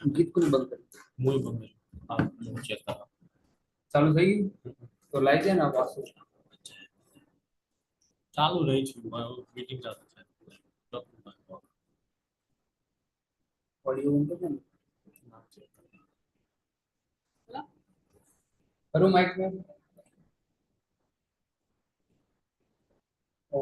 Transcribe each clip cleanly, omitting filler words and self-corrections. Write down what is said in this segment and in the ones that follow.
गीत को बंद कर मूवी बंद कर आप चेक करा चालू થઈ તો લાઈ દે ને પાછું ચાલુ રહી છે મીટિંગ ચાલુ છે ઓડિયો બંધ कर करो माइक में ओ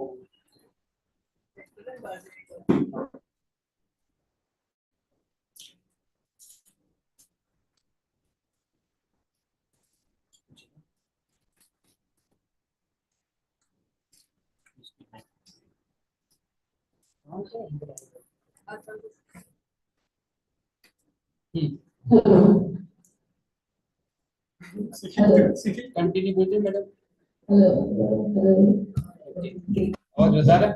कंटिन्यू कीजिए मैडम और बता रहा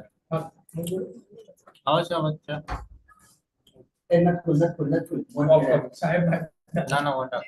आवाज क्या बच्चा एना खुला खुला खुला साहब ना ना वाटा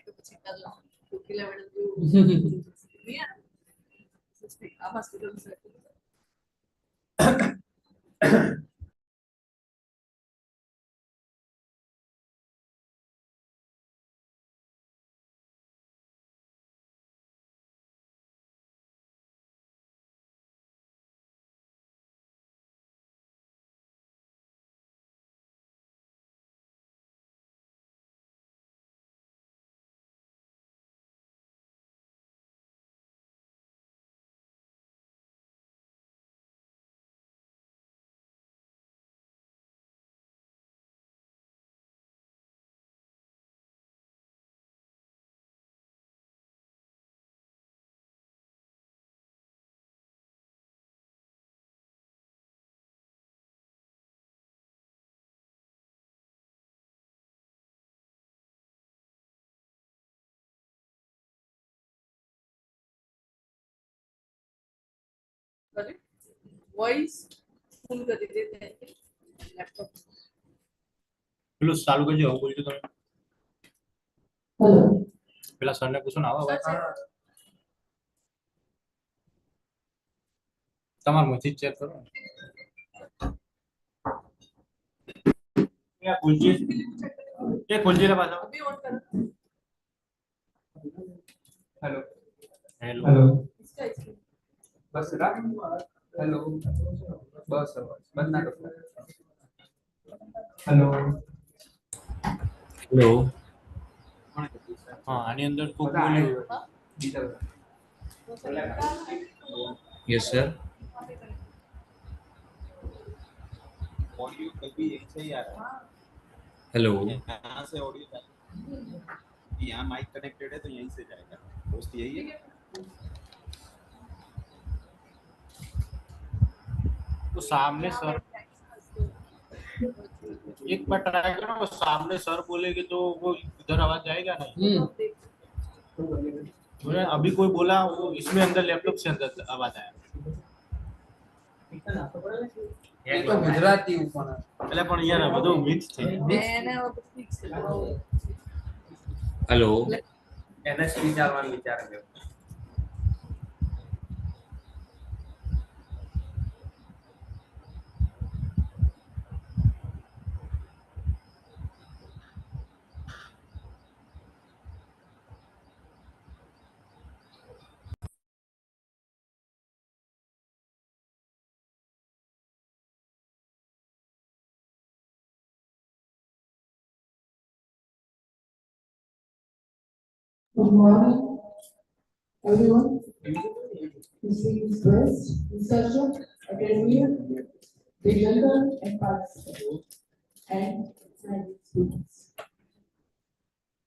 वॉइस फुल कर देते हैं लैपटॉप પેલું ચાલુ કરજો હું બોલજો તમે हेलो પેલા સરને પૂછો ને આવા તમાર માંથી ચેક કરો क्या खुलजी ये खुलजी रे पाछा अभी ऑन कर हेलो हेलो हेलो इसका इसका बस रहा हेलो बस बंद ना करो हेलो हेलो हां આની અંદર કોક બોલ્યું यस सर ऑडियो कभी यहीं से ही आ रहा है हेलो यहाँ से ऑडियो यहाँ माइक कनेक्टेड है तो यहीं से जाएगा दोस्त यही है तो सामने सर एक बार ट्राई करो वो सामने सर बोलेगी तो वो इधर आवाज जाएगा नहीं अभी कोई बोला वो इसमें अंदर लैपटॉप से अंदर आवाज आया ये तो गुजराती ऊपर એટલે પણ યાર બધું મિક્સ છે मैंने वो फिक्स હેલો એને સ્પીચ આવવાનું વિચાર કર્યો Good morning, everyone. Distinguished guests, researcher, academia, presenter, and participants, and science students.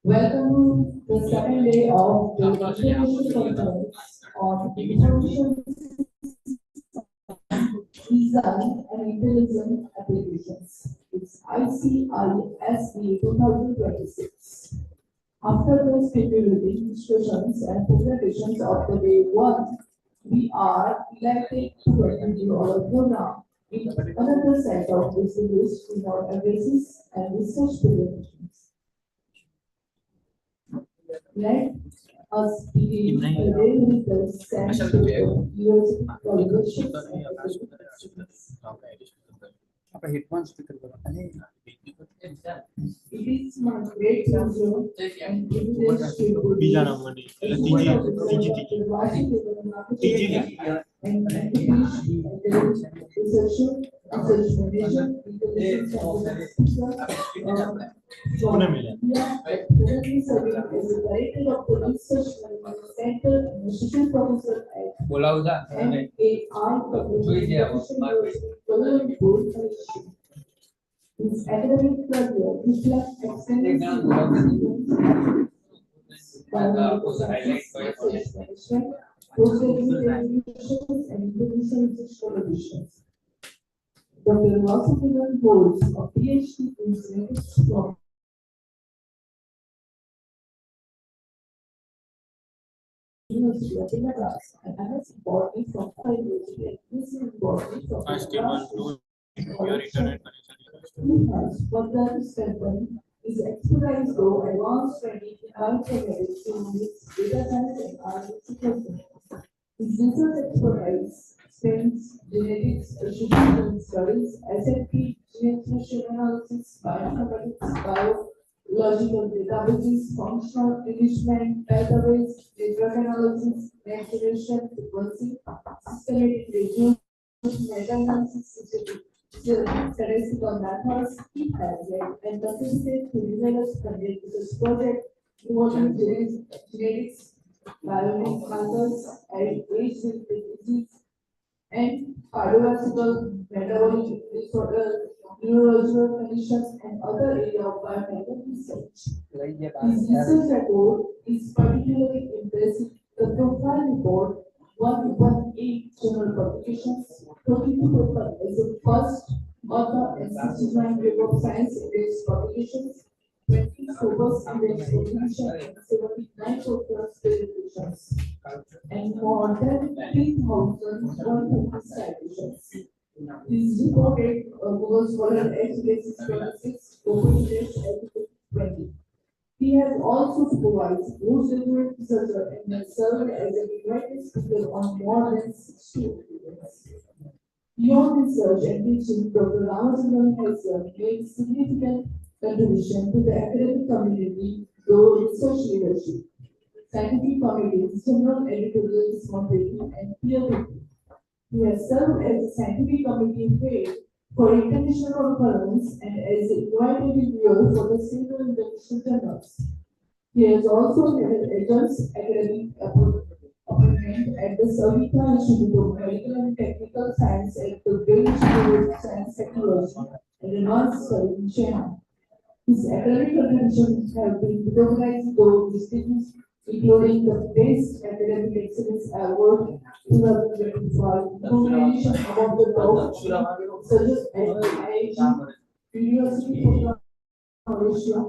Welcome to the second day of the International Conference on Information Design and Intelligent Applications. It's ICISDA-2026. After the stipulating discussions and presentations of the day one, we are delighted to welcome you our program in another set of distinguished keynote addresses and research presentations. Led us begin a day with the sense of years qualifications and activities. आपका headphone speaker करो अरे It is my great pleasure and privilege to બીજા નંબરની એટલે ત્રીજી and કોને મળ્યા currently serving as the director of the research center and assistant professor at બોલાવ જા His academic career reflects extensive biomedical sciences, research management, postgraduate education, and international research collaborations. Dr. Vasudevan holds a PhD in genetics from University of Madras and MS Botany from University and PhD in Botany from આ stable your internet connection He has further strengthened his expertise through advanced training in bioinformatics, genomics, data science, and artificial intelligence. His research expertise spans genetics, attribution studies, SNP, gene expression analysis, bioinformatics, biological databases, functional enrichment, database, drug analysis, next generation sequencing, systematic review, meta-analysis, statistical methods. He has led and contributed to numerous funded research projects involving genetics, biomarkers, and age-related disease, and cardiovascular, metabolic disorder, neurological conditions, and other areas of biomedical research. His research record is particularly impressive. The profile report 118 journal publications, 22 papers as the first author and 69 Web of Science Index publications, 20 Scopus Index publications, and 79 Scopus publications, and more than 3,150 citations. His reported Google Scholar Edge basis 26, Open Index 20. He has also supervised postgraduate researcher and has served as a invited speaker on more than 60 occasions. Beyond research and teaching, Dr. Ramachandran has made significant contribution to the academic community through research leadership, scientific committees, general editorial responsibility, and peer review. He has served as a scientific committee head for international conference and as the invited reviewer for the several international journals. He has also held adjunct academic appointment at the Savita Institute of Medical and Technical Science at the Great Institute of Science Technology and Advanced Study in China. His academic contributions have been recognized through distinctions, including the Best Academic Excellence Award 2025, nomination among the top researchers at IIT, University of Malaysia,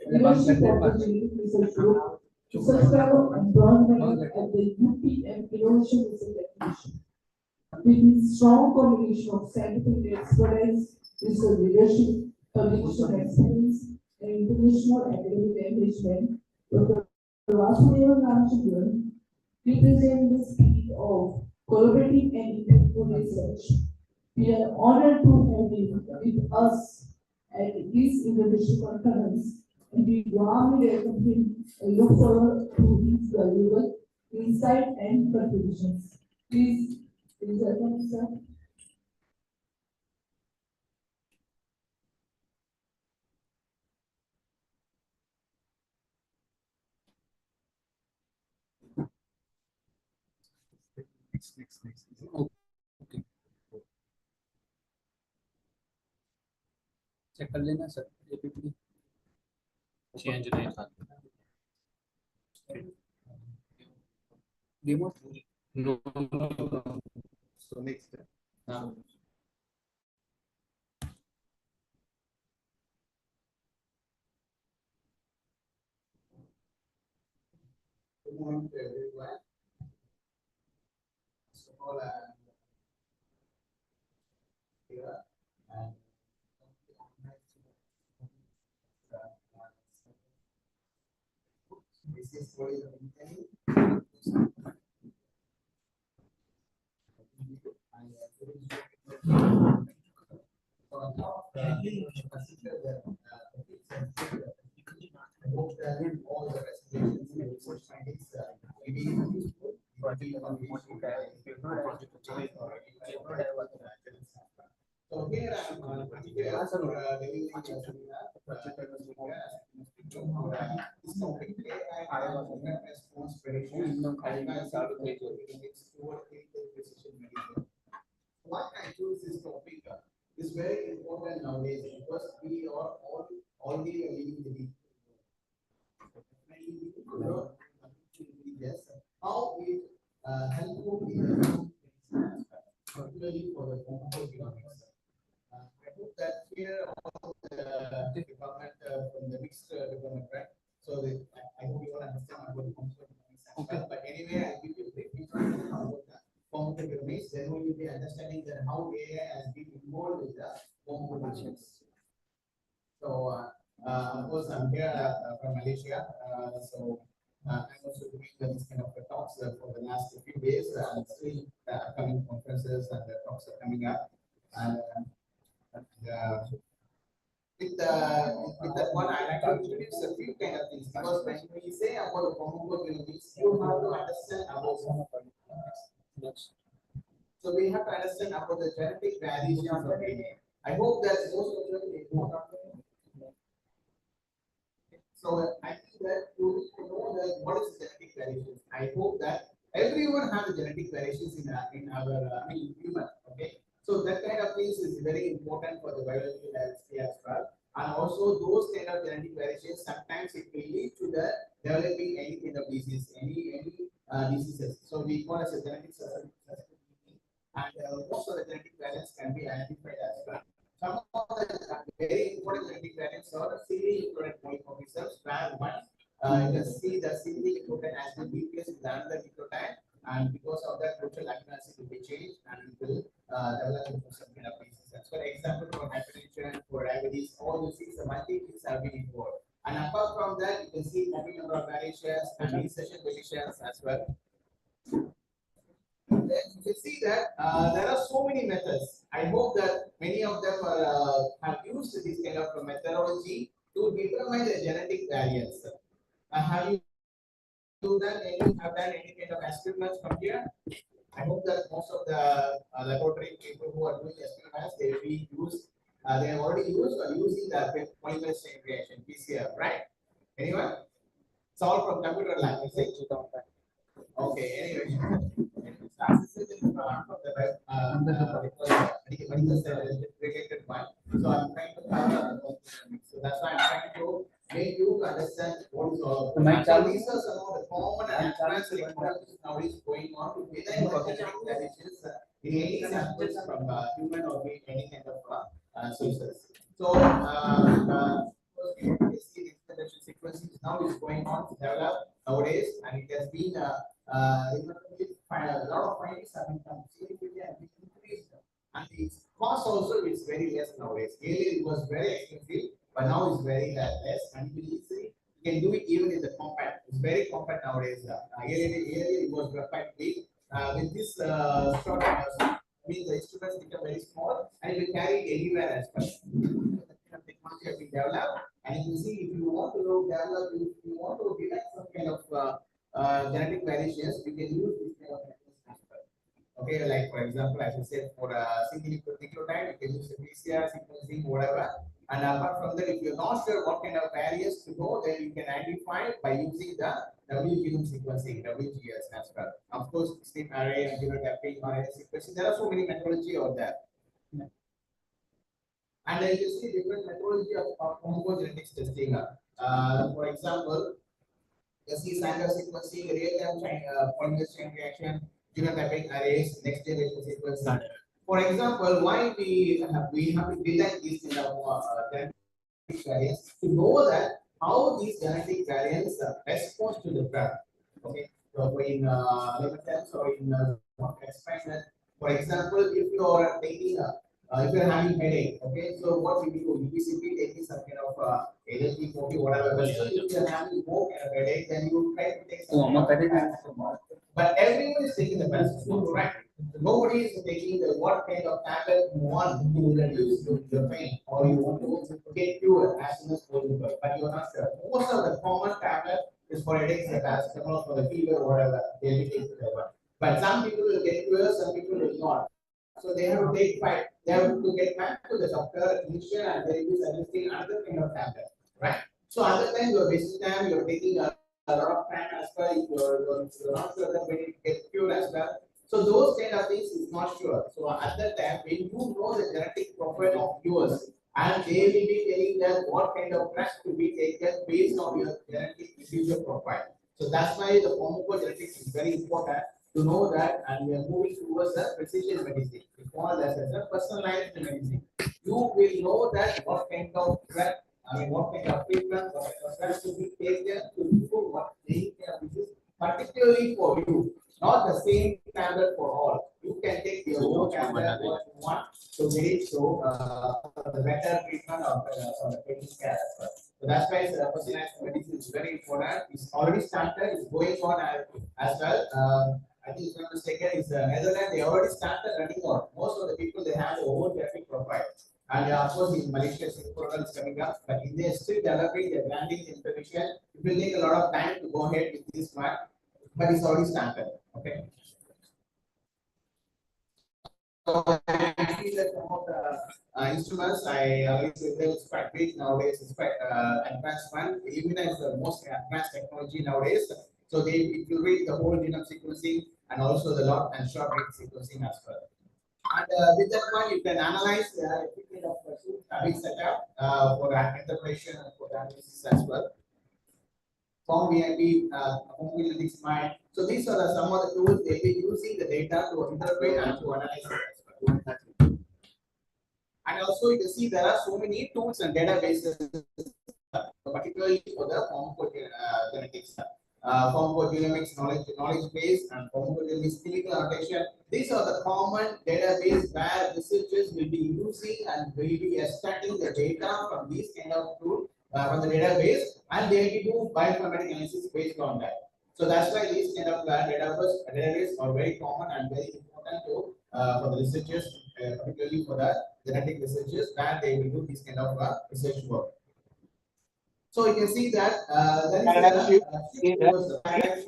Leadership of the Genetic Research Group, Research Fellow and Bronze Medal at the UPM Innovation Research Exhibition. With his strong combination of scientific expertise, research leadership, publication experience, and international academic engagement, Dr. Vasudevan Ramachandran represents the spirit of collaborative and impactful research. We are honored to have him with us at this international conference, and we warmly welcome him and look forward to his valuable insight and contributions. Please welcome, sir. next. Okay. Check कर लेना sir APP change नहीं था demo no So next. हाँ Good morning to everyone. So all here and this this is what is the intending. I hope that all the presentations and research findings will be useful. So here I am particular for delivering a seminar this topic AI response prediction and it's toward clinical precision medicine. Why I choose this topic is very important nowadays because we are all already living the yes, how it helpful in particularly for the economics. I hope that here all the department from the mixed department, right? So I hope you all understand about the computer economics as well. But anyway, I'll give you a brief introduction about the computer economics. Then we will be understanding that how AI has been involved with the computer. So of course I'm here from Malaysia. I'm also doing this kind of talks for the last few days. Still upcoming conferences and the talks are coming up. With that one, I like to introduce a few kind of things because when we say about the pharmacogenomics, you have to understand about so we have to understand about the genetic variations of DNA. I hope that most of them know. So I think that you need to know that what is genetic variations. I hope that everyone has genetic variations in our human. Okay. So that kind of things is very important for the biological health as well. And also those kind of genetic variations sometimes it will lead to the developing any kind of disease, any diseases. So we call as a genetic susceptibility, and most of the genetic variants can be identified as well. Some of the very important genetic variants are singly included polymorphisms, where one you can see the singly included has been replaced with another nucleotide, and because of that, total amino acid will be changed and it will develop into some kind of diseases. For example, for hypertension, for diabetes, all you see the multi-genes have been involved. And apart from that, you can see every number of variations and insertion deletions as well. You can see that there are so many methods. I hope that many of them have used this kind of methodology to determine the genetic variants. Have you done any kind of experiments from here? I hope that most of the laboratory people who are doing experiments, they will be used. They have already used or using the polymerase chain reaction (PCR), right? Anyone? It's all from computer lab. Okay. Anyway. Related one. So I'm trying to so that's why I'm trying to make you understand what is all about. So these are some of the common and advanced technologies nowadays going on to design genetic variations in any samples from human or any kind of sources. So sequencing now is going on to develop nowadays, and it has been a lot of findings have been significantly increased, and its cost also is very less nowadays. Earlier it was very expensive, but now it's very less, and you can do it even in the compact. It's very compact nowadays. Earlier it was quite big. With this short, means the instruments become very small, and you can carry it anywhere as well. Technology has been developed, and you can see if you want to develop, if you want to detect some kind of genetic variations, you can use this kind of methods. Okay, like for example, as I said, for a single nucleotide, you can use the PCR sequencing, whatever. And apart from that, if you're not sure what kind of barriers to go, then you can identify by using the whole genome sequencing, WGS as well. Of course, SNP array and genotyping RNA sequencing, there are so many methodology out there. And then you see different methodology of pharmacogenetics testing. For example, you see standard sequencing, real-time polymerase chain reaction, genotyping arrays, next generation sequencing. For example, why we have to design these in genetic variants to know that how these genetic variants respond to the drug. Okay, so in layman terms or in expression, for example, if you are taking if you're having headache, okay, so what you do, you be simply taking some kind of ALT, 40, whatever. But still, if you're having more kind of headache, then you try to take some. But everyone is taking the paracetamol, right? Nobody is taking the what kind of tablet you want to reduce your pain or you want to get cured as soon as possible. But you're not sure. Most of the common tablet is for headaches, the paracetamol for the fever, whatever. They will take the one. But some people will get cured, some people will not. So they have to take fight. They have to get back to the doctor, clinician, and they will be suggesting another kind of tablet, right? So other time you're wasting time, you're taking a lot of time as well. You're not sure that when it gets cured as well. So those kind of things is not sure. So at that time, when you know the genetic profile of yours, and they will be telling them what kind of drugs to be taken based on your genetic disease profile. So that's why the pharmacogenetics is very important to know that, and we are moving towards the precision medicine. We call that as a personalized medicine. You will know that what kind of drug, what kind of treatment, what kind of drugs to be taken to improve what they can disease, particularly for you. Not the same tablet for all. You can take your own tablet what you want to get it so the better treatment or the patient care as well. So that's why personalized medicine is very important. It's already started. It's going on as well. I think if I'm not mistaken, is Netherlands. They already started running out. Most of the people they have their own genetic profile. And of course, in Malaysia, Singapore is coming up, but India is still developing their branding information. It will take a lot of time to go ahead with this one, but it's already started. Okay. So see that some of the instruments I always say it's quite big nowadays. It's quite advanced one. Even is the most advanced technology nowadays. So they it will read the whole genome sequencing and also the long and short read sequencing as well. And with that one, you can analyze everything of the having set up for interpretation and for analysis as well. Form VIP, home analytics mind. So these are some of the tools they'll be using the data to interpret and to analyze it as well. And also you can see there are so many tools and databases, particularly for the pharmacogenetics, pharmacogenomics knowledge base and pharmacogenomics clinical annotation. These are the common database where researchers will be using and will be extracting the data from these kind of tools from the database, and they will do bioinformatic analysis based on that. So that's why these kind of database are very common and very important to for the researchers, particularly for the genetic researchers, where they will do this kind of research work. So you can see that that is shift towards the paradigm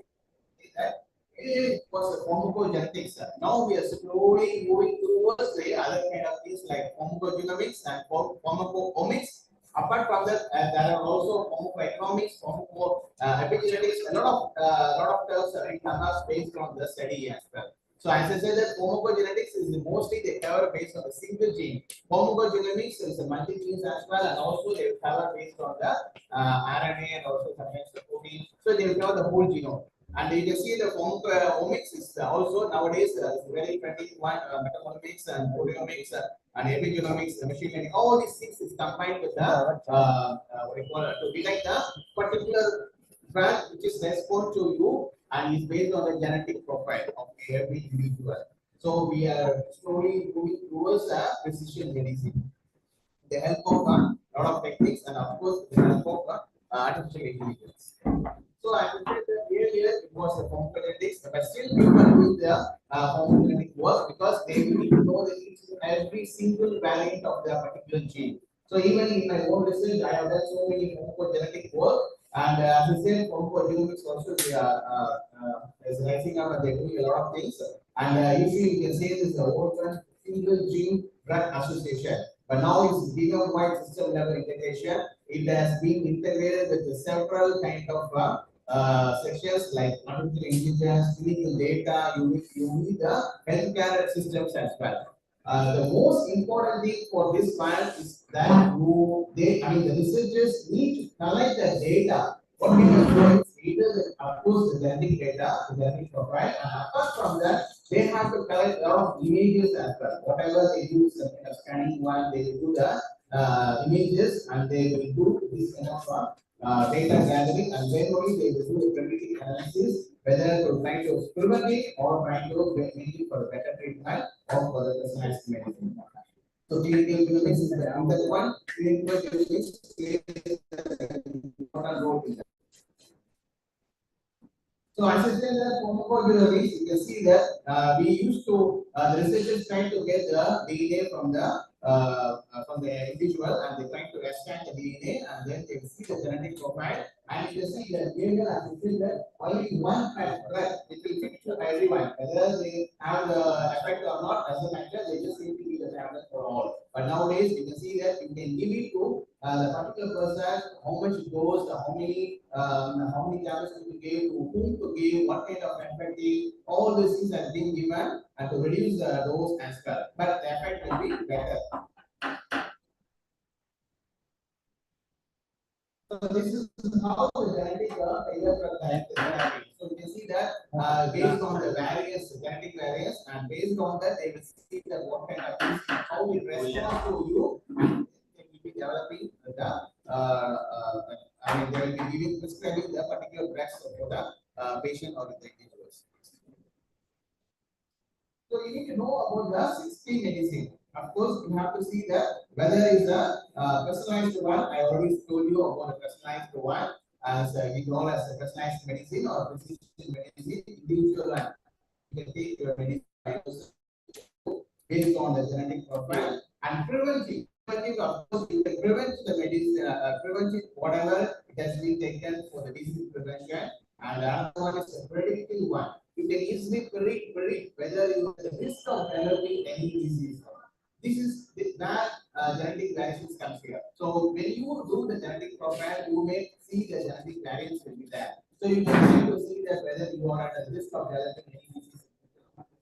that it was the pharmacogenetics. Now we are slowly moving towards the other kind of things like pharmacogenomics and pharmacomics. Apart from that, there are also pharmacoeconomics, epigenetics. A lot of terms are in Canada based on the study as well. So as I said, that pharmacogenetics is mostly they cover based on a single gene. Pharmacogenomics is a multi genes as well, and also they cover based on the RNA and also sometimes the protein. So they will cover the whole genome. And you can see the pharmacomics is also nowadays very trendy one, metabolomics and proteomics and epigenomics, machine learning. All these things is combined with the what you call it, to be like the particular drug which is respond to you and is based on the genetic profile of every individual. So we are slowly moving towards precision medicine. The help of a lot of techniques and of course the help of artificial intelligence. So I would say that earlier it was a pharmacogenetics, but still people do the pharmacogenetic work because they need to know the every single variant of the particular gene. So even in my own research, I have done so many pharmacogenetic work, and as I said, pharmacogenomics also they are is rising up and they're doing a lot of things. And usually you can say this is the old one single gene drug association. But now it's genome-wide system level integration. It has been integrated with several kind of sections like artificial intelligence, clinical data. You need the healthcare systems as well. The most important thing for this file is that the researchers need to collect the data. What we are doing is either of course the genetic data, the genetic profile, and apart from that, they have to collect a lot of images as well. Whatever they do, some kind of scanning one, they will do the images and they will do this kind of data gathering, and then only they will do the predictive analysis whether to try to prevent it or try to make it for the better treatment or for the personalized medicine. So clinical genomics is the another one. Clinical genomics plays an important role in that. So as I said that pharmacogenomics, you can see that we used to the researchers trying to get the DNA from the individual, and they trying to extract the DNA, and then they see the genetic profile, and you can see that here as you see that only one drug it will fit to everyone, whether they have the effect or not doesn't matter. They just need to be the tablet for all. But nowadays you can see that you can give it to the particular person, how much dose, how many tablets to give, to whom to give, what kind of effect, all these things have been given and to reduce the dose as well. But the effect will be better. So this is how the genetic failure drug therapy. So you can see that based on the various genetic variants, and based on that they will see that what kind of things, how it responds to you, and they will be developing the I mean they will be giving prescribing the particular drugs for the patient or the individuals. So you need to know about the 60 medicine. Of course, you have to see that whether it's a personalized one. I already told you about a personalized one, as we call as a personalized medicine or precision medicine, individual one. You can take your medicine based on the genetic profile, and preventive. Preventive, of course, you can prevent the medicine, preventive whatever it has been taken for the disease prevention, and another one is a predictive one. You can easily predict whether you have the risk of developing any disease. This is where genetic variations comes here. So when you do the genetic profile, you may see the genetic variants will be there. So you can try to see that whether you are at the risk of developing any disease.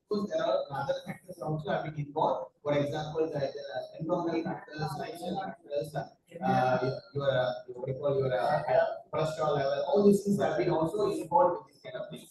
Because there are other factors also have been involved. For example, the environmental factors, lifestyle factors, what you call your cholesterol level, all these things have been also involved with this kind of things.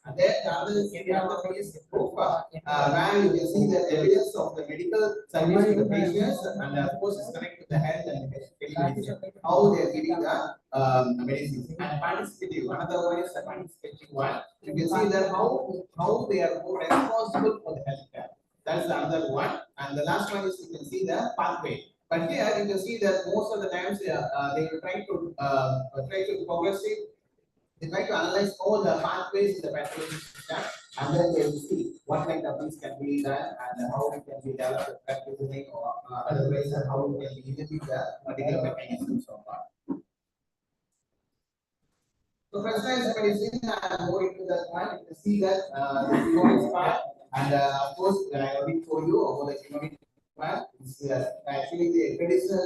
And then the other is proof, where you can see the evidence of the medical service to the patients, and of course it's connected to the health and medicine, how they are giving the medicines. And participative, another one is the participative one. You can see that how they are more responsible for the healthcare. That's the other one. And the last one is you can see the pathway. But here you can see that most of the times they will try to progressive. They try to analyze all the pathways in the pathology system, and then they will see what kind of things can be done and how it can be developed practicing or otherwise, and how it can be inhibit the particular mechanisms of that. So personalized medicine, I'm going into that one. You can see that the genomics part, and of course, I already told you about the genomic part. It's actually the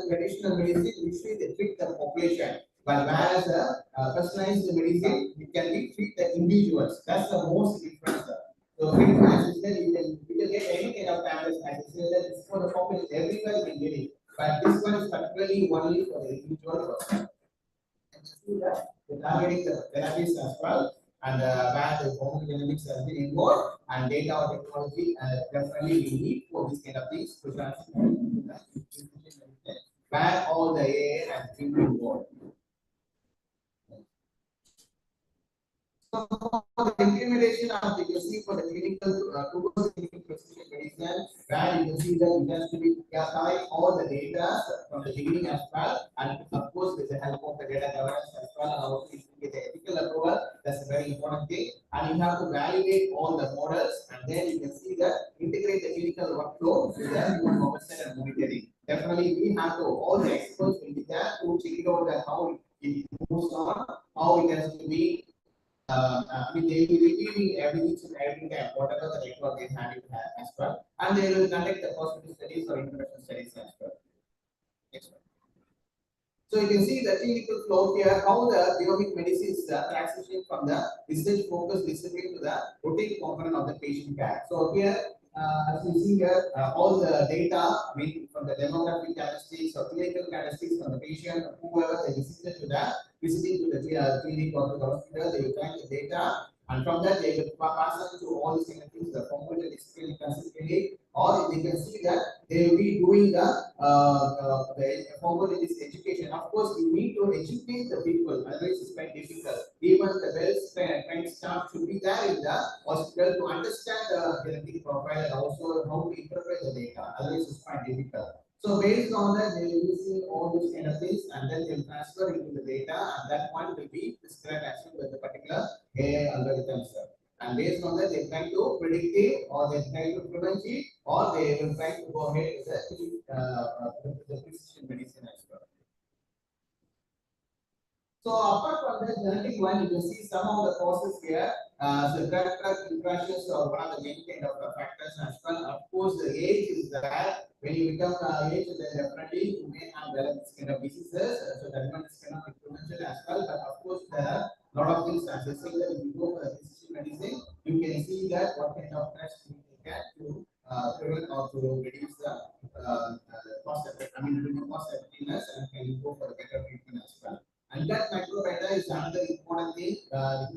traditional medicine. Usually, they treat the population, but whereas the personalized medicine, it can be treat the individuals. That's the most difference. So, as I said, you can get any kind of tablets. As I said, that it's for the population. Everyone can get it, but this one is particularly only for the individual person. The targeting the therapies as well, and where the pharmacogenomics has been involved, and data or technology definitely we need for this kind of things to transfer where all the AI has been involved. So for the implementation of the UC for the clinical towards clinical precision medicine, where you can see that it has to be gathering all the data from the beginning as well, and of course with the help of the data governance as well, and also you get the ethical approval. That's a very important thing, and you have to validate all the models, and then you can see that integrate the clinical workflow with the human oversight and monitoring. Definitely, we have to all the experts will be there to check it out that how it moves on, how it has to be. I mean, they will be reviewing every time, whatever the network is having as well, and they will conduct the hospital studies or international studies as well. Next one. So you can see the clinical flow here, how the genomic medicine is transitioning from the research focused discipline to the routine component of the patient care. So here, as you see here, all the data, I mean, from the demographic characteristics or clinical characteristics from the patient, whoever they visited to the clinic or to the hospital, they will collect the data, and from that they will pass on to all these kind of things, the computer discipline consistently, or they can see that they will be doing the formal education. Of course, you need to educate the people, otherwise it's quite difficult. Even the well-trained staff should be there in the hospital to understand the genetic profile and also how to interpret the data. Otherwise, it's quite difficult. So based on that, they will using all these kind of things, and then they'll transfer into the data, and that one will be described as with the particular AI algorithm. And based on that, they try to predict it, or they try to prevent it, or they will try to go ahead with the precision medicine as well. So apart from the genetic one, you can see some of the causes here. The drug interactions are one of the main kind of factors as well. Of course, the age is there. When you become age, then definitely you may have developed this kind of diseases. So that one is kind of prevention as well. But of course, there are a lot of things as I say that if you go for the precision medicine, you can see that what kind of tests you can get to prevent or to reduce the cost effect. I mean, reduce cost effectiveness, and can you go for a better treatment as well. And that microbiota is another important thing.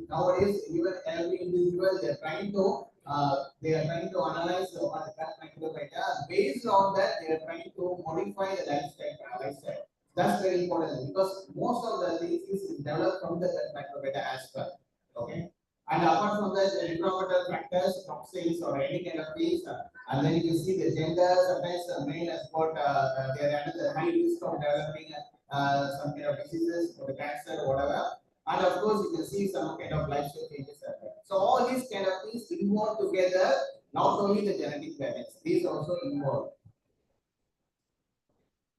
Nowadays, even every individual they are trying to analyze the gut microbiota. Based on that, they are trying to modify the lifestyle. That's very important because most of the things is developed from the gut microbiota as well. Okay. And apart from that, the environmental factors, toxins or any kind of things, and then you can see the gender. Sometimes the male has got they are under the high risk of developing some kind of diseases or the cancer or whatever. And of course, you can see some kind of lifestyle changes as well. So all these kind of things involved together, not only the genetic variants, these also involved.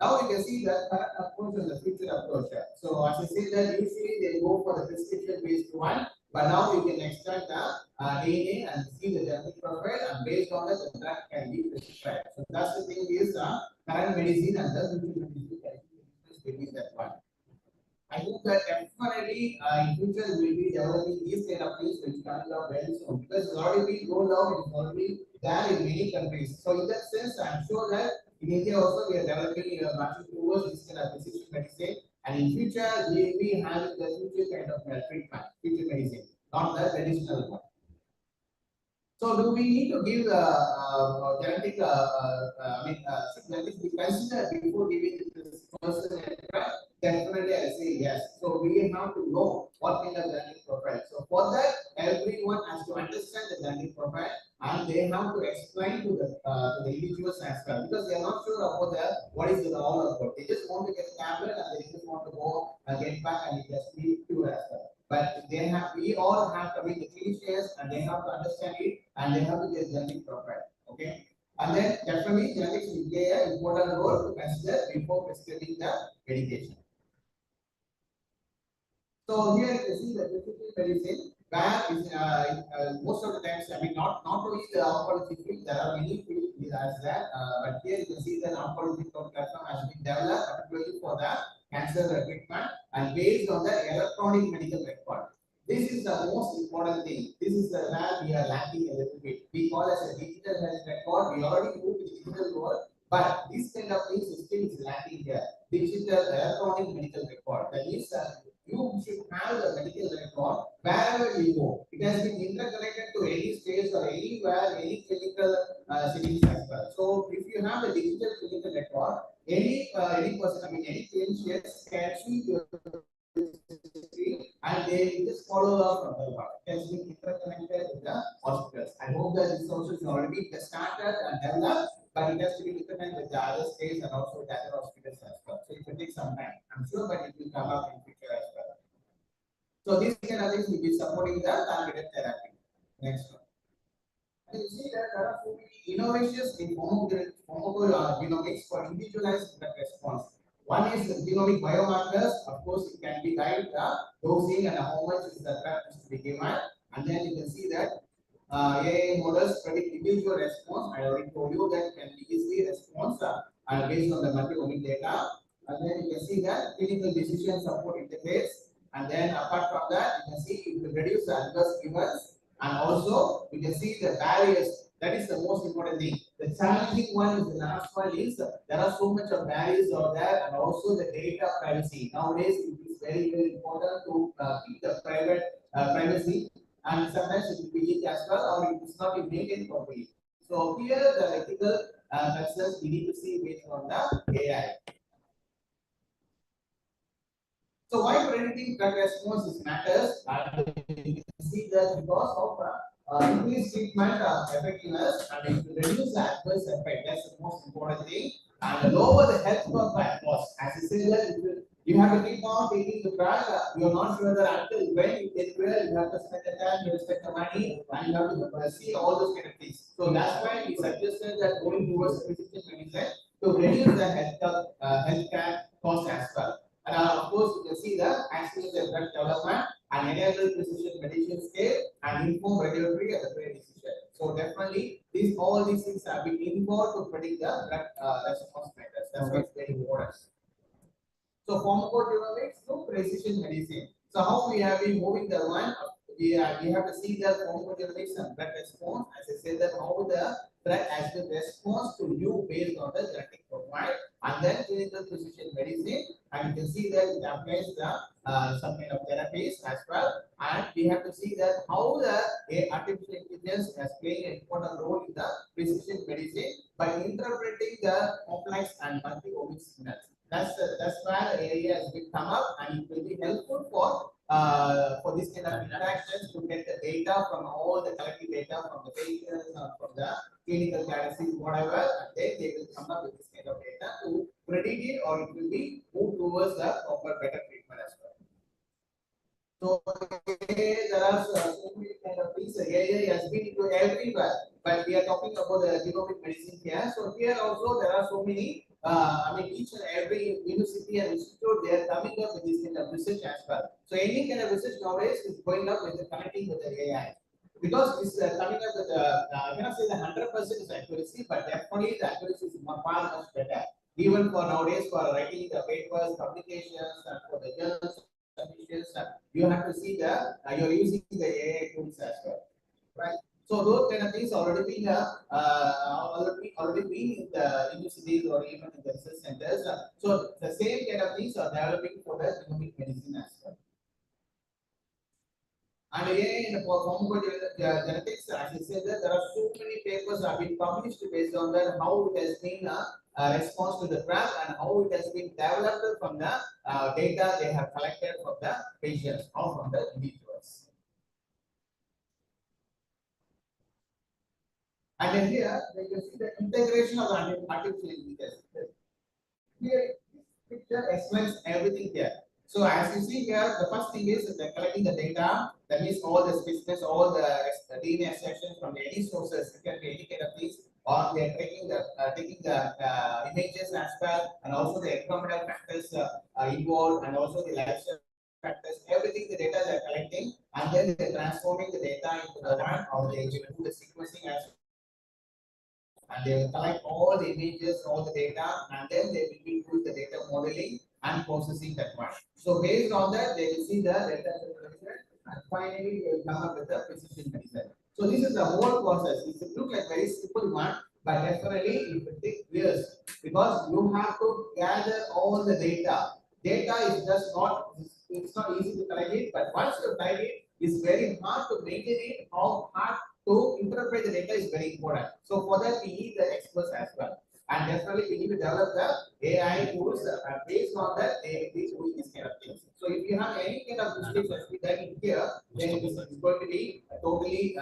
Now you can see the current approach and the future approach. So as I said that usually they go for the prescription based one, but now you can extract the DNA and see the genetic profile, and based on that the drug can be prescribed. So that's the thing is current medicine and the future medicine between that one. I hope that definitely in future we will be developing these kind of things which coming up very soon because it's already been rolled out, it's already there in many countries. So in that sense, I'm sure that in India also we are developing marching towards this kind of precision medicine, and in future we will be having the future kind of treatment, future medicine, not the traditional one. So do we need to give genetic, should genetics be considered before giving this person a drug? Definitely I say yes. So we have to know what kind of genetic profile. So for that, everyone has to understand the genetic profile and they have to explain to the individuals as well because they are not sure about what is the all about. They just want to get a tablet and they just want to go and get back and just be cured as well. But we all have to be the clinicians and they have to understand it and they have to get genetic profile. Okay. And then definitely genetics will play an important role to consider before prescribing the medication. So here you can see the precision medicine where is most of the times, I mean not only the oncology field, there are many fields as that, but here you can see that oncology platform has been developed particularly for the cancer treatment and based on the electronic medical record. This is the most important thing. This is the where we are lacking a little bit. We call as a digital health record. We already moved to the digital world, but this kind of things is still lacking here. Digital electronic medical record. That is, you should have the medical record wherever you go. It has been interconnected to any stage or anywhere, any clinical settings as well. So if you have the digital clinical record, any person, I mean any clinicians can see your and they just follow up from the work. It has been interconnected with the hospitals. I hope that this also is already started and developed, but it has to be interconnected with the other states and also with the other hospitals as well. So it will take some time. I'm sure, but it will come up in future as well. So these kind of things will be supporting the targeted therapy. Next one. And you see that there are so many innovations in genomics for individualized drug response. One is the genomic biomarkers. Of course, it can be guide the dosing and how much is the drug to be given. And then you can see that AI models predict individual response. I already told you that can be easily response based on the multi-omic data. And then you can see that clinical decision support interface. And then apart from that, you can see it will reduce the adverse events. And also, you can see the barriers. That is the most important thing. The challenging one is the last one is there are so much of barriers out there, and also the data privacy. Nowadays, it is very important to keep the privacy, and sometimes it will be leaked as well, or it is not maintained properly. So here, the ethical concerns we need to see based on the AI. So why predicting drug response matters? You can see that because of increased treatment effectiveness and it will reduce the adverse effect. That's the most important thing. and lower the health cost. As I said, that you have to keep on taking the drug. You're not sure that until when you get well, you have to spend the time, you have to spend the money, and you have to see all those kind of things. So that's why we suggested that going towards precision medicine to reduce the healthcare cost as well. And of course, you can see the accident and drug development and enable precision medicine scale and inform regulatory and the trade decision. So definitely, all these things have been involved to predict the drug response matters. That's why it's very important. So pharmacogenomics to precision medicine. So how we have been moving the one, we have to see the pharmacogenomics and drug response. As I said, that how the drug has been response to you based on the genetic profile, and then clinical precision medicine, and you can see that it applies the some kind of therapies as well. And we have to see that how the artificial intelligence has played an important role in the precision medicine by interpreting the complex and multi-omic signals. That's where the area has been come up, and it will be helpful for this kind of interactions to get the data from all the collected data from the patients or from the clinical diagnosis, whatever, and then they will come up with this kind of data to predict it, or it will be moved towards the proper better treatment as well. So there are so many kind of things. The AI has been into everywhere, but we are talking about the genomic medicine here. So here also there are so many. I mean, each and every university and institute they are coming up with this kind of research as well. So any kind of research nowadays is going up with the connecting with the AI. Because this coming up with I cannot say the 100% is accuracy, but definitely the accuracy is far much better. Even for nowadays, for writing the papers, publications, and for the journals. You have to see the you're using the AI tools as well, right? So those kind of things already been already been in the universities or even in the research centers. So the same kind of things are developing for the genomic medicine as well. And again, in the pharmacogenetics, as I said, that there are so many papers have been published based on that how it has been a response to the drug and how it has been developed from the data they have collected from the patients or from the individuals. And then here, you can see the integration of the artificial intelligence. Here, this picture explains everything here. So as you see here, the first thing is they're collecting the data. That means all the specimens, all the DNA extractions from any sources. It can be any kind of things, or they are taking the images as well, and also the environmental factors involved, and also the lifestyle factors. Everything the data they are collecting, and then they're transforming the data into the one, or they do the sequencing as well. And they will collect all the images, all the data, and then they will do the data modeling and processing that one. So based on that, they will see the data and finally they will come up with the precision medicine. So this is the whole process. It looks like very simple one, but definitely it will take years because you have to gather all the data. Data is just not, it's not easy to collect it, but once you collect it, it's very hard to maintain it. How hard to interpret the data is very important. So for that, we need the experts as well. And definitely we need to develop the AI tools based on that they do these kind of things. So if you have any kind of mistakes that we done in here, then this is going to be totally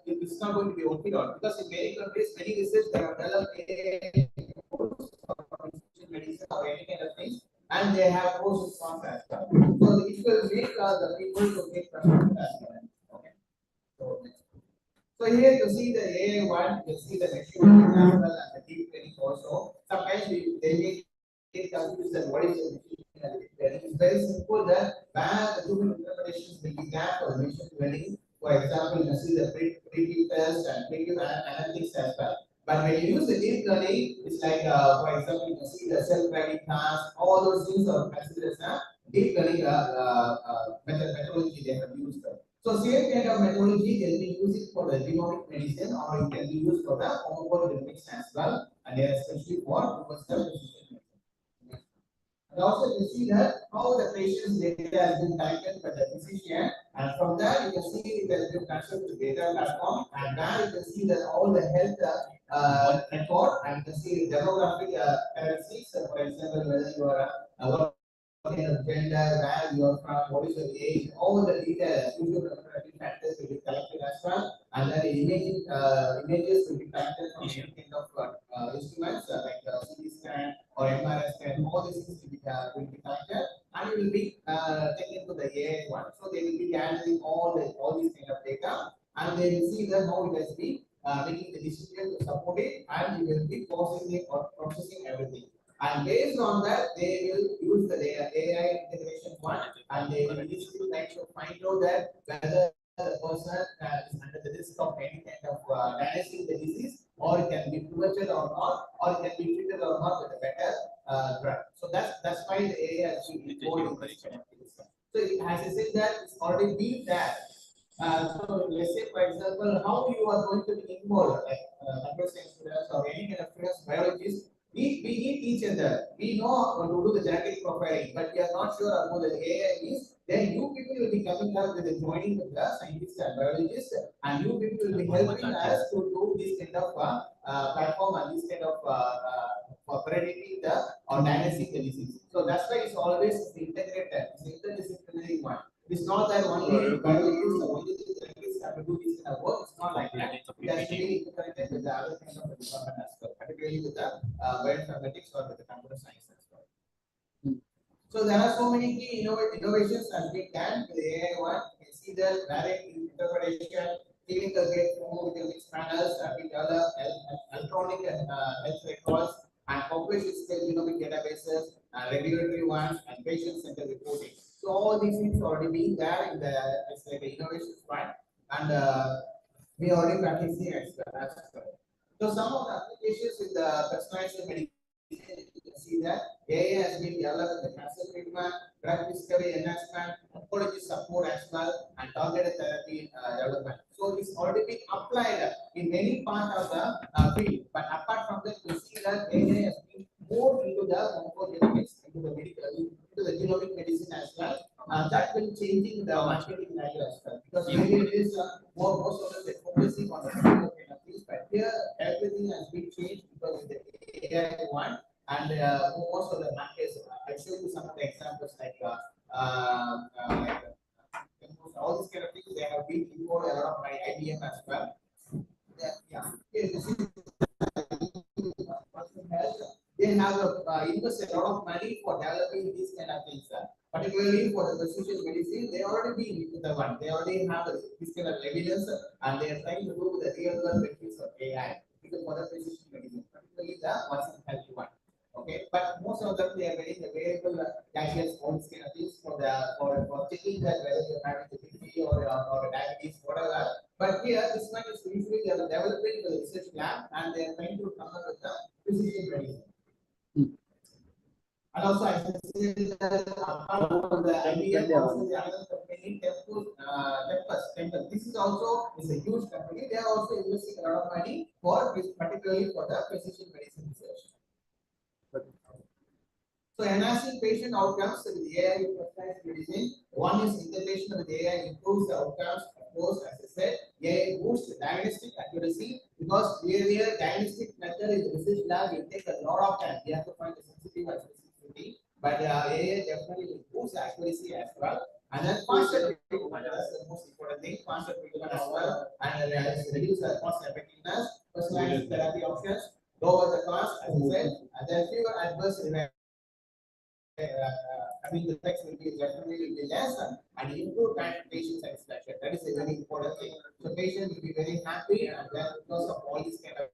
it's not going to be working out because in many countries, many research that have developed AI tools or medicine or any kind of things, and they have pros and cons as well. So it will make the people to make perspective as well. Okay. So next. So here you see the AI one, you see the machine learning as well as the deep learning also. Sometimes they make it confused that what is the machine learning. It's very simple that where the human interpretations will be there for machine learning. For example, you see the predictive test and predictive analytics as well. But when you use the deep learning, it's like for example, you can see the self-driving cars, all those things are considered as a deep learning methodology they have used. So same kind of methodology can be used for the genomic medicine or it can be used for the pharmacogenetics as well, and they are especially for towards the precision medicine. And also you see that how the patient's data has been collected by the physician, and from there you can see it has been transferred to data platform, and there you can see that all the health record, and you can see the demographic characteristics, for example, whether you are what kind of gender, where you are from, what is your age, all the details, social factors will be collected as well, and then images will be collected from any kind of instruments like CT scan will be collected and it will be taken to the AI one. So they will be gathering all these kind of data and they will see that how it has been making the decision to support it and it will be processing or processing everything. And based on that, they will use the AI integration one and they will easily try to find out that whether the person is under the risk of any kind of diagnosing the disease, or it can be prevented or not, or it can be treated or not with a better drug. So that's why the AI has been involved in this kind of things. So it has I said that it's already been there. So let's say, for example, how you are going to be involved, like computer science students or any kind of students, biologists. We need each other. We know how to do the genetic profiling, but we are not sure about the AI is. Then you people will be coming up with the joining with the scientists and biologists, and you people will be helping us to do this kind of platform and this kind of for predicting the or diagnosing the disease. So that's why it's always integrated. It's interdisciplinary one. It's not that only biologists or only scientists have to do this kind of work. It's not like that. It has to be integrated with the other kind of department as well, particularly with the bioinformatics or with the computer science as well. So there are so many key innovations as we can with the AI one. You can see that direct interpretation, clinical gate with mixed panels, we develop electronic and health records and population scale genomic databases, regulatory ones, and patient-centered reporting. So all these things already being there in the it's like the innovation part, and we are already practicing as well. So some of the applications with the personalized medicine, you can see that AI has been developed in the cancer treatment, drug discovery enhancement, oncology support as well, and targeted therapy development. So it's already been applied in many parts of the field. But apart from that, we see that AI has been more into the oncogenomics, into the medical, into the genomic medicine as well. That will changing the marketing value as well. Because maybe it is most of them focusing on the medical kind of things, but here everything has been changed because of the AI one. And most of the markets, I showed you some of the examples like all these kind of things. They have been involved a lot of my IBM as well. Yeah. Yes, this is they have invested a lot of money for developing these kind of things. Particularly for the precision medicine, they already been into the one. They already have this kind of evidence, and they are trying to do the real world benefits of AI. Because for the precision medicine, particularly the Watson health one. Okay, but most of them they are getting the variable cashiers, all these kind of things for checking that whether you're having the BP or diabetes, whatever. But here, this one is usually they are developing the research lab and they are trying to come up with the precision medicine. And also, I should say that apart from the IBM, also the other company, Temple. This is also a huge company. They are also investing a lot of money for this, particularly for the precision medicine research. So enhancing patient outcomes with AI personalized medicine. One is integration with AI improves the outcomes. Of course, as I said, AI boosts diagnostic accuracy because earlier diagnostic method in the research lab will take a lot of time. We have to find the sensitivity and specificity, but AI definitely will boost accuracy as well. And then faster treatment, that's the most important thing. Faster treatment as well, and reduce the cost effectiveness. Personalized therapy options, lower the cost, as I said, and then fewer adverse events. I mean, the effects will be definitely less and improve patient satisfaction. That is a very important thing. So patient will be very happy, and then because of all these kind of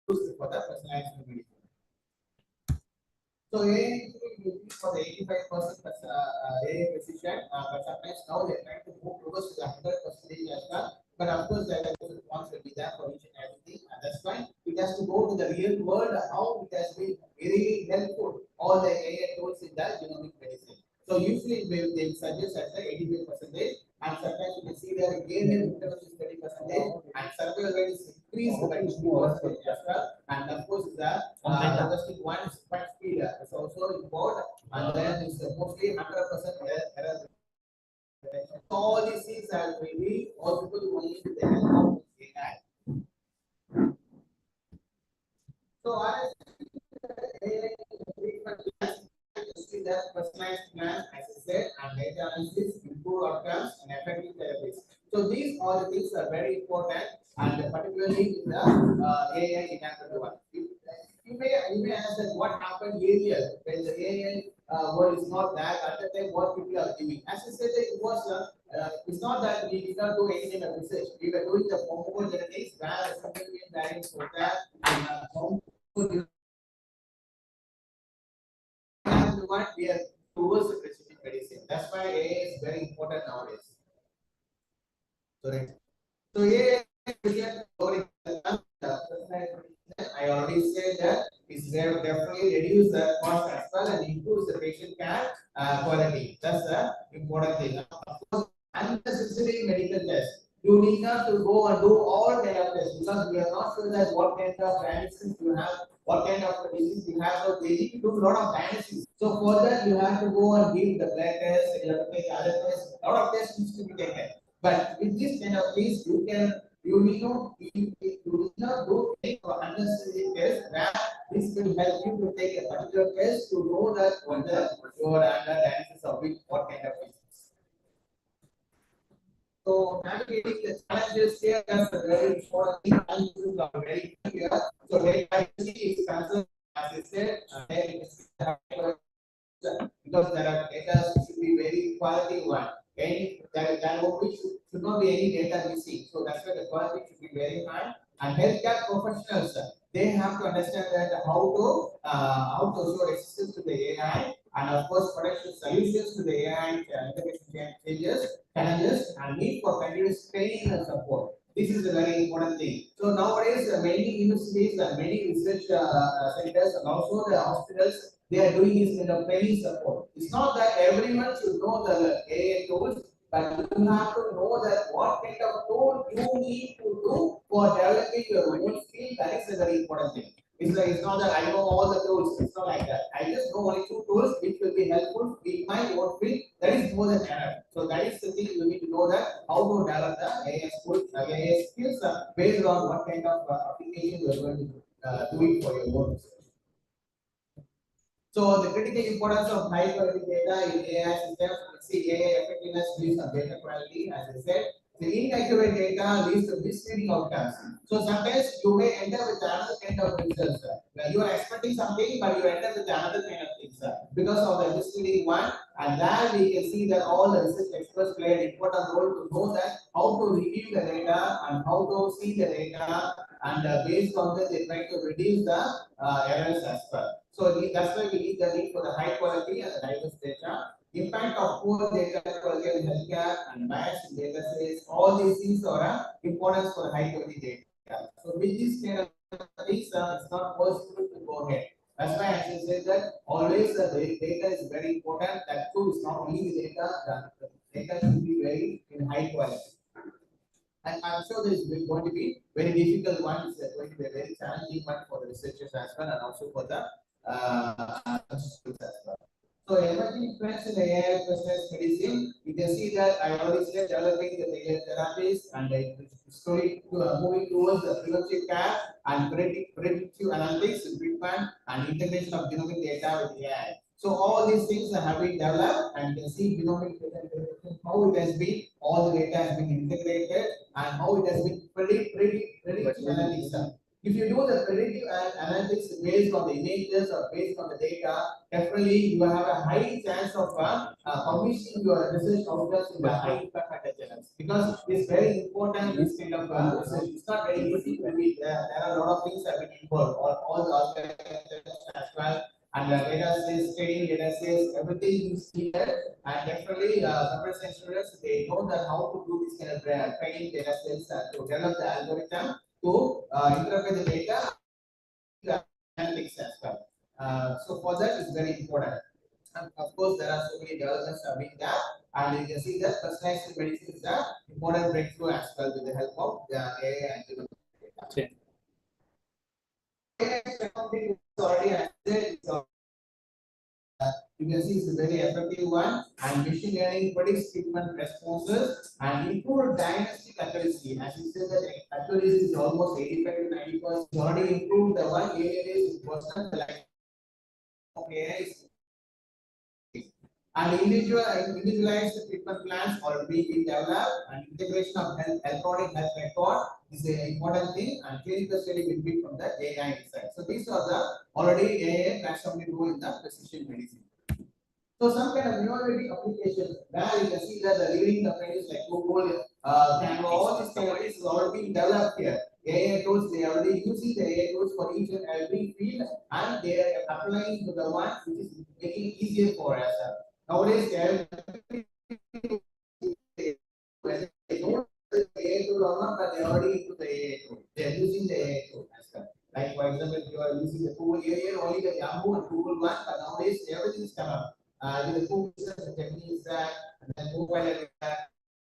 for the personalized medicine. So AI will be for the 85% AI precision, but sometimes now they're trying to move towards the 100% as well. But of course, the response will be there for each and everything, and that's fine. It has to go to the real world, how it has been very helpful. All the AI tools in the genomic medicine. So usually they suggest at the 85%, and sometimes you can see that gain in interval is 30%, and survival rate is increased by 50% as well. And of course, the diagnostic one is quite speed. It's also involved, and then it's mostly 100% error. All these things are really possible only with the help of AI. So I see that personalized plan, as I said, and data analysis, improve outcomes, and effective therapies. So these are the things that are very important, and particularly in the AI enabled one. If you may ask that what happened earlier when the AI word is not there at the time what people are doing. As I said, it was it's not that we did not do any kind of research. We were doing the homogenetics where something variants were there and what we are towards the precision medicine. That's why AI is very important nowadays. Correct. So AI I already said that it's definitely reduce the cost as well and improves the patient care quality. That's the important thing. Of course, unnecessary medical tests. You need not to go and do all kind of tests because we are not sure that what kind of diagnosis you have, what kind of disease you have. So they need to do a lot of diagnosis. So for that you have to go and give the blood test, you have to take other tests. A lot of tests needs to be taken. But with this kind of things, you need not do any unnecessary test where this will help you to take a particular test to know that whether you are under diagnosis of what kind of disease. So navigating the challenges here is a very important thing. Challenges are very clear. So data is concerned, as I said, because there are data should be very quality one. Any there should not be any data missing. So that's why the quality should be very high. And healthcare professionals, they have to understand that how to show resistance to the AI and of course potential solutions to the AI challenges and need for continuous training and support. This is a very important thing. So nowadays, many universities and many research centers and also the hospitals, they are doing this kind of training support. It's not that everyone should know the AI tools, but you have to know that what kind of tool you need to do for developing your own skill. That is a very important thing. It's not that I know all the tools. It's not like that. I just know only two tools which will be helpful in my own field. That is more than enough. So that is the thing you need to know that how to develop the AI skills based on what kind of application you are going to do it for your own. So the critical importance of high quality data in AI systems, see AI effectiveness based on data quality, as I said. The inaccurate data leads to misleading outcomes. So sometimes you may end up with another kind of results. You are expecting something, but you end up with another kind of things because of the misleading one. And there we can see that all the research experts play an important role to know that how to review the data and how to see the data, and based on that they try to reduce the errors as well. So that's why we need the need for the high quality and the diverse data. Impact of poor data quality in healthcare and bias in data sets. All these things are important for high quality data. So with this kind of things, it's not possible to go ahead. That's why I should say that always the data is very important. That too is not only the data, the data should be very in high quality. And I'm sure this is going to be very difficult one. It's going to be a very challenging one for the researchers as well, and also for the students as well. So emerging trends in AI personalized medicine, you can see that I already said developing the therapies and slowly moving towards the preventive care and predictive analytics, treatment, and integration of genomic data with AI. So all these things have been developed, and you can see genomic data, how it has been, all the data has been integrated, and how it has been predictive analytics. If you do the predictive analytics based on the images or based on the data, definitely you have a high chance of publishing your research outcomes in the high impact journals, because it's very important. This kind of research, it's not very easy to read. There are a lot of things that we involved, all the organizations as well. And data says, training data says, everything is here. And definitely, computer science students, they know that how to do this kind of training data sets to develop the algorithm to interpret the data, the analytics as well. So for that is very important. And of course, there are so many developments are being done, and you can see that personalized medicine is the important breakthrough as well with the help of the AI and the data. Already you can see it's a very effective one, and machine learning predicts treatment responses and improved diagnostic accuracy. As you said, that accuracy is almost 85 to 90%. It's already improved. The one area is personal life. Okay, And individualized treatment plans are being developed, and integration of electronic health record is an important thing, and clinical study will be from the AI side. So these are the already AI transformed into in the precision medicine. So some kind of innovative applications where you can see that the leading companies like Google, Canva, all these kind of things is already being developed here. AI tools, they are already using the AI tools for each and every field, and they are applying to the one which is making it easier for us. Nowadays, whether they know the AI tool or not, but they are already into the AI tool. They are using the AI tool as well. Like for example, if you are using the Google AI, only the Yahoo and Google One, but nowadays everything is come up. With the Google the techniques that, and then mobile and that,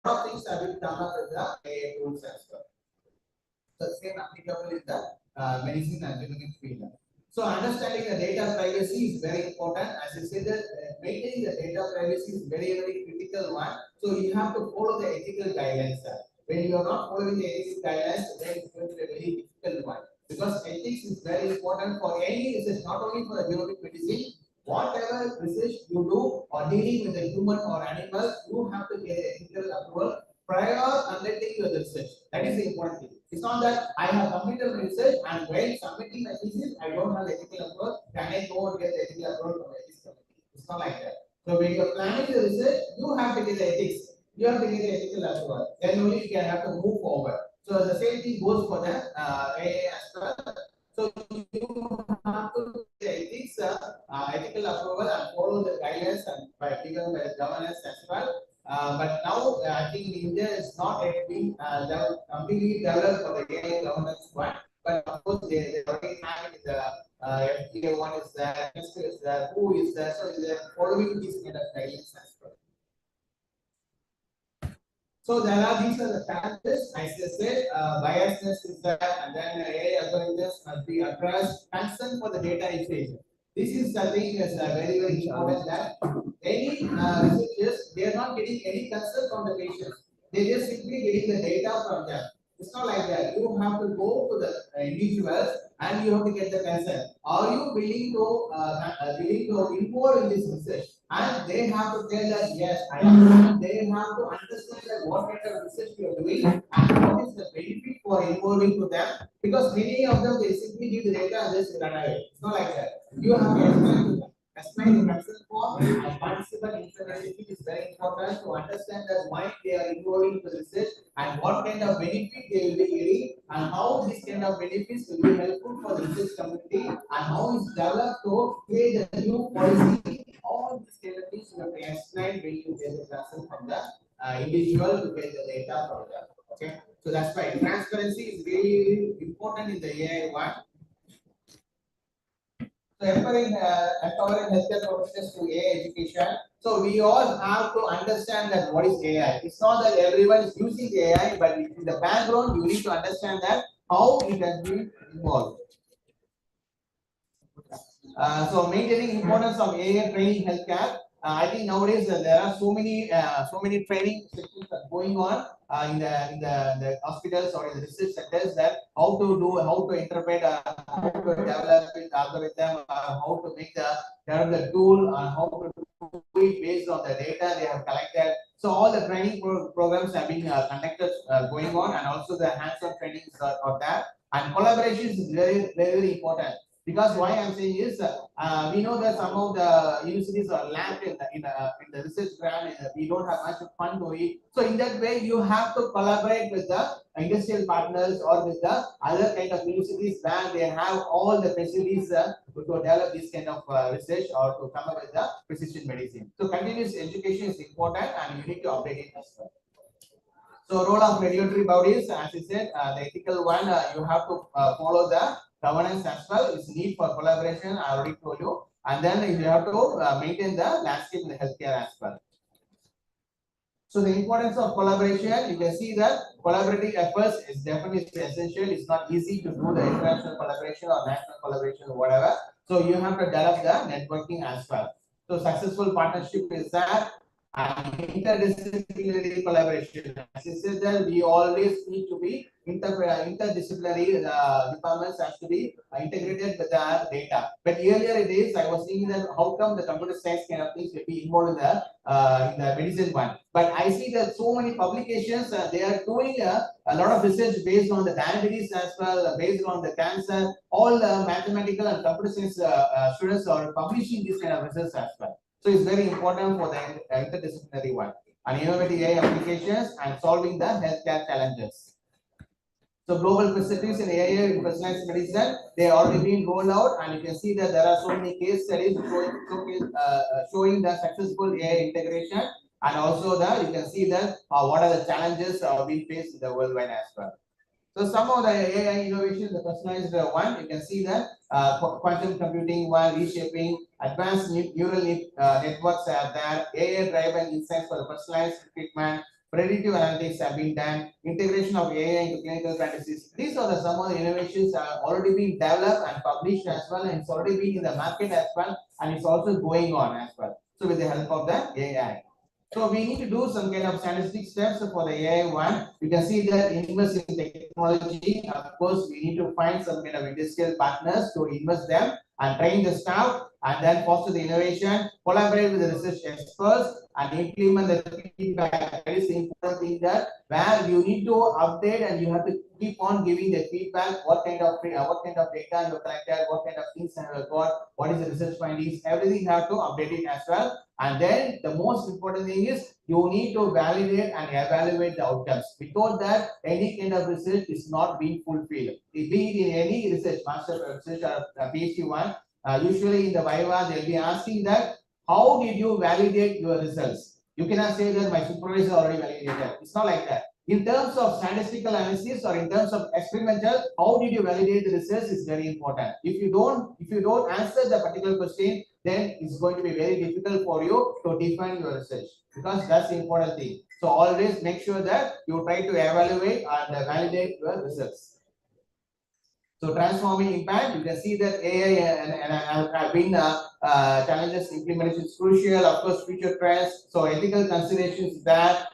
a lot of things have been come up with the AI tools as well. So the same applicable in the medicine and genomic field. So understanding the data privacy is very important. As I said, that maintaining the data privacy is very critical one. So you have to follow the ethical guidelines. When you are not following the ethical guidelines, then it's going to be a very difficult one. Because ethics is very important for any research, not only for the genomic medicine. Whatever research you do or dealing with a human or animal, you have to get ethical approval prior undertaking your research. That is the important thing. It's not that I have completed my research and while submitting my thesis, I don't have the ethical approval. Can I go and get the ethical approval from the ethics committee? It's not like that. So when you are planning the research, you have to get the ethics. You have to get the ethical approval. Then only you can have to move forward. So the same thing goes for the AA as well. So you have to get the ethics, ethical approval and follow the guidelines and by given by the governance as well. But now I think in India it's not yet been completely developed for the AI governance one. But of course they already have it in the FDA one is there, next is there, who is there, so they are following these kind of guidelines as well. So there are these are the challenges. As I said, biasness is there, and then AI algorithms must be addressed. Concern for the data usage. This is I think is very important that any researchers they are not getting any concern from the patients. They just simply getting the data from them. It's not like that. You have to go to the individuals and you have to get the consent. Are you willing to involve in this research? And they have to tell that yes, I am. They have to understand that what kind of research you are doing and what is the benefit for involving to them. Because many of them they simply give the data and just run away. It's not like that. You have to explain to them. Explain the consent form and participant information is very important to understand that why they are involving to research and what kind of benefit they will be getting and how this kind of benefits will be helpful for the research community and how it's developed to create a new policy. All these kind of things you have to explain when you get the consent from the individual to get the data from them. Okay, so that's why transparency is really important in the AI one. So empowering healthcare professionals through AI education. So we all have to understand that what is AI. It's not that everyone is using AI, but in the background you need to understand that how it has been involved. So maintaining importance of AI training healthcare. I think nowadays there are so many training sessions going on in the hospitals or in the research centers that how to interpret, how to develop the algorithm, how to make develop the tool, how to do it based on the data they have collected. So all the training programs have been conducted going on, and also the hands-on trainings are there. And collaboration is very important. Because why I'm saying is, we know that some of the universities are lagged in the research grant. We don't have much fund to it. So in that way, you have to collaborate with the industrial partners or with the other kind of universities where they have all the facilities to develop this kind of research or to come up with the precision medicine. So continuous education is important, and you need to update it as well. So role of regulatory bodies, as I said, the ethical one, you have to follow the governance as well. It's need for collaboration. I already told you, and then you have to maintain the landscape in the healthcare as well. So the importance of collaboration, you can see that collaborative efforts is definitely essential. It's not easy to do the international collaboration or national collaboration or whatever. So you have to develop the networking as well. So successful partnership is that and interdisciplinary collaboration. As I said that we always need to be interdisciplinary departments has to be integrated with the data. But earlier it is, I was thinking that how come the computer science kind of things will be involved in the medicine one. But I see that so many publications they are doing a lot of research based on the diabetes as well, based on the cancer. All the mathematical and computer science students are publishing this kind of research as well. So it's very important for the interdisciplinary one and innovative AI applications and solving the healthcare challenges. So global perspectives in AI in personalized medicine, they are already been rolled out, and you can see that there are so many case studies showing the successful AI integration, and also that you can see that what are the challenges being faced in the worldwide as well. So some of the AI innovations, the personalized one, you can see that quantum computing one, reshaping, advanced neural networks are there, AI-driven insights for the personalized treatment, predictive analytics have been done, integration of AI into clinical practices. These are some of the innovations are already being developed and published as well, and it's already been in the market as well, and it's also going on as well. So with the help of the AI. So we need to do some kind of statistic steps for the AI one. You can see that invest in technology. Of course, we need to find some kind of industrial partners to invest them and train the staff, and then foster the innovation, collaborate with the research experts, and implement the feedback. That is the important thing, that where you need to update and you have to keep on giving the feedback. What kind of data you collected, what kind of things have you got, what is the research findings, everything you have to update it as well. And then the most important thing is you need to validate and evaluate the outcomes. Without that, any kind of research is not being fulfilled. Be it in any research, master research or PhD one, usually in the Viva, they'll be asking that, how did you validate your results? You cannot say that my supervisor already validated. It's not like that. In terms of statistical analysis or in terms of experimental, how did you validate the research is very important. If you don't answer the particular question, then it's going to be very difficult for you to define your research, because that's the important thing. So always make sure that you try to evaluate and validate your results. So transforming impact, you can see that AI and have been challenges implementation is crucial. Of course, future trends. So ethical considerations that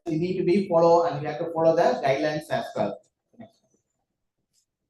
need to be followed, and you have to follow the guidelines as well.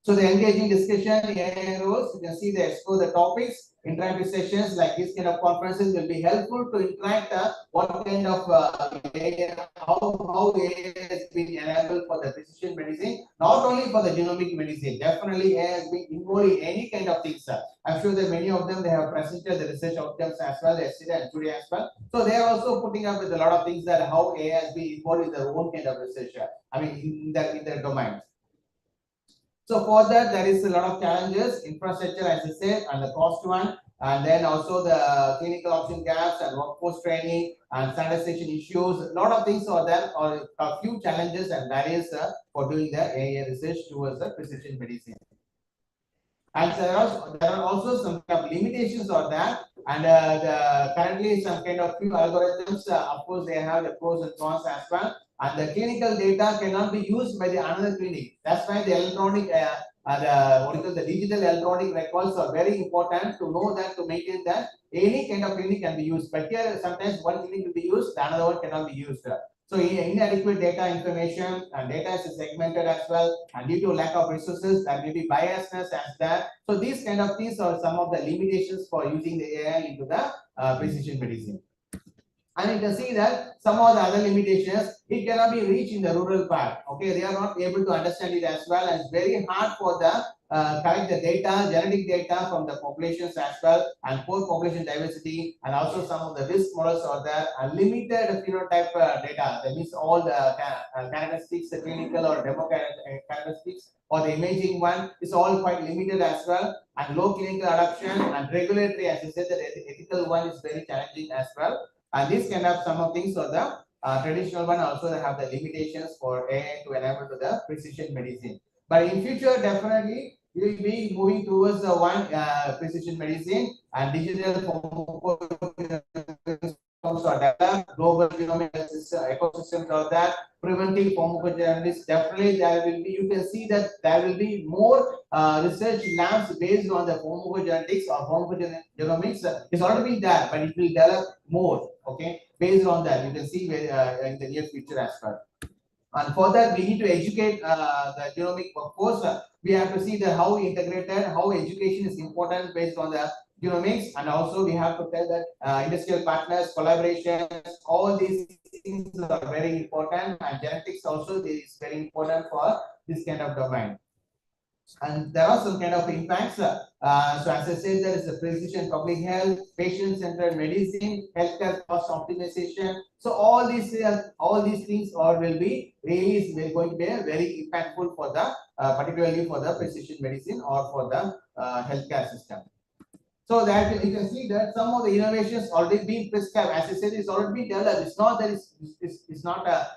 So the engaging discussion, AI roles, you can see they explore the topics. Interactive sessions like this kind of conferences will be helpful to interact what kind of how AI has been enabled for the precision medicine, not only for the genomic medicine. Definitely AI has been involved in any kind of things. I'm sure that many of them they have presented the research outcomes as well yesterday and today as well. So they are also putting up with a lot of things that how AI has been involved in their own kind of research. I mean in their domains. So for that, there is a lot of challenges, infrastructure, as I said, and the cost one, and then also the clinical option gaps and workforce training and standardization issues. A lot of things are there, or a few challenges and barriers for doing the AI research towards the precision medicine. And there are also some kind of limitations on that, and currently some kind of few algorithms. Of course, they have the pros and cons as well. And the clinical data cannot be used by the another clinic. That's why the electronic, the digital electronic records are very important to know that, to maintain that any kind of clinic can be used. But here sometimes one clinic will be used, the another one cannot be used. So inadequate data information and data is segmented as well, and due to lack of resources, there may be biasness as that. So these kind of things are some of the limitations for using the AI into the precision medicine. And you can see that some of the other limitations, it cannot be reached in the rural part. Okay, they are not able to understand it as well, and it's very hard for the collect the data, genetic data from the populations as well, and poor population diversity, and also some of the risk models are there, and limited phenotype data. That means all the characteristics, the clinical or demo characteristics, or the imaging one is all quite limited as well, and low clinical adoption and regulatory. As I said, the ethical one is very challenging as well. And this kind of some of things are the traditional one also they have the limitations for AI to enable to the precision medicine. But in future, definitely we will be moving towards the one precision medicine and digital forms are developed, global genomic ecosystems are there, preventive pharmacogenomics, definitely there will be, you can see that there will be more research labs based on the pharmacogenetics or pharmacogenomics. It's already been there, but it will develop more, okay, based on that. You can see in the near future as well. And for that, we need to educate the genomic workforce. We have to see the how integrated, how education is important based on the genomics, and also we have to tell that industrial partners, collaborations, all these things are very important, and genetics also is very important for this kind of domain. And there are some kind of impacts. So as I said, there is a precision public health, patient-centered medicine, healthcare cost optimization. So all these things are will be really going to be very impactful for the particularly for the precision medicine or for the healthcare system. So that you can see that some of the innovations already been prescribed. As I said, it's already been developed. It's not that it's not a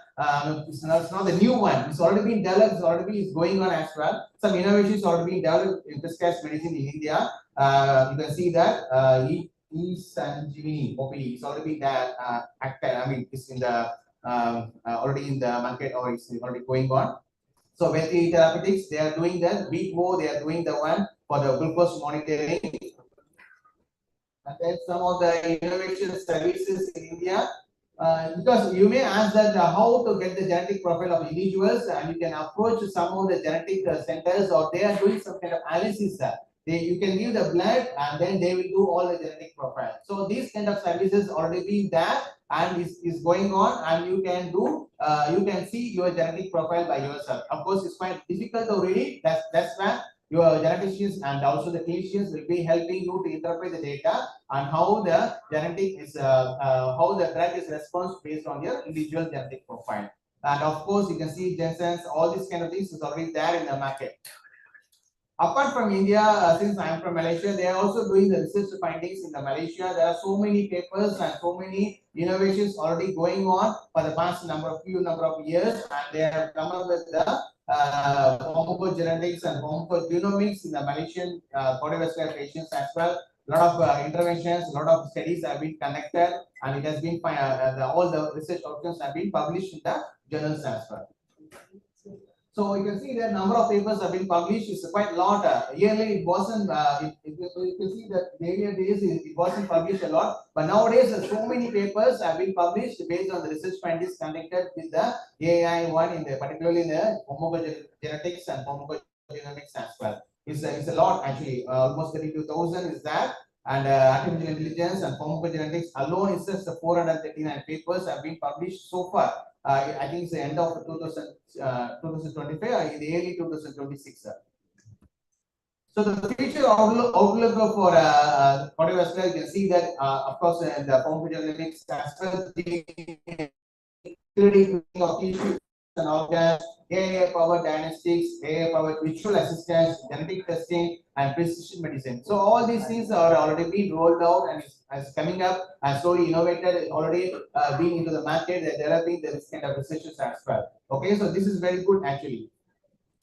it's not the new one. It's already been developed. It's already going on as well. Some innovations already been developed in prescribed medicine in India. You can see that ICISDA-2026 OPD is already there. Active. I mean, it's in the already in the market or it's already going on. So veterinary therapeutics, they are doing that. BPO, they are doing the one for the glucose monitoring. And then some of the innovation services in India, because you may ask that how to get the genetic profile of individuals, and you can approach some of the genetic centers, or they are doing some kind of analysis. You can give the blood, and then they will do all the genetic profile. So these kind of services already been there and is going on, and you can do you can see your genetic profile by yourself. Of course, it's quite difficult to read. That's why your geneticians and also the clinicians will be helping you to interpret the data and how the genetic is how the drug is response based on your individual genetic profile. And of course, you can see Jensen's, all these kind of things is already there in the market. Apart from India, since I am from Malaysia, they are also doing the research findings in the Malaysia. There are so many papers and so many innovations already going on for the past few number of years, and they have come up with the pharmacogenetics and pharmacogenomics in the Malaysian cardiovascular patients as well. A lot of interventions, a lot of studies have been conducted, and it has been all the research outcomes have been published in the journals as well. So you can see that number of papers have been published is quite a lot. Yearly it wasn't. You can see that in earlier days it wasn't published a lot, but nowadays so many papers have been published based on the research findings conducted with the AI one in the particularly in the pharmacogenetics and pharmacogenomics as well. It's a lot actually. Almost 32,000 is that. And artificial intelligence and pharmacogenetics alone is just 439 papers have been published so far. I think it's the end of 2025 or in the early 2026. So the future outlook for cardiovascular, you can see that of course the pharmacogenetics as well, including of tissues and organs, AI-powered diagnostics, AI-powered virtual assistance, genetic testing, and precision medicine. So all these things are already being rolled out and is coming up and slowly innovated, already being into the market, they're developing this kind of researches as well. Okay, so this is very good actually.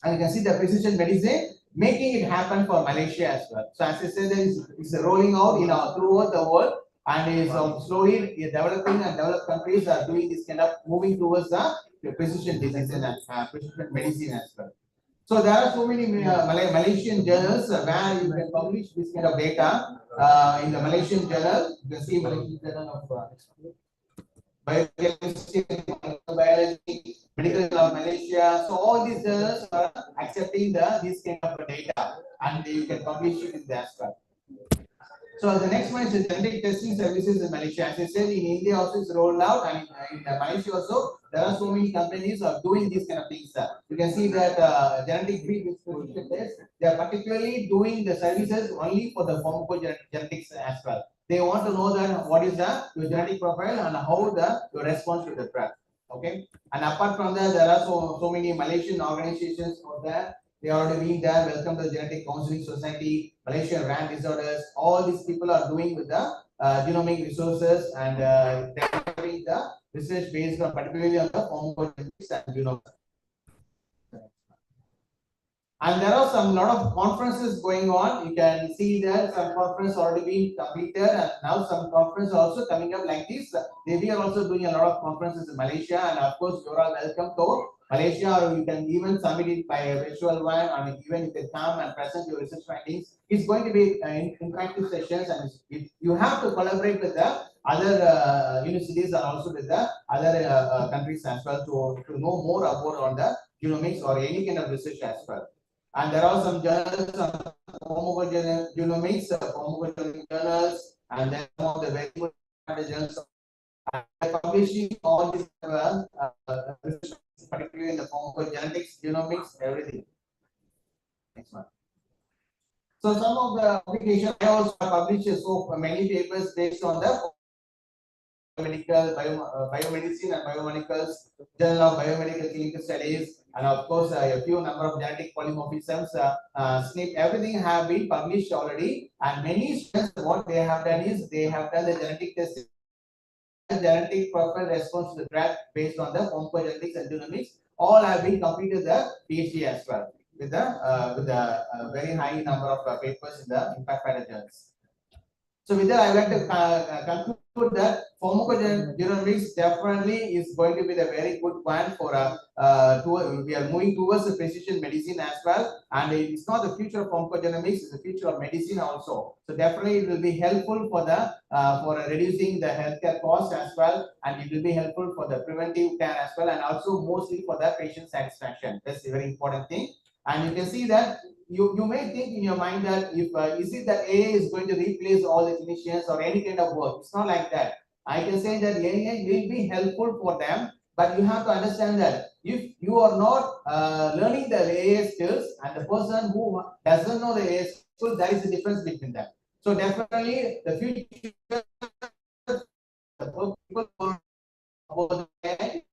And you can see the precision medicine making it happen for Malaysia as well. So as I said, it's rolling out throughout the world, and is slowly developing, and developed countries are doing this kind of moving towards the precision disease and precision medicine as well. So there are so many Malaysian journals where you can publish this kind of data in the Malaysian journal. You can see Malaysian journal of biochemistry, biology, medical law Malaysia. So all these journals are accepting this kind of data, and you can publish it in the as well. So the next one is the genetic testing services in Malaysia. As I said, in India also is rolled out, and in Malaysia also there are so many companies are doing these kind of things. You can see that genetic predisposition test, they are particularly doing the services only for the pharmacogenetics as well. They want to know that what is your genetic profile and how your response to the drug. Okay, and apart from that, there are so many Malaysian organizations out there. They are already been there. Welcome to the Genetic Counseling Society, Malaysian Rare Disorders. All these people are doing with the genomic resources and developing the research based on particularly on the pharmacogenetics and genomics. And there are some lot of conferences going on. You can see that some conference already been completed, and now some conference also coming up like this. We are also doing a lot of conferences in Malaysia, and of course you are all welcome to Malaysia, or you can even submit it by a virtual one, and even you can come and present your research findings. It's going to be interactive sessions, and you have to collaborate with the other universities and also with the other countries as well to know more about on the genomics or any kind of research as well. And there are some journals on genomics, journals, and then some of the very good journals are publishing all these research, particularly in the pharmacogenetics, genomics, everything. Next one. So some of the publications I also published so many papers based on the biomedicine and biomedicals, Journal of Biomedical Clinical Studies, and of course a few number of genetic polymorphisms, SNP, everything have been published already. And many students, what they have done is they have done the genetic testing, genetic profile response to the drug based on the pharmacogenetics and genomics. All have been completed the PhD as well with the very high number of papers in the impact factor journals. So with that, I would like to conclude that pharmacogenomics definitely is going to be the very good one for we are moving towards the precision medicine as well, and it's not the future of pharmacogenomics; it's the future of medicine also. So definitely, it will be helpful for the for reducing the healthcare cost as well, and it will be helpful for the preventive care as well, and also mostly for the patient satisfaction. That's a very important thing. And you can see that you may think in your mind that if is it that AI is going to replace all the clinicians or any kind of work. It's not like that. I can say that AI will be helpful for them, but you have to understand that if you are not learning the AI skills and the person who doesn't know the AI skills, there is a difference between them. So definitely the future, the people about AI,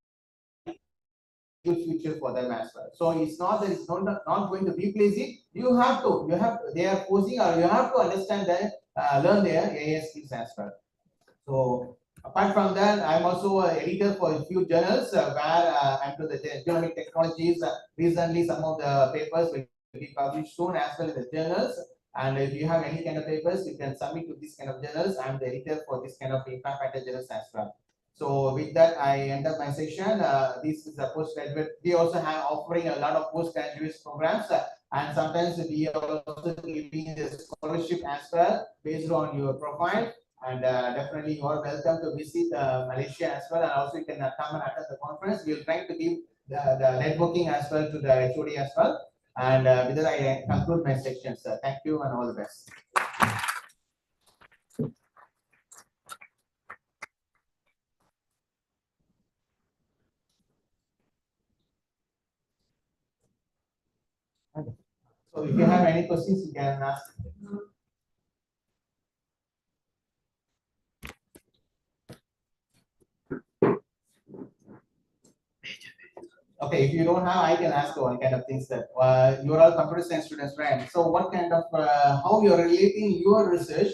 future for them as well. So it's not that it's not going to replace it. You have to, they are posing, or you have to understand that, learn their AI skills as well. So apart from that, I'm also an editor for a few journals where I'm to the genomic technologies. Recently, some of the papers will be published soon as well in the journals. And if you have any kind of papers, you can submit to this kind of journals. I'm the editor for this kind of impact factor journals as well. So with that, I end up my section. This is a postgraduate. We also have offering a lot of postgraduate programs, and sometimes we are also giving the scholarship as well based on your profile. And definitely, you are welcome to visit Malaysia as well, and also you can come and attend the conference. We'll try to give the networking as well to the HOD as well. And with that, I conclude my section, sir. Thank you and all the best. So if you have any questions, you can ask. Okay, if you don't have, I can ask one kind of things that you're all computer science students, right? So what kind of how you're relating your research,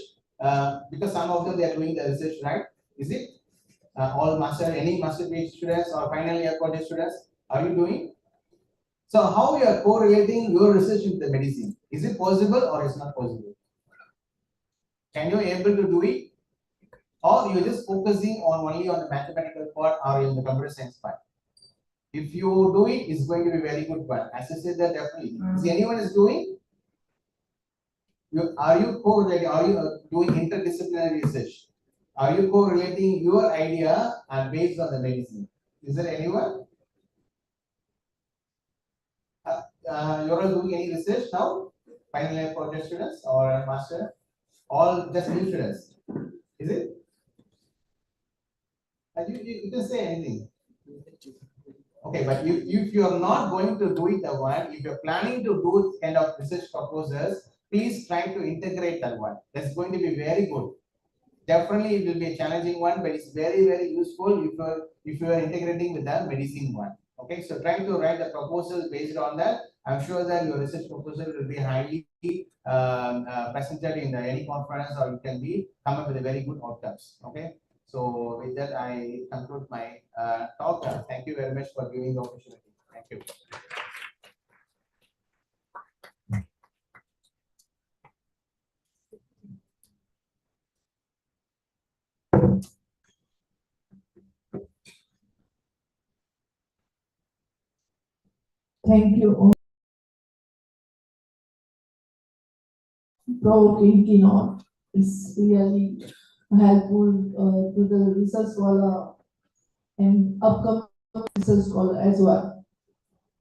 because some of them they are doing the research, right? Is it all any master PhD students or final year college students? Are you doing? So how you are correlating your research with the medicine? Is it possible or is not possible? Can you able to do it, or you're just focusing on only on the mathematical part or in the computer science part? If you do it, it's going to be very good one. As I said that definitely. Is anyone is doing? Are you correlating? Are you doing interdisciplinary research? Are you correlating your idea and based on the medicine? Is there anyone? You're all doing any research now? Final year project students or master? All just new students? Is it? You can say anything. Okay, but if you are not going to do it the one, if you're planning to do kind of research proposals, please try to integrate that one. That's going to be very good. Definitely, it will be a challenging one, but it's very, very useful if you are integrating with the medicine one. Okay, so try to write a proposal based on that. I'm sure that your research proposal will be highly presented in any conference, or you can be come up with a very good outcomes. Okay. So with that, I conclude my talk. Thank you very much for giving the opportunity. Thank you. Thank you. Provoking keynote. It's really helpful to the research scholar and upcoming research scholar as well.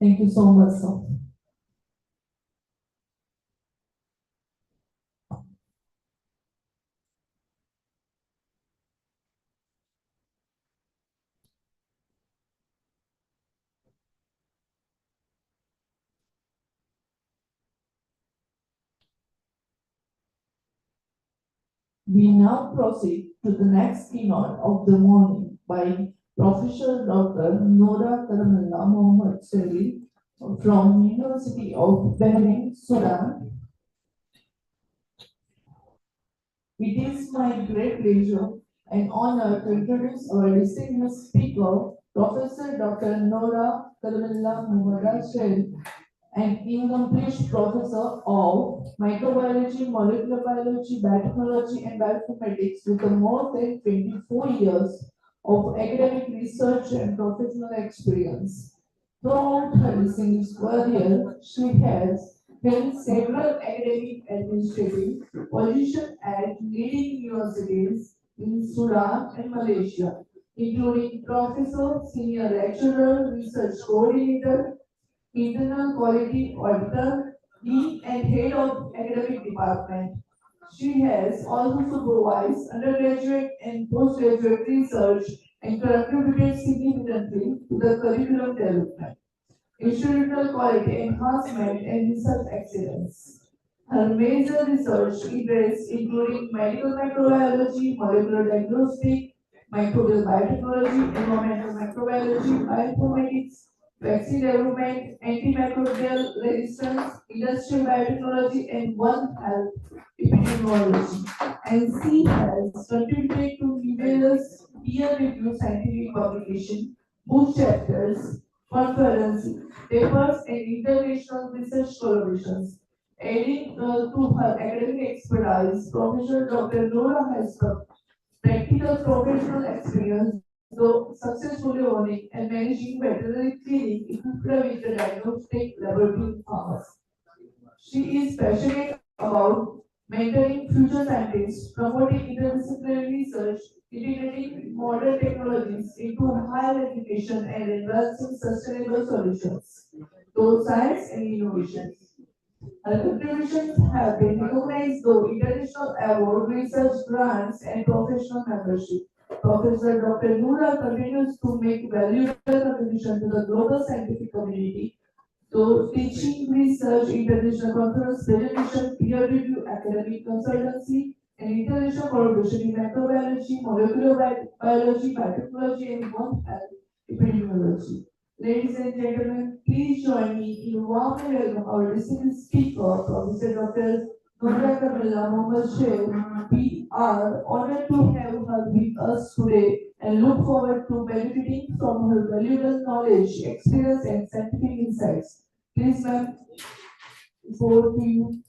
Thank you so much, sir. We now proceed to the next keynote of the morning by Professor Dr. Nora Karamalla Mohammed Seri from University of Bahrain, Sudan. It is my great pleasure and honor to introduce our distinguished speaker, Professor Dr. Nora Karamalla Mohammed Seri, an accomplished professor of microbiology, molecular biology, biotechnology, and bioinformatics with more than 24 years of academic research and professional experience. Throughout her distinguished career, she has held several academic administrative positions at leading universities in Sudan and Malaysia, including professor, senior lecturer, research coordinator, internal quality auditor, dean and head of academic department. She has also supervised undergraduate and postgraduate research and contributed significantly to the curriculum development, institutional quality enhancement, and research excellence. Her major research interests including medical microbiology, molecular diagnostic, microbial biotechnology, environmental microbiology, bioinformatics, vaccine development, antimicrobial resistance, industrial biotechnology, and One Health epidemiology. And she has contributed to numerous peer-reviewed scientific publications, book chapters, conferences, papers, and international research collaborations. Adding to her academic expertise, Professor Dr. Nora has practical professional experience, though successfully owning and managing veterinary clinic equipped with the diagnostic laboratory pharmacy. She is passionate about mentoring future scientists, promoting interdisciplinary research, integrating modern technologies into higher education, and advancing sustainable solutions to science and innovation. Her contributions have been recognized through international award, research grants, and professional membership. Professor Dr. Noora continues to make valuable contribution to the global scientific community through teaching, research, international conference, presentation, peer review, academic consultancy, and international collaboration in microbiology, molecular biology, biotechnology, and One Health epidemiology. Ladies and gentlemen, please join me in warmly welcome our distinguished speaker, Professor Dr. Nora Kamila Mohammed Sheikh. We are honored to have her with us today and look forward to benefiting from her valuable knowledge, experience, and scientific insights. Please, ma'am, forward to you.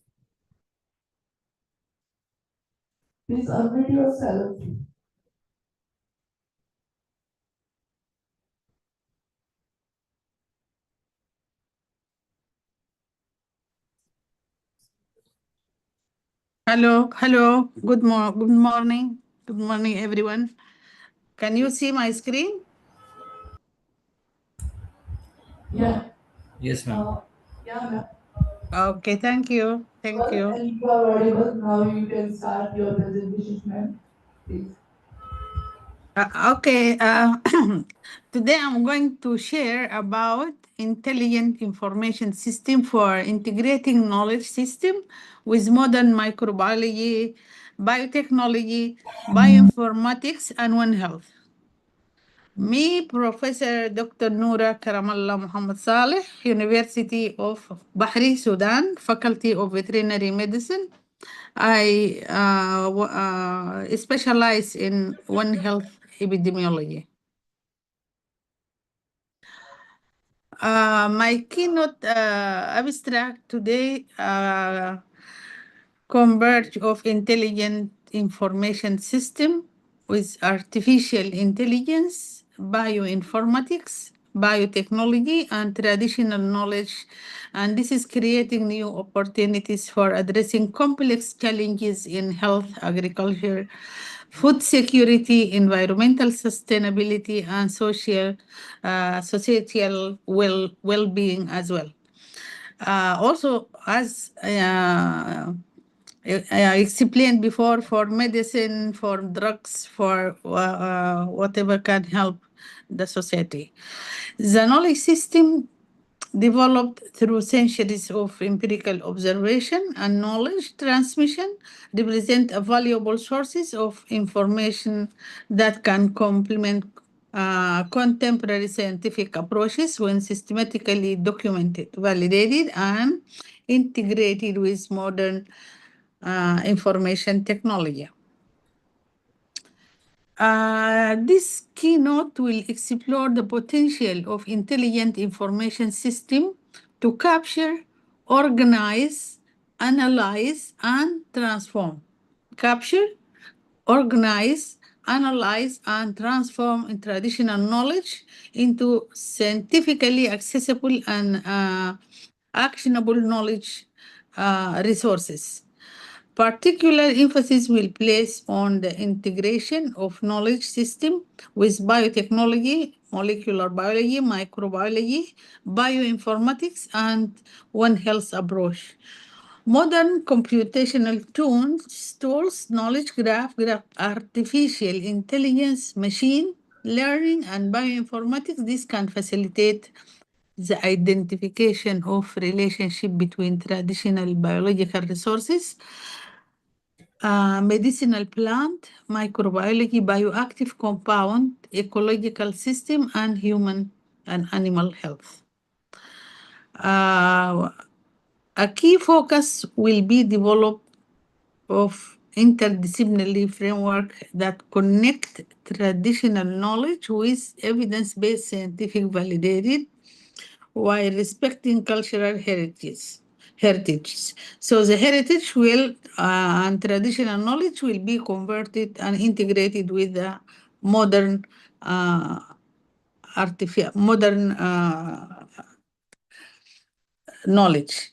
Please unmute yourself. Hello. Good morning, everyone. Can you see my screen? Yeah. Yes, ma'am. Yeah, ma'am. Okay, thank you. Thank you. And you are audible. Now you can start your presentation, ma'am. Please. Okay, today I'm going to share about intelligent information system for integrating knowledge system with modern microbiology, biotechnology, bioinformatics, and One Health. Me, Professor Dr. Noora Karamallah Muhammad Saleh, University of Bahri, Sudan, Faculty of Veterinary Medicine. I specialize in One Health epidemiology. My keynote abstract today converge of intelligent information system with artificial intelligence, bioinformatics, biotechnology, and traditional knowledge. And this is creating new opportunities for addressing complex challenges in health, agriculture, food security, environmental sustainability, and societal well-being as well. Also, as I explained before, for medicine, for drugs, for whatever can help the society. The knowledge system developed through centuries of empirical observation and knowledge transmission represent a valuable sources of information that can complement contemporary scientific approaches when systematically documented, validated, and integrated with modern information technology. This keynote will explore the potential of intelligent information system to capture, organize, analyze, and transform. Capture, organize, analyze, and transform traditional knowledge into scientifically accessible and actionable knowledge resources. Particular emphasis will place on the integration of knowledge system with biotechnology, molecular biology, microbiology, bioinformatics, and One Health approach. Modern computational tools, knowledge graph, artificial intelligence, machine learning, and bioinformatics, this can facilitate the identification of relationship between traditional biological resources, medicinal plant, microbiology, bioactive compound, ecological system, and human and animal health. A key focus will be developed of interdisciplinary framework that connect traditional knowledge with evidence-based scientific validated while respecting cultural heritages. So the heritage will and traditional knowledge will be converted and integrated with the modern knowledge.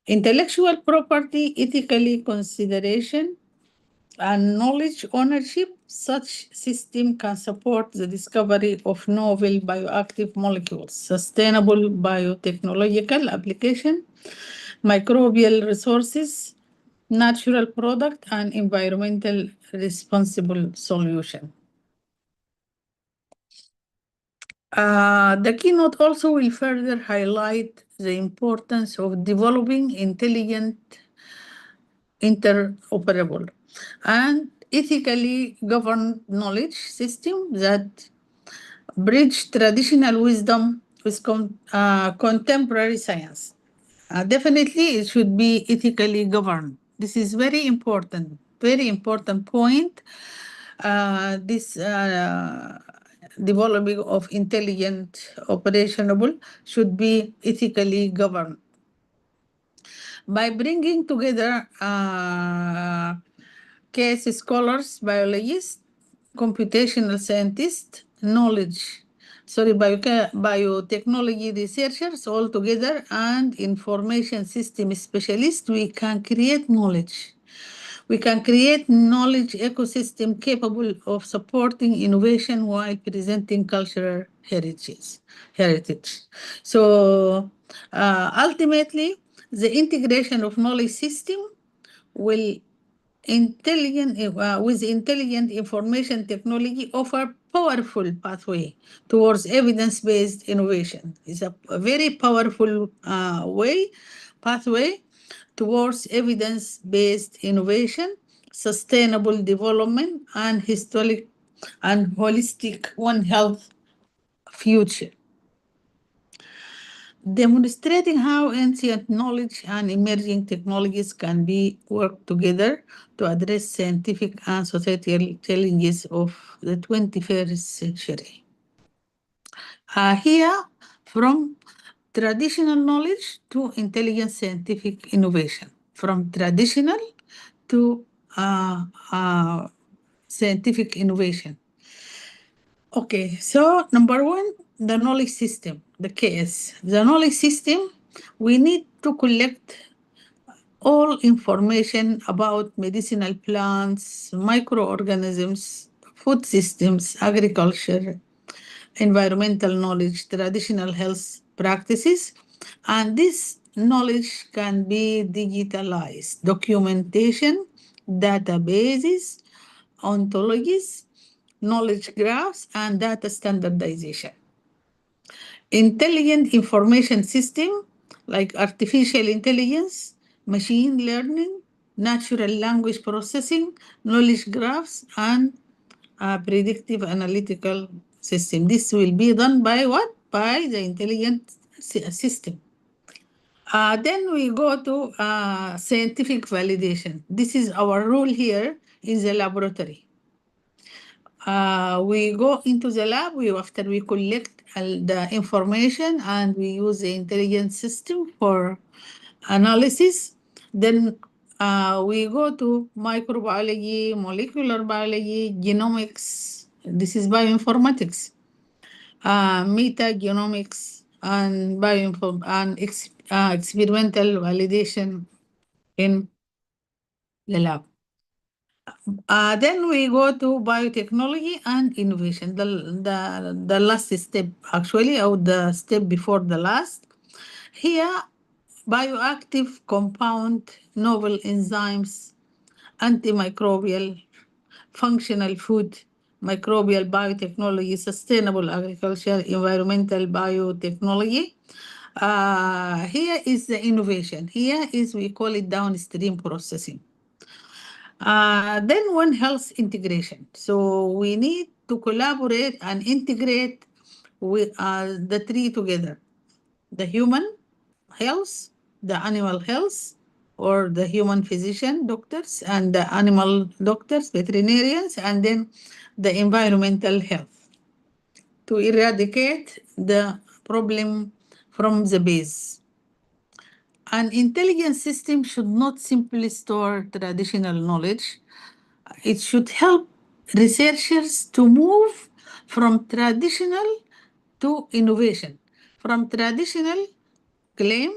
Intellectual property, ethically consideration, and knowledge ownership, such system can support the discovery of novel bioactive molecules, sustainable biotechnological application, microbial resources, natural product, and environmental responsible solution. The keynote also will further highlight the importance of developing intelligent, interoperable, and ethically governed knowledge system that bridge traditional wisdom with contemporary science. Definitely, it should be ethically governed. This is very important point. This developing of intelligent, operationable should be ethically governed. By bringing together case scholars, biologists, computational scientists, biotechnology researchers all together, and information system specialists, we can create knowledge. We can create knowledge ecosystem capable of supporting innovation while presenting cultural heritage. So ultimately, the integration of knowledge system will with intelligent information technology offer powerful pathway towards evidence-based innovation. It's a very powerful pathway towards evidence-based innovation, sustainable development, and historic and holistic One Health future. Demonstrating how ancient knowledge and emerging technologies can be worked together to address scientific and societal challenges of the 21st century. Here, from traditional knowledge to intelligent scientific innovation, from traditional to scientific innovation. Okay, so number one, the knowledge system, the KS. The knowledge system, we need to collect all information about medicinal plants, microorganisms, food systems, agriculture, environmental knowledge, traditional health practices, and this knowledge can be digitalized. Documentation, databases, ontologies, knowledge graphs, and data standardization. Intelligent information system like artificial intelligence, machine learning, natural language processing, knowledge graphs, and predictive analytical system. This will be done by what? By the intelligent system. Then we go to scientific validation. This is our role here in the laboratory. We go into the lab after we collect the information and we use the intelligence system for analysis. Then we go to microbiology, molecular biology, genomics. This is bioinformatics, metagenomics, and experimental validation in the lab. Then we go to biotechnology and innovation, the last step actually, or the step before the last. Here, bioactive compound, novel enzymes, antimicrobial, functional food, microbial biotechnology, sustainable agriculture, environmental biotechnology. Here is the innovation. Here is, we call it downstream processing. Then One Health integration. So we need to collaborate and integrate with the three together: the human health, the animal health, or the human physician, doctors, and the animal doctors, veterinarians, and then the environmental health to eradicate the problem from the base. An intelligent system should not simply store traditional knowledge. It should help researchers to move from traditional to innovation, from traditional claim,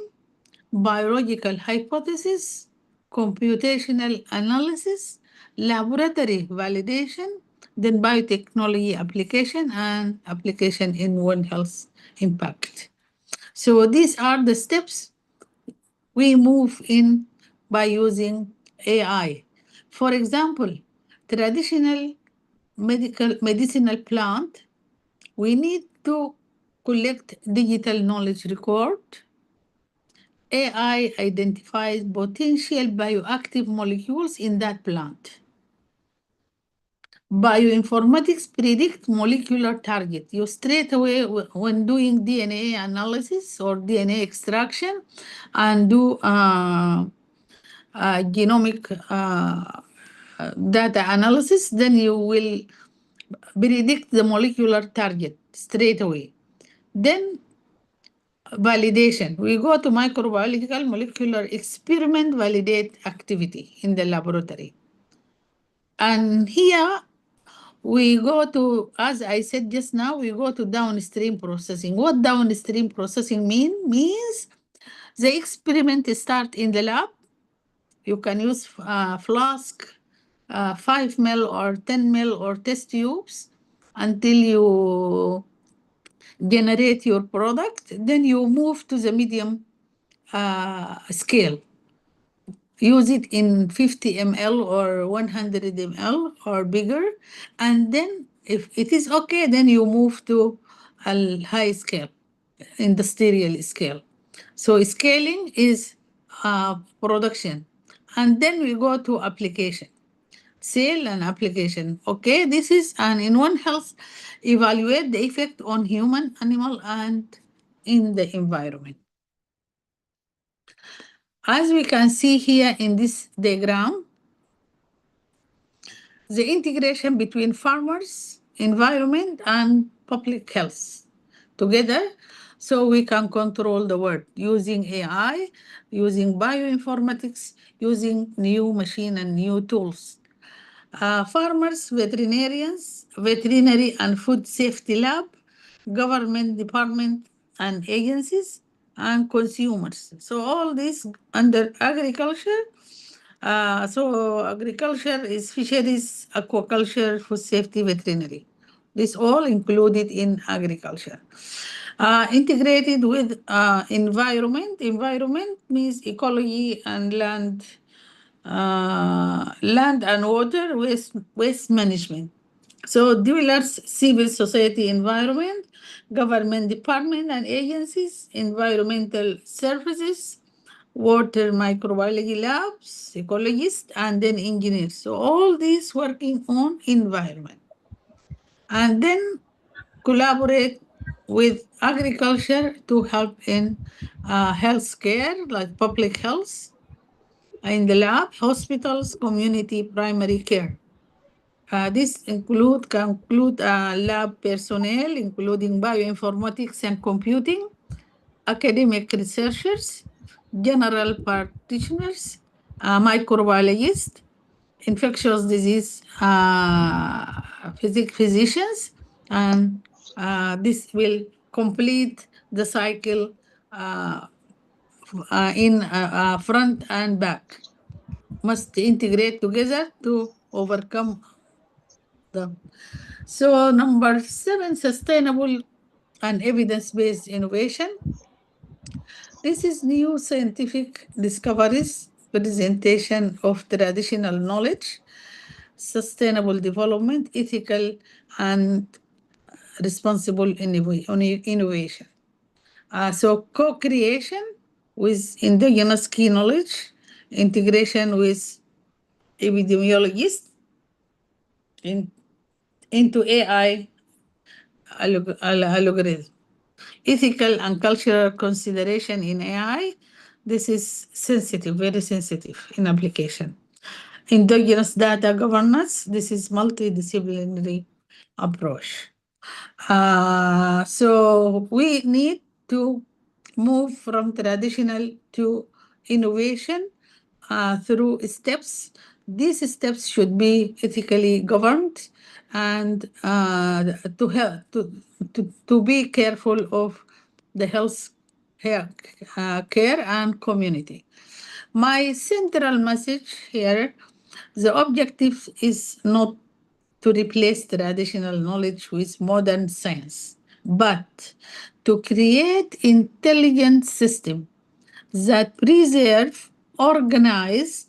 biological hypothesis, computational analysis, laboratory validation, then biotechnology application, and application in One Health impact. So these are the steps we move in by using AI. For example, traditional medicinal plant, we need to collect digital knowledge record. AI identifies potential bioactive molecules in that plant. Bioinformatics predict molecular target. You straight away, when doing DNA analysis or DNA extraction and do genomic data analysis, then you will predict the molecular target straight away. Then validation. We go to microbiological molecular experiment, validate activity in the laboratory. And here we go to, as I said just now, we go to downstream processing. What downstream processing means the experiment start in the lab. You can use flask, 5 ml or 10 ml or test tubes until you generate your product. Then you move to the medium scale. Use it in 50 ml or 100 ml or bigger. And then if it is okay, then you move to a high scale, industrial scale. So scaling is production. And then we go to application, sale and application. Okay, this is an in One Health, evaluate the effect on human, animal, and in the environment. As we can see here in this diagram, the integration between farmers, environment, and public health together, so we can control the world using AI, using bioinformatics, using new machine and new tools. Farmers, veterinarians, veterinary and food safety lab, government department and agencies, and consumers. So all this under agriculture. So agriculture is fisheries, aquaculture, food safety, veterinary. This all included in agriculture. Integrated with environment. Environment means ecology and land and water waste management. So developers, civil society environment, government department and agencies, environmental services, water microbiology labs, ecologists, and then engineers. So all these working on environment. And then collaborate with agriculture to help in health care, like public health, in the lab, hospitals, community primary care. This can include lab personnel, including bioinformatics and computing, academic researchers, general practitioners, microbiologists, infectious disease physicians, and this will complete the cycle in front and back. Must integrate together to overcome them. So number 7, sustainable and evidence-based innovation. This is new scientific discoveries, presentation of traditional knowledge, sustainable development, ethical and responsible innovation. So co-creation with indigenous key knowledge, integration with epidemiologists into AI algorithm. Ethical and cultural consideration in AI. This is sensitive, very sensitive in application. Endogenous data governance. This is multidisciplinary approach. So we need to move from traditional to innovation through steps. These steps should be ethically governed and to be careful of the health care and community. My central message here, the objective is not to replace traditional knowledge with modern science, but to create intelligent system that preserve, organize,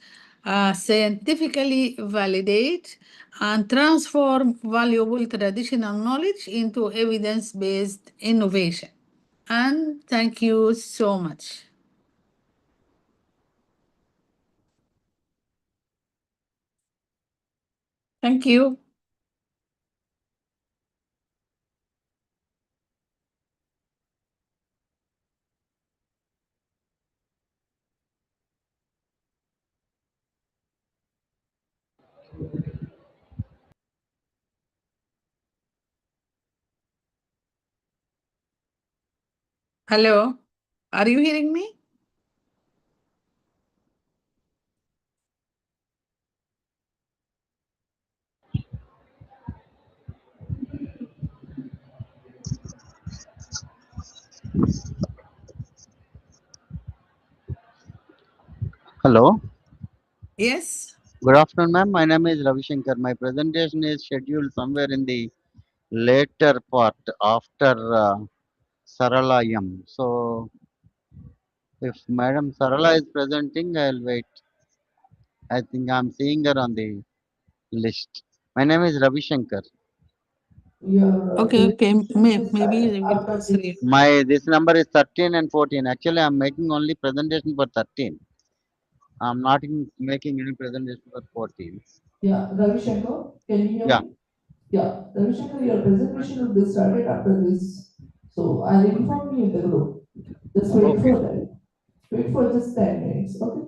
scientifically validate, and transform valuable traditional knowledge into evidence-based innovation. And thank you so much. Thank you. Hello, are you hearing me? Hello. Yes. Good afternoon, ma'am. My name is Ravi Shankar. My presentation is scheduled somewhere in the later part after Sarala M. So, if Madam Sarala is presenting, I'll wait. I think I'm seeing her on the list. My name is Ravi Shankar. Okay. Maybe they will After answer this. you. This number is 13 and 14. Actually, I'm making only presentation for 13. I'm not making any presentation for 14. Yeah, Ravi Shankar, can you hear Yeah. me? Yeah, Ravi Shankar, your presentation will be started after this. So I'll inform you in the group. Just wait Okay. for that. Wait for just 10 minutes, okay?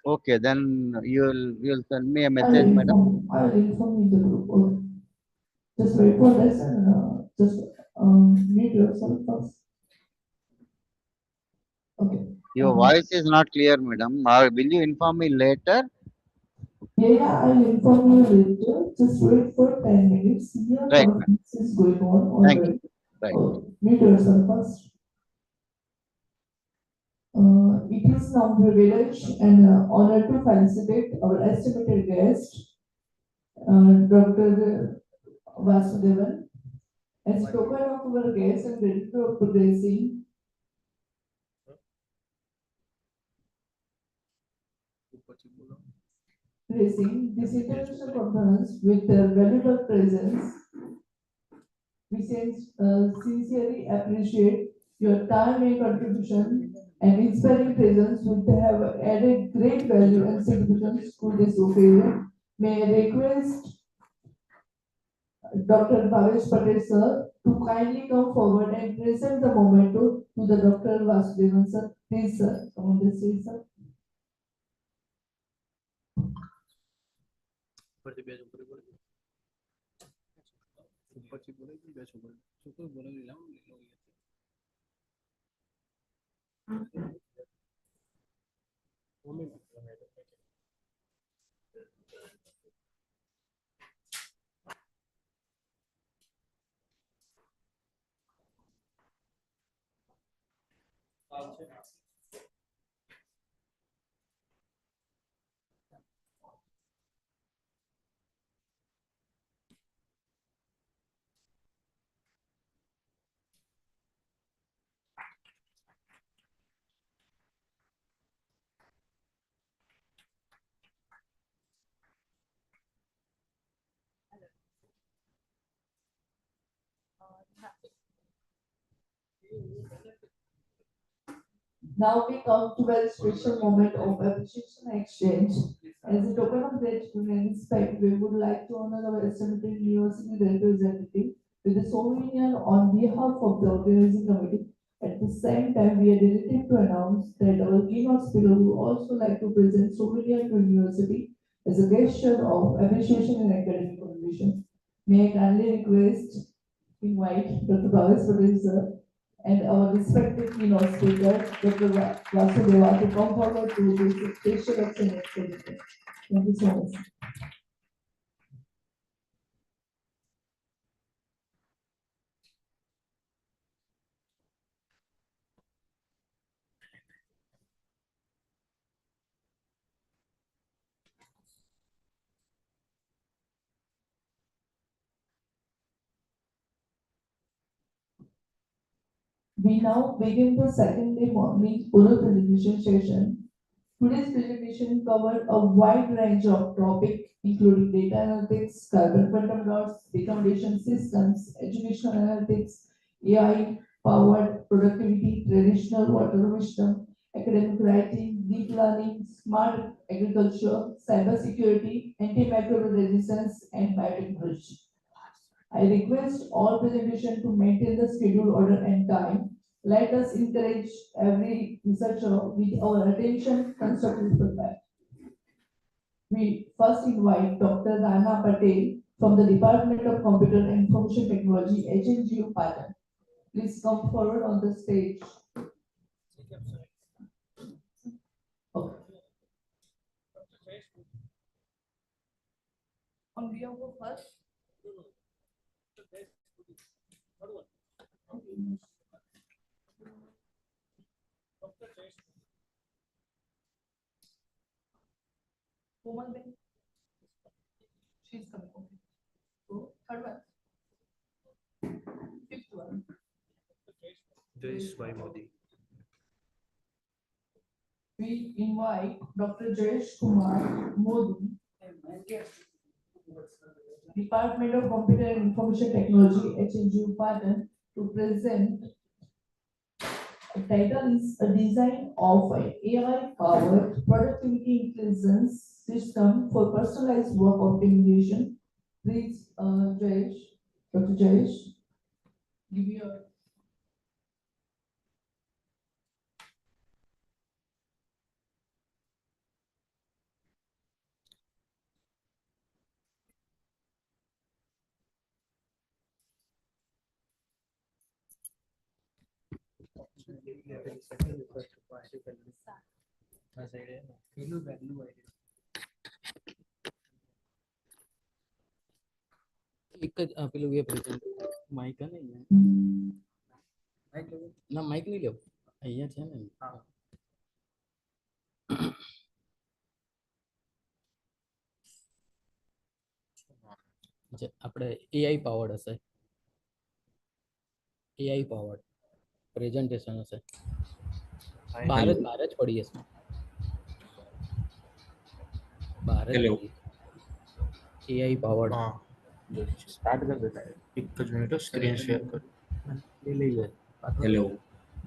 Okay. Then you'll send me a I'll message, madam. inform you in the group, okay? Just wait for this and just mute yourself first. Okay. Your voice is not clear, madam. Will you inform me later? Yeah, I'll inform you later. Just wait for 10 minutes. Here Right. conference is going on Thank already. you. Right. Mute yourself first. It is now privilege and honor to felicitate our estimated guest, Dr. Vasudevan. As token of our guest and gratitude of progressing, gracing this international conference with their valuable presence, we sincerely appreciate your time and contribution and inspiring presence which have added great value and significance to this occasion. May I request Dr. Bhavesh Patel sir to kindly come forward and present the memento to the Dr. Vasudevan sir. Please sir, come on the stage sir. Now we come to a very special moment of appreciation and exchange. As a token of gratitude and respect, we would like to honor our estimated university representative with a souvenir on behalf of the organizing committee. At the same time, we are delighted to announce that our keynote speaker would also like to present souvenir to university as a gesture of appreciation and academic contribution. May I kindly request, invite Dr. Bhavesh Patel sir and our respected keynote speaker, Dr. Vasudeva, to come forward to this special excellence certificate. Thank you so much. We now begin the second day morning oral presentation session. Today's presentation covered a wide range of topics, including data analytics, carbon quantum dots, recommendation systems, educational analytics, AI-powered productivity, traditional water wisdom, academic writing, deep learning, smart agriculture, cybersecurity, antimicrobial resistance, and biotechnology. I request all presentation to maintain the schedule, order, and time. Let us encourage every researcher with our attention, constructive feedback. We first invite Dr. Rana Patel from the Department of Computer and Information Technology, HNGU Pattern. Please come forward on the stage. Okay. On behalf of us. Woman, she's coming. Okay. So, third one. Fifth one. We invite Dr. Jayesh Kumar Modi, Department of Computer and Information Technology, HNGU Pattern, to present. The title is a design of an AI-powered productivity intelligence system for personalized work optimization. Please, Jayesh, Dr. Jayesh, give your. એક જ પેલું એ present Mike નહીં ના Mike નહીં લેવું અહીંયા છે ને આપણે એઆઈ પાવર્ડ હશે એઆઈ પાવર્ડ પ્રેઝન્ટેશન હશે બહાર જ પડી હશે બહાર જ એઆઈ પાવર્ડ સ્ટાર્ટ કરી દેતા એક જ મિનિટ સ્ક્રીન શેર કર એ લઈ લે હેલો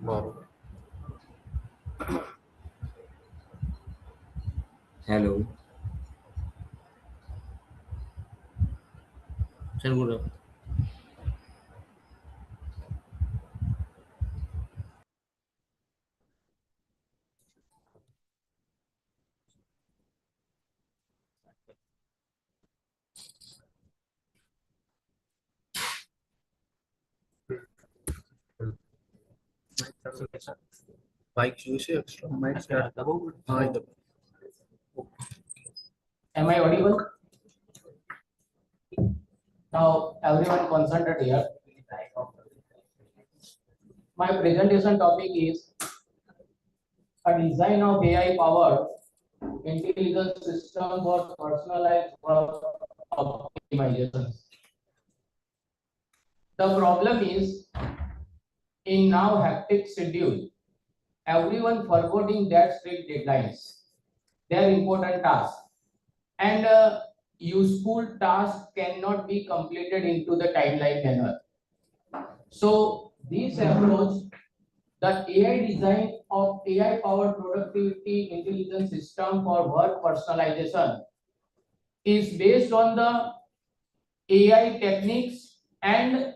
બરોબર હેલો ચલ બોલો માઇક જોઈશે એક્સ્ટ્રા માઇક સ્ટાર્ટ દબાવો હા એ દબાવો Am I audible? Now everyone concentrate here. My presentation topic is a design of AI powered intelligent system for personalized work optimization. The problem is in now hectic schedule, everyone forgetting their strict deadlines, their important tasks, and useful tasks cannot be completed into the timeline manner. So this approach, the AI design of AI powered productivity intelligence system for work personalization, is based on the AI techniques and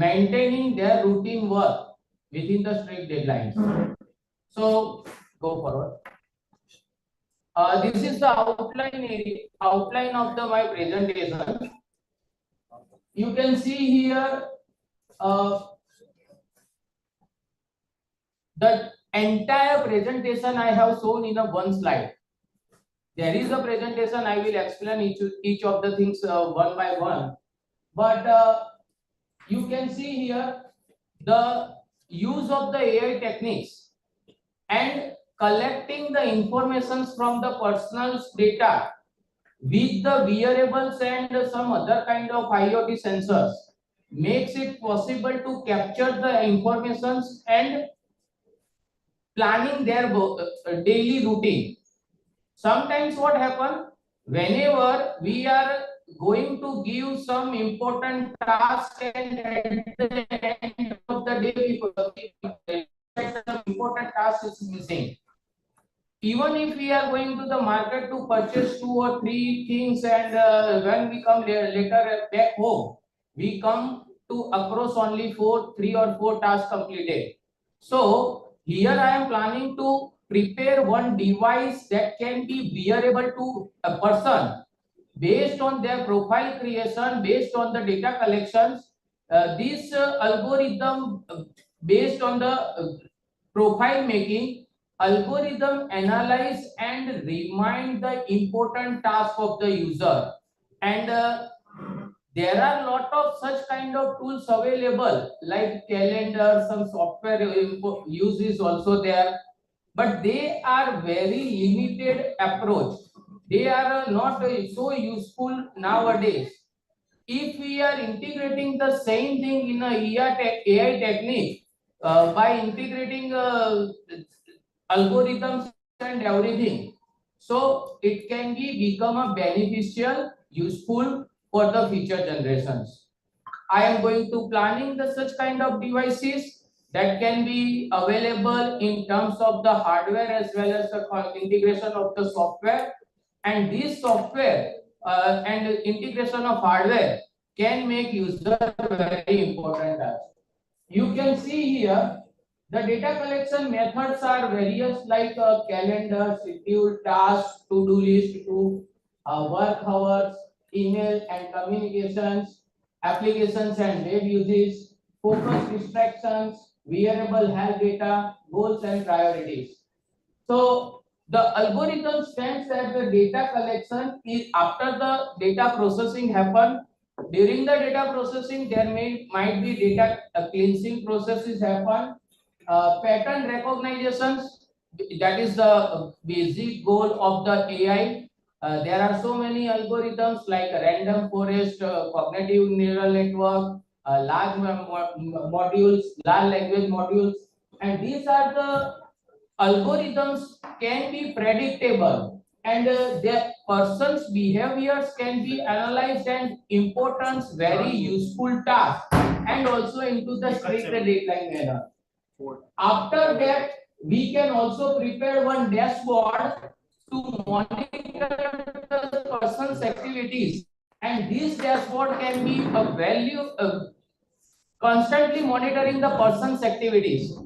maintaining their routine work within the strict deadlines. So go forward. This is the outline of my presentation. You can see here the entire presentation I have shown in a one slide. There is a presentation, I will explain each of the things one by one. But you can see here the use of the AI techniques and collecting the information from the personal data with the wearables and some other kind of IoT sensors makes it possible to capture the informations and planning their daily routine. Sometimes what happens, whenever we are going to give some important task and at the end of the day some important task is missing. Even if we are going to the market to purchase 2 or 3 things and when we come later back home, we come to across only 3 or 4 tasks completed. So here I am planning to prepare one device that can be wearable to a person based on their profile creation, based on the data collections. This algorithm based on the profile making algorithm analyze and remind the important task of the user, and there are a lot of such kind of tools available like calendar, some software use is also there, but they are very limited approach. They are not so useful nowadays. If we are integrating the same thing in a AI technique by integrating algorithms and everything, so it can become a beneficial, useful for the future generations. I am going to planning the such kind of devices that can be available in terms of the hardware as well as the integration of the software, and this software and integration of hardware can make user very important task. You can see here the data collection methods are various like calendar, schedule, task, to-do list, to work hours, email and communications, applications and web uses, focus distractions, wearable health data, goals and priorities. So the algorithm stands that the data collection is after the data processing happen. During the data processing, there might be data cleansing processes happen. pattern recognitions, that is the basic goal of the AI. There are so many algorithms like random forest, cognitive neural network, large modules, large language modules, and these are the algorithms can be predictable, and their person's behaviors can be analyzed and importance very useful task and also into the strict deadline manner. After that, we can also prepare one dashboard to monitor the person's activities, and this dashboard can be a value constantly monitoring the person's activities.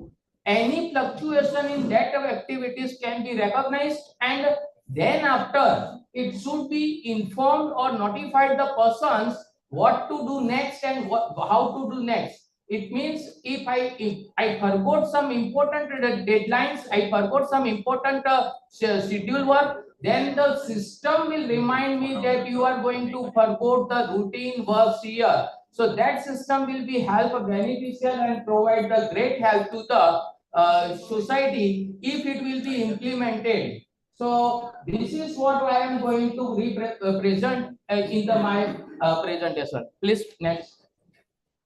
Any fluctuation in that of activities can be recognized, and then after it should be informed or notified the persons what to do next and how to do next. It means if I forgot some important deadlines, I forgot some important schedule work, then the system will remind me that you are going to forget the routine works here. So that system will be help beneficial and provide the great help to the society if it will be implemented. So this is what I am going to present in my presentation. Please next.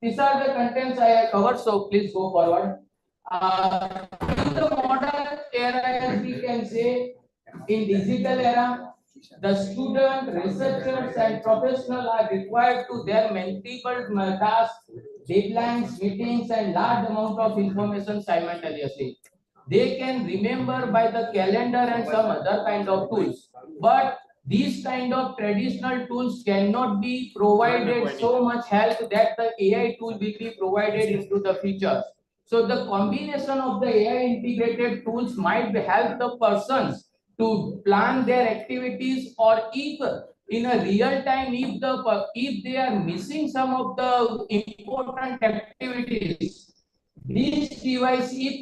These are the contents I have covered, so please go forward. In the modern era, as we can say, in digital era, the student, researchers, and professionals are required to their multiple tasks, deadlines, meetings, and large amount of information simultaneously. They can remember by the calendar and some other kind of tools, but these kind of traditional tools cannot be provided so much help that the AI tool will be provided into the future. So the combination of the AI integrated tools might help the persons to plan their activities, or if in a real time if they are missing some of the important activities, this device if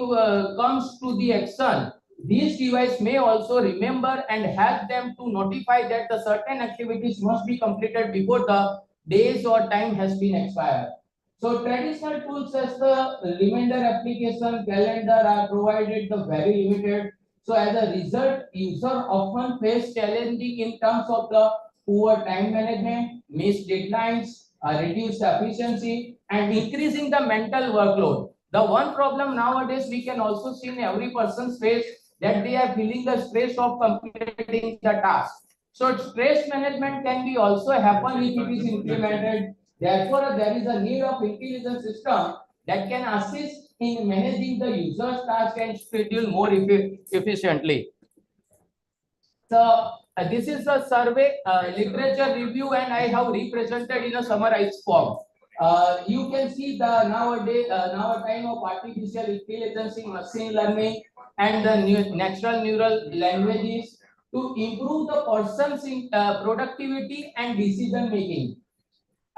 comes to the action, this device may also remember and help them to notify that the certain activities must be completed before the days or time has been expired. So traditional tools as the reminder application, calendar are provided the very limited. So as a result, user often face challenging in terms of the poor time management, missed deadlines, reduced efficiency, and increasing the mental workload. The one problem nowadays we can also see in every person's face that they are feeling the stress of completing the task. So stress management can be also happen if it is implemented. Therefore, there is a need of intelligent system that can assist in managing the user's task and schedule more efficiently. So this is a survey literature review, and I have represented in a summarized form. You can see the nowadays now time of artificial intelligence in machine learning and the natural neural languages to improve the person's productivity and decision making.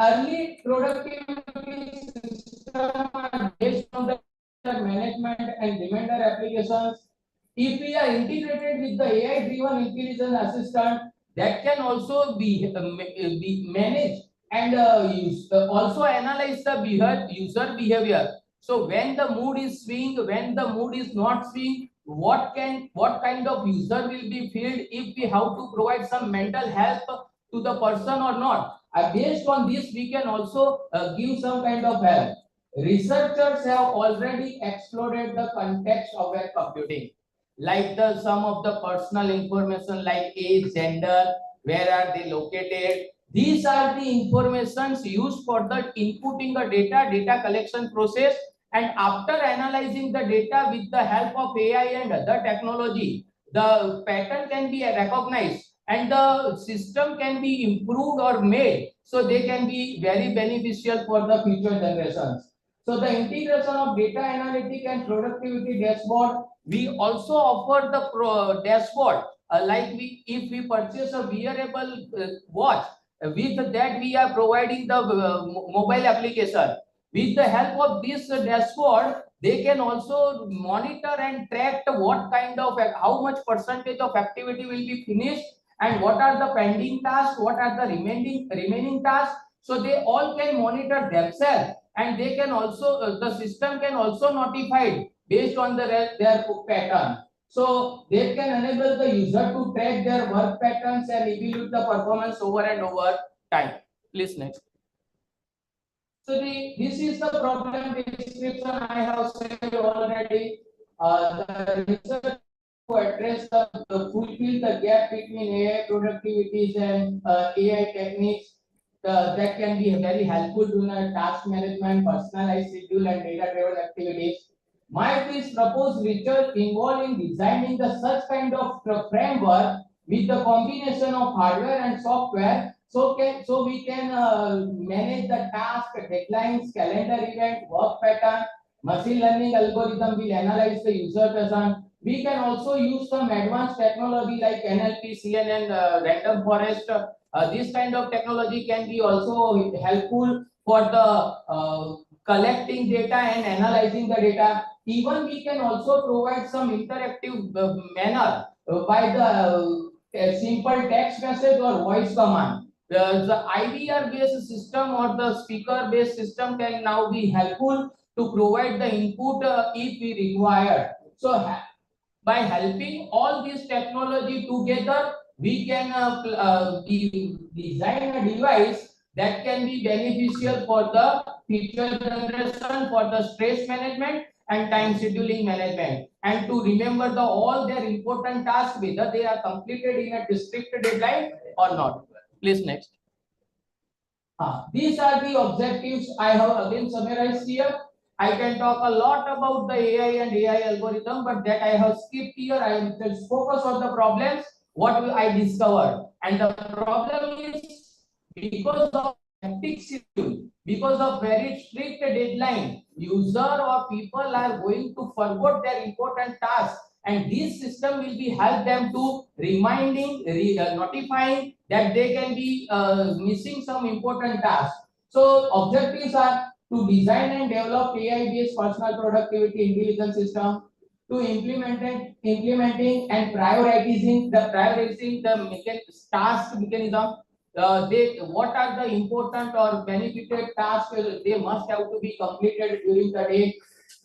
Early productivity systems are based on the management and reminder applications. If we are integrated with the AI-driven intelligence assistant, that can also be managed and also analyze the user behavior. So when the mood is swing, when the mood is not swing, what kind of user will be filled if we have to provide some mental help to the person or not. Based on this, we can also give some kind of help. Researchers have already explored the context of aware computing, like the some of the personal information like age, gender, where are they located. These are the informations used for the inputting the data collection process, and after analyzing the data with the help of AI and other technology, the pattern can be recognized and the system can be improved or made so they can be very beneficial for the future generations. So the integration of data analytic and productivity dashboard, we also offer the dashboard like if we purchase a wearable watch, with that we are providing the mobile application. With the help of this dashboard, they can also monitor and track what kind of how much percentage of activity will be finished and what are the pending tasks, what are the remaining tasks. So they all can monitor themselves, and they can also the system can also notify based on their pattern. So they can enable the user to track their work patterns and evaluate the performance over and over time. Please next. So this is the problem description I have said already. The research to address the fulfill the gap between AI productivities and AI techniques that can be very helpful to task management, personalized schedule, and data-driven activities. Might this proposed research involved in designing the such kind of framework with the combination of hardware and software so we can manage the task, deadlines, calendar event, work pattern. Machine learning algorithm will analyze the user pattern. We can also use some advanced technology like NLP, CNN, random forest. This kind of technology can be also helpful for the collecting data and analyzing the data. Even we can also provide some interactive manner by the simple text message or voice command. The IVR based system or the speaker based system can now be helpful to provide the input if we require. So by helping all this technology together, we can design a device that can be beneficial for the future generation, for the stress management and time scheduling management, and to remember the all their important tasks whether they are completed in a strict deadline or not. Please next. These are the objectives I have again summarized here. I can talk a lot about the AI and AI algorithm, but that I have skipped here. I am just focus on the problems, what I discovered. And the problem is because of hectic schedule, because of very strict deadline, user or people are going to forget their important tasks. And this system will be help them to reminding, notifying that they can be missing some important tasks. So objectives are to design and develop AI-based personal productivity intelligence system, to implementing and prioritizing the task mechanism. What are the important or benefited tasks they must have to be completed during the day,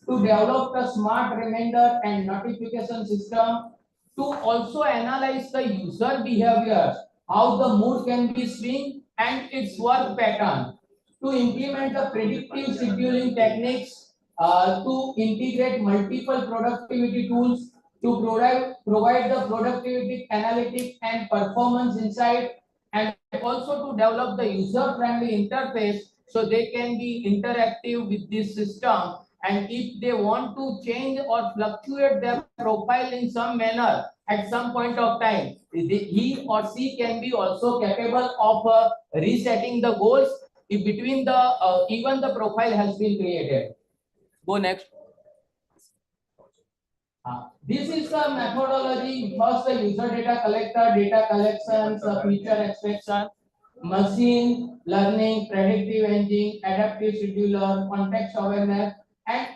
to develop the smart reminder and notification system, to also analyze the user behaviors, how the mood can be swing and its work pattern, to implement the predictive scheduling techniques, to integrate multiple productivity tools, to provide the productivity analytics and performance insight, and also to develop the user-friendly interface so they can be interactive with this system. And if they want to change or fluctuate their profile in some manner at some point of time, he or she can be also capable of resetting the goals if between the even the profile has been created. Go next. This is the methodology. First, the user data collector, data collections, feature extraction, machine learning, predictive engine, adaptive scheduler, context awareness, and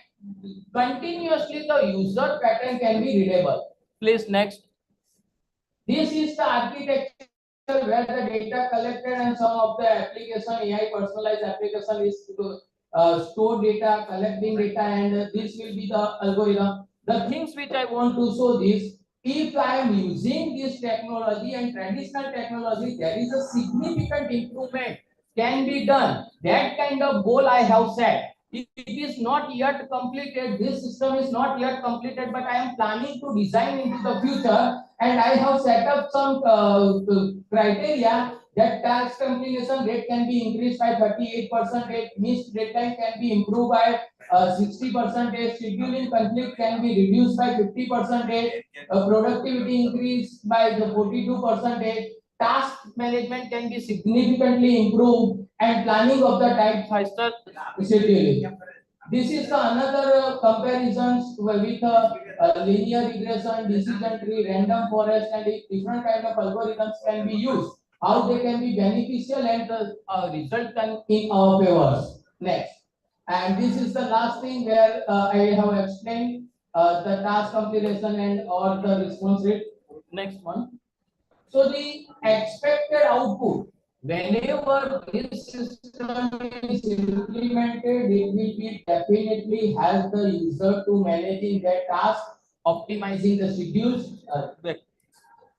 continuously the user pattern can be readable. Please next. This is the architecture where the data collected and some of the application, AI personalized application is to store data, collecting data, and this will be the algorithm. The things which I want to show this, if I am using this technology and traditional technology, there is a significant improvement can be done. That kind of goal I have set. It is not yet completed. This system is not yet completed, but I am planning to design into the future, and I have set up some criteria that task completion rate can be increased by 38%, missed deadline can be improved by 60%, scheduling conflict can be reduced by 50%, productivity increased by the 42%, task management can be significantly improved, and planning of the time faster scheduling. This is the another comparisons with linear regression, decision tree, random forest, and different kind of algorithms can be used. How they can be beneficial and the result can in our favors. Next, and this is the last thing where I have explained the task completion and or the response rate. Next one. So the expected output. whenever this system is implemented, it will be definitely help the user to managing their task, optimizing the schedules,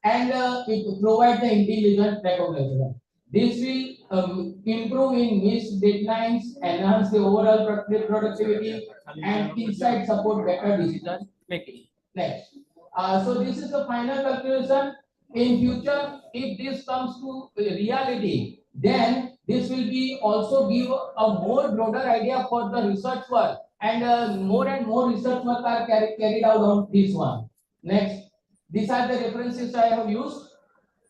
and it provide the intelligent recognition. This will improve in missed deadlines, enhance the overall productivity, and insight support better decision making. Next, so this is the final conclusion. In future, if this comes to reality, then this will be also give a more broader idea for the research work, and more research work are carried out on this one. Next. These are the references I have used.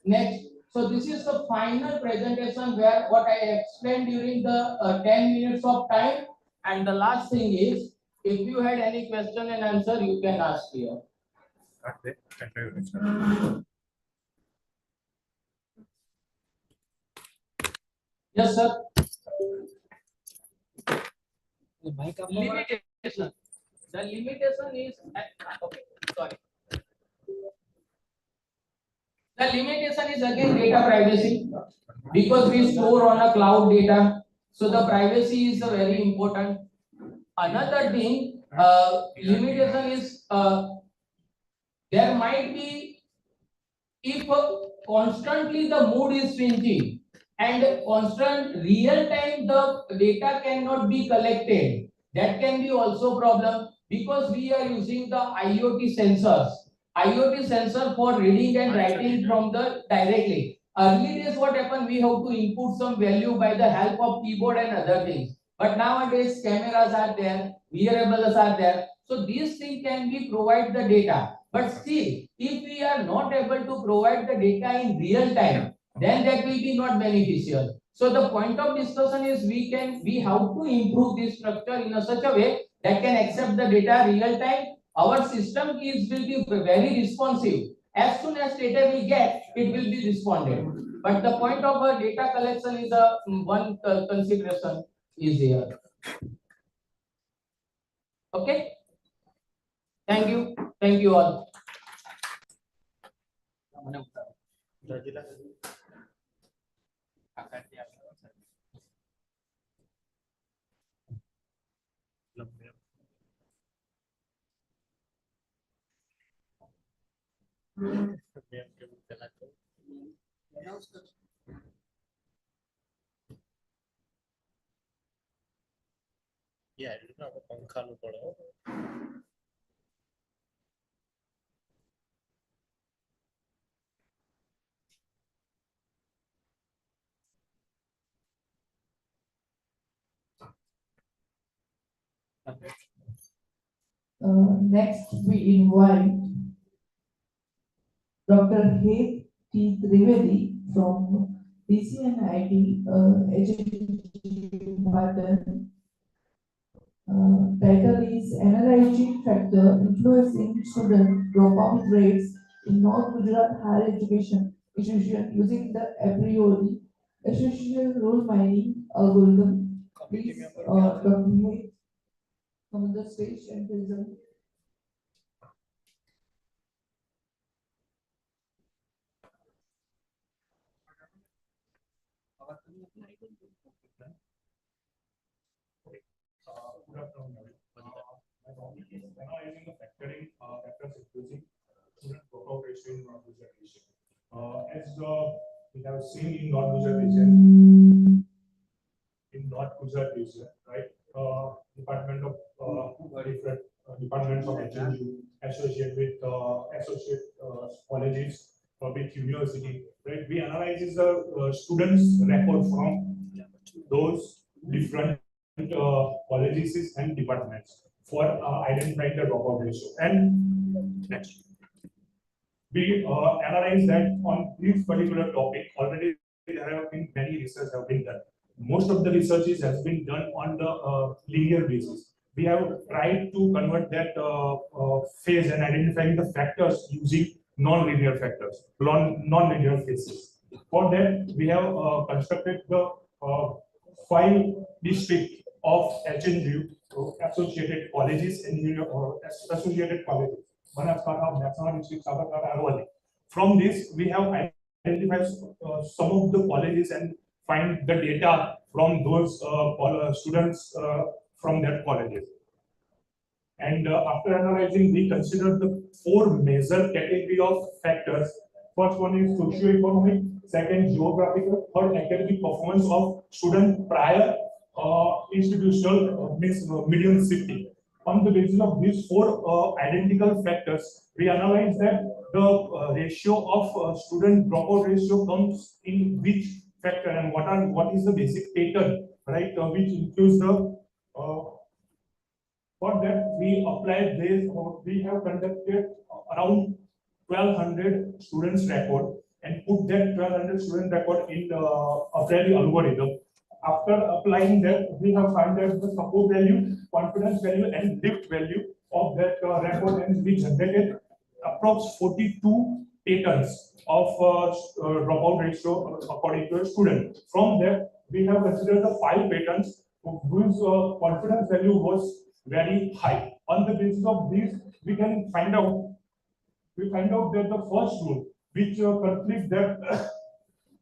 Next, so this is the final presentation where what I explained during the 10 minutes of time. And the last thing is, if you had any question and answer, you can ask here. Yes, sir. Limitation. The limitation is okay. Sorry. The limitation is again data privacy, because we store on a cloud data, so the privacy is very important. Another thing, limitation is there might be, if constantly the mood is changing and constant real time the data cannot be collected, that can be also problem, because we are using the IoT sensors. IoT sensor for reading and writing from the directly. Early days what happened, we have to input some value by the help of keyboard and other things. But nowadays cameras are there, wearables are there. So these things can be provide the data. But still, if we are not able to provide the data in real time, then that will be not beneficial. So the point of discussion is we have to improve this structure in such a way that can accept the data real time. Our system will be very responsive. As soon as data we get, it will be responded. But the point of a data collection is a one consideration is here. Okay. Thank you. Thank you all. Yeah, it's not a पंखा नु पड़ो. Next, we invite Dr. Heet T. Trivedi from DCNIT Bhadan. Title is Analyzing Factor Influencing Student Dropout Rates in North Gujarat Higher Education Institution using the a priori associational rule mining algorithm. Please, Dr. Heet, come on the stage and present. Good afternoon, everyone. My topic is analyzing the factors influencing student dropout ratio in North Gujarat region. As we have seen in North Gujarat region, right? Department of different departments of HNU associate with colleges, with university, right? We analyze the students' record from those different colleges and departments for identifying the dropout ratio. And next, we analyze that on this particular topic. Already there have been many research have been done. Most of the researches has been done on the linear basis. We have tried to convert that phase and identifying the factors using non-linear factors, non-linear phases. For that, we have constructed the 5 districts of HNU, associated colleges and associated colleges. From this, we have identified some of the colleges and find the data from those students from their colleges. And after analyzing, we consider the four major category of factors. First one is socio-economic, second geographical, third academic performance of student prior institutional medium shifting. On the basis of these four identical factors, we analyze that the ratio of student dropout ratio comes in which factor and what is the basic pattern, right? Which includes the for that, we applied this, we have conducted around 1200 students record and put that 1200 student record in a very algorithm. After applying that, we have found that the support value, confidence value, and lift value of that record, and we generated approx 42 patterns of dropout ratio according to a student. From there, we have considered the 5 patterns whose confidence value was very high. On the basis of these, we find out that the first rule, which conflict that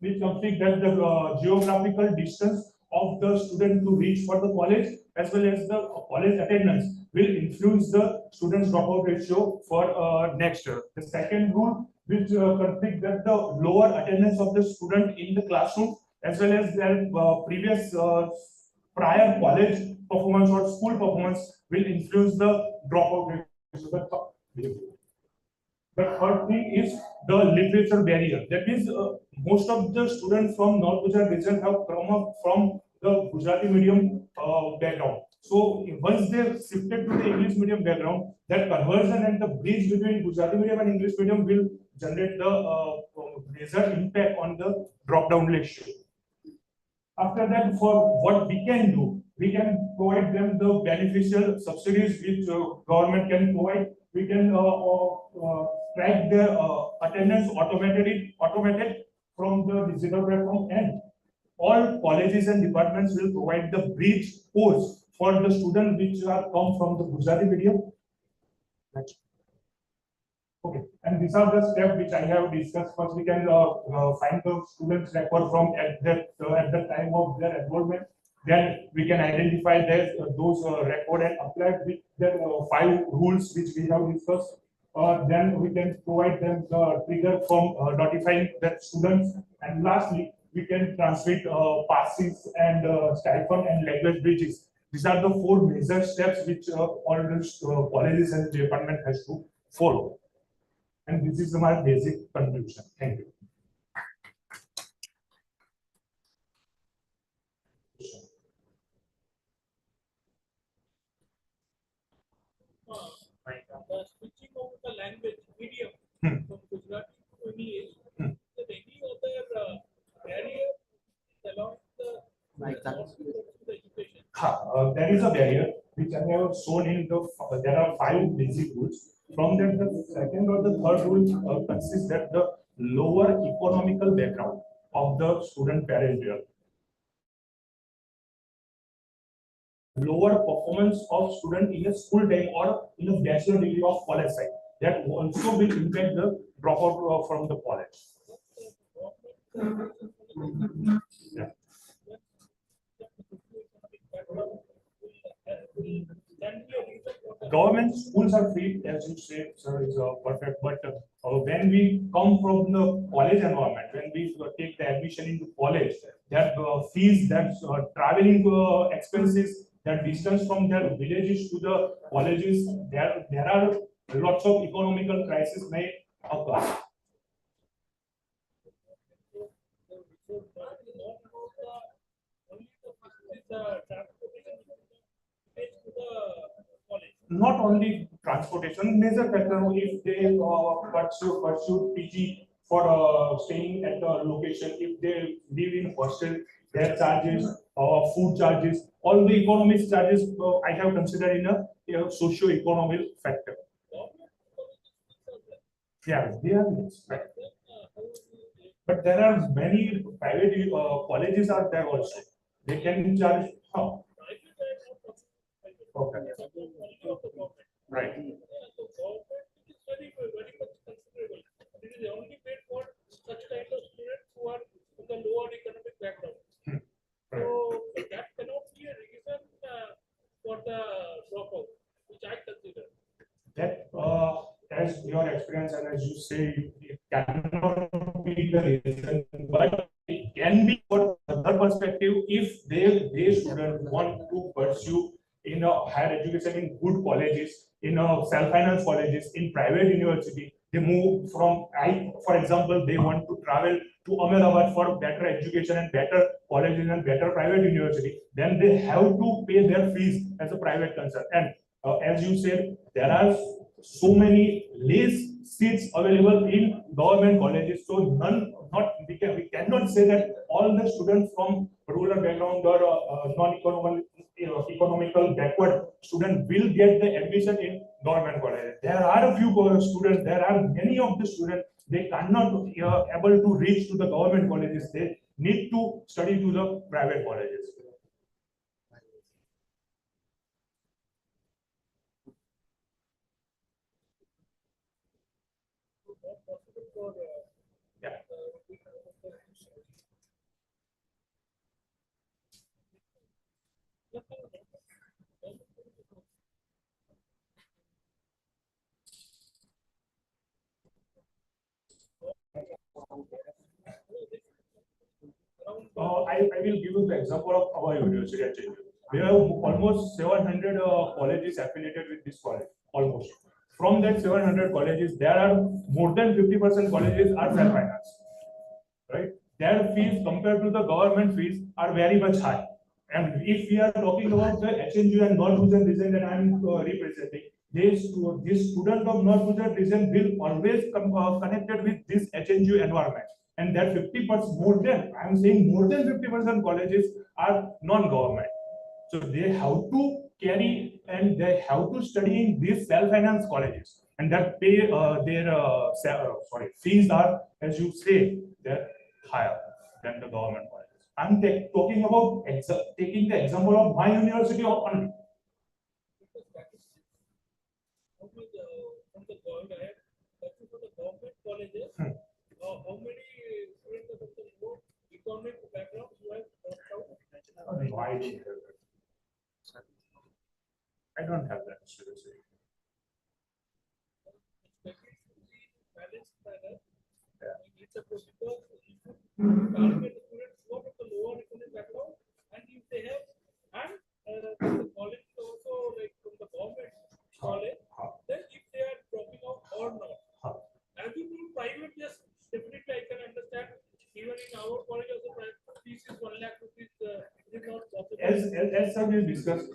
the geographical distance of the student to reach for the college as well as the college attendance will influence the student's dropout ratio for next year. The second rule, which conflict that the lower attendance of the student in the classroom as well as their previous prior college performance or school performance will influence the dropout ratio. The third thing is the literature barrier. That is, most of the students from North Gujarat region have come up from the Gujarati medium background. So once they shifted to the English medium background, that conversion and the bridge between Gujarati medium and English medium will generate the major impact on the drop down ratio. After that, for what we can do, we can provide them the beneficial subsidies which government can provide. We can track their attendance automated from the digital platform, and all colleges and departments will provide the bridge course for the students which are come from the Gujarati medium. Okay, and these are the steps which I have discussed. First, we can find the students' record from at the time of their enrollment. Then we can identify those record and apply with the 5 rules which we have discussed. Then we can provide them the trigger from notifying that students. And lastly, we can transmit passes and stipend and language bridges. These are the 4 major steps which all the colleges and the department has to follow. And this is my basic conclusion. Thank you. Switching over the language medium from Gujarati to English, is there any other barrier along the education? There is a barrier which I have shown in the. There are 5 basic rules. From that, the second or the third rule consists that the lower economical background of the student parent here, lower performance of student in a school time or in a bachelor degree of college side, that also will impact the dropout from the college. Yeah. Government schools are free, as you say, sir, is perfect. But when we come from the college environment, when we take the admission into college, that fees, that traveling expenses, that distance from their villages to the colleges, there are lots of economical crises may occur. Not only transportation, major factor if they pursue PG for staying at the location, if they live in hostel, their charges, food charges, all the economic charges I have considered in a socio-economic factor. Yeah, they are mixed, right? But there are many private colleges are there also. They can charge how? Okay. Right. The government is very much considerable. It is only paid for such kind of students who are from the lower economic background. your experience, and as you say, it cannot be the reason, but it can be for other perspective if they students want to pursue in a higher education in good colleges, in a self-finance colleges, in private university. They move from for example, they want to travel to Ahmedabad for better education and better colleges and better private university. Then they have to pay their fees as a private concern. And as you said, there are so many less seats available in government colleges. So we cannot say that all the students from rural background or economical backward student will get the admission in government colleges. There are a few students. There are many of the students. They cannot able to reach to the government colleges. They need to study to the private colleges. Yeah. I will give you the example of our university at JNU. We have almost 700 colleges affiliated with this college, almost. From that 700 colleges, there are more than 50% colleges are self-financed, right? Their fees compared to the government fees are very much high. And if we are talking about the HNU and North Gujarat region that I am representing, this student of North Gujarat region will always connected with this HNU environment. And that 50% more than, I am saying more than 50% colleges are non-government. So they have to carry and they have to study in these self-finance colleges. And that pay their fees are, as you say, they're higher than the government colleges. I'm talking about taking the example of my university only. From the government, for the government colleges, how many students of the more economic background you have dropped out? No, I don't have that seriously. Balanced manner. It's a because target the students who are of the lower economic background, and if they have, and the college is also like from the government college, then if they are dropping out or not. As you do private, yes, definitely I can understand. Even in our college also, private fees is 1 lakh rupees. Is not possible. As we discussed,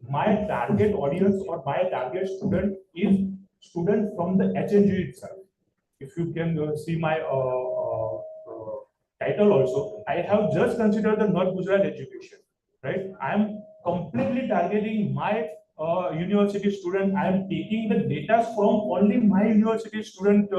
my target audience or my target student is student from the HNG itself. If you can see my title also, I have just considered the North Gujarat education, right? I am completely targeting my university student. I am taking the data from only my university student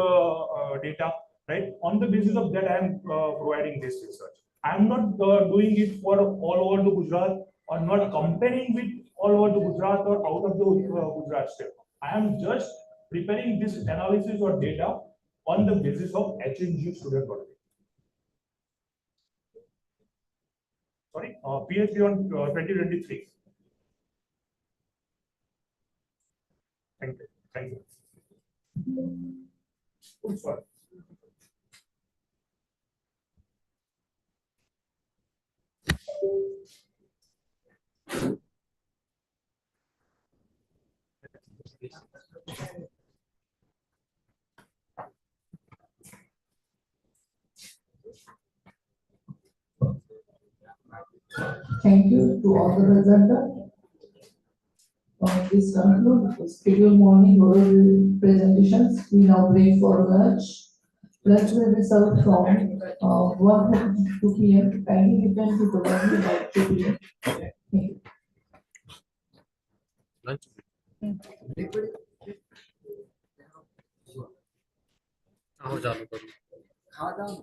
data, right? On the basis of that, I am providing this research. I am not doing it for all over the Gujarat or not comparing with all over the Gujarat or out of the Gujarat state. I am just preparing this analysis or data on the basis of HNG student only. Sorry, PhD on 2023. Thank you. Thank you. Good, sir. Thank you to all the presenters. This concludes the scheduled morning oral presentations. We now break for lunch. Lunch will be served from 1 to 2 p.m. Kindly return to the venue by 2 p.m. Thank you. खावा दाओ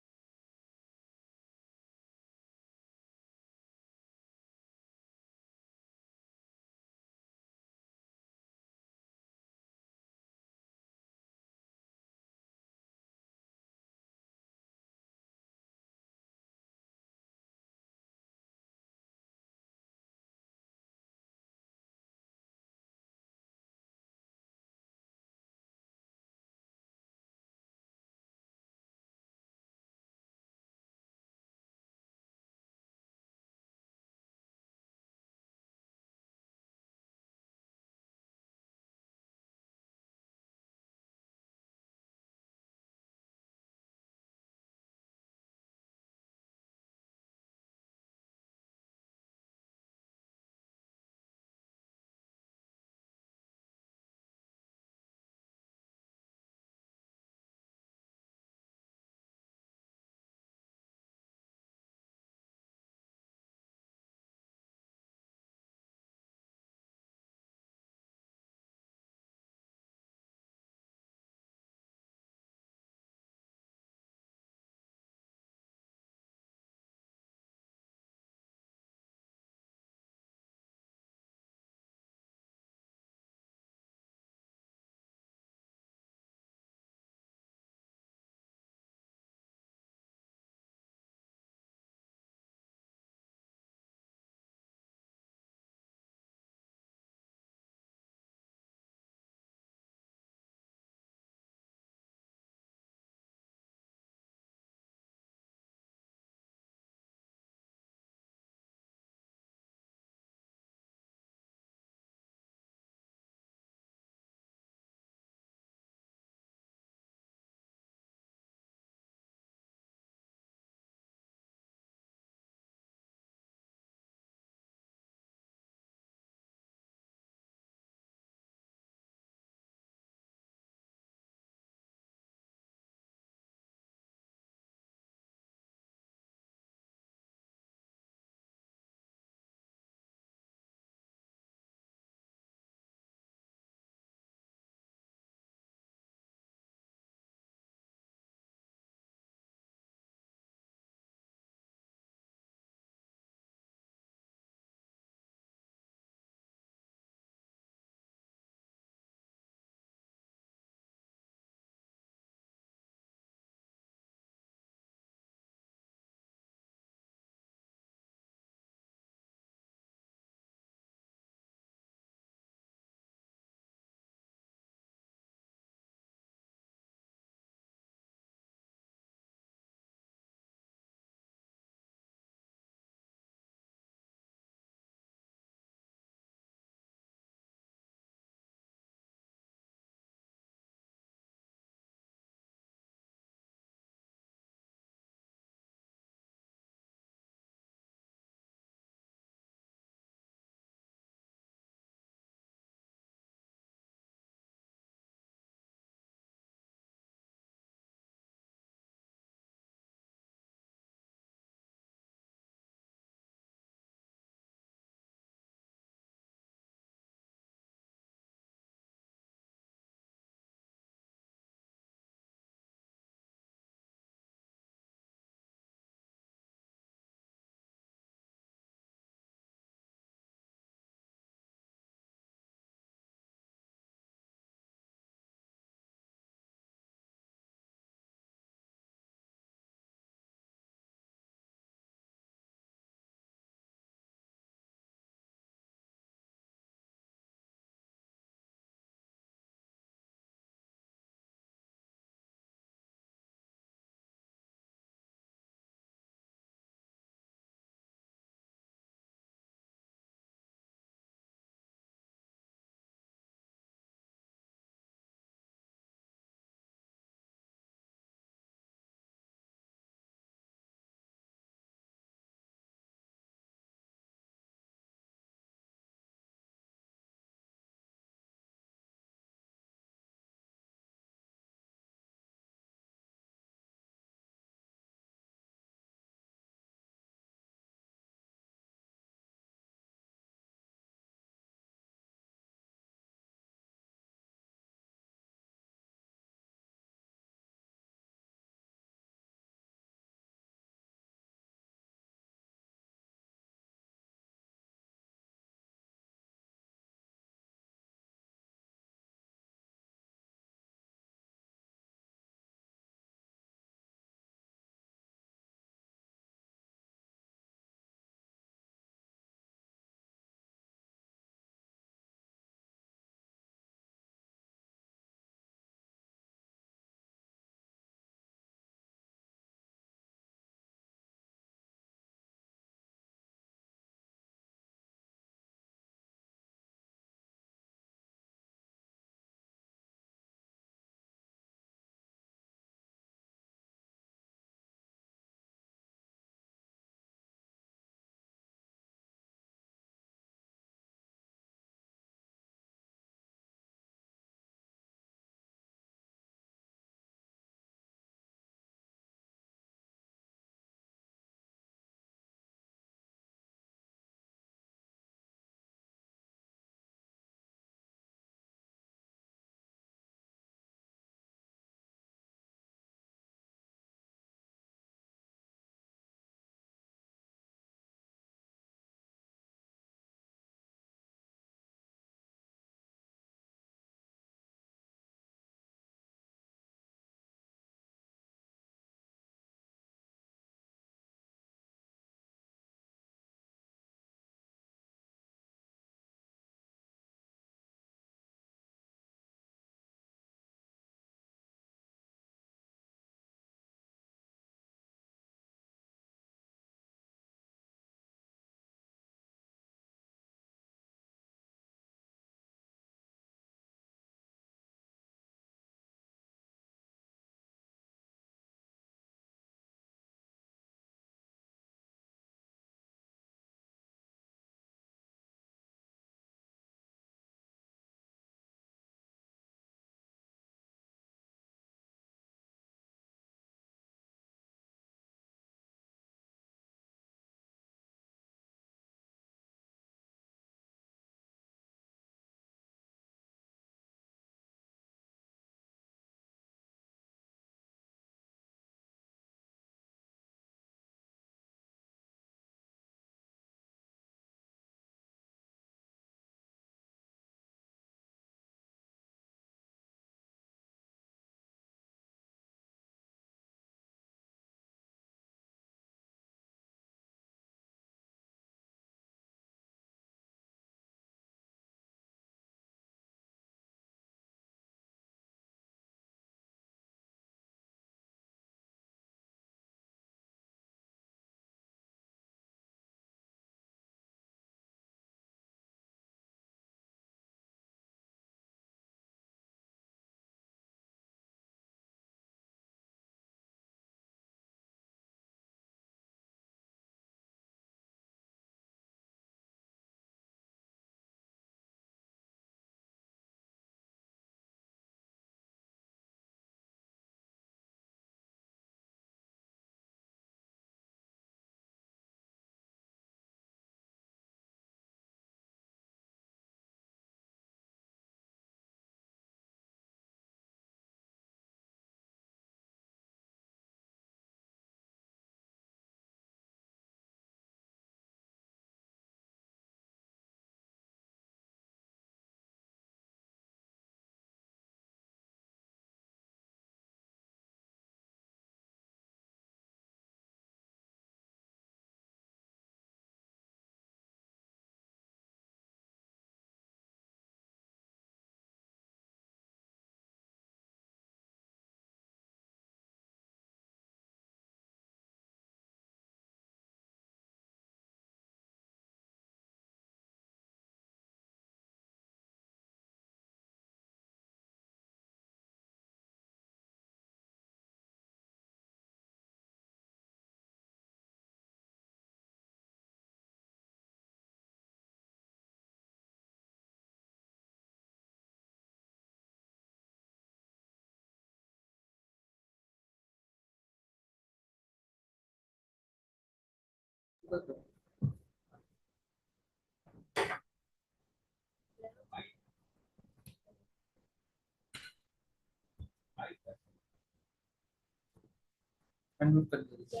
unmute कर दीजिए।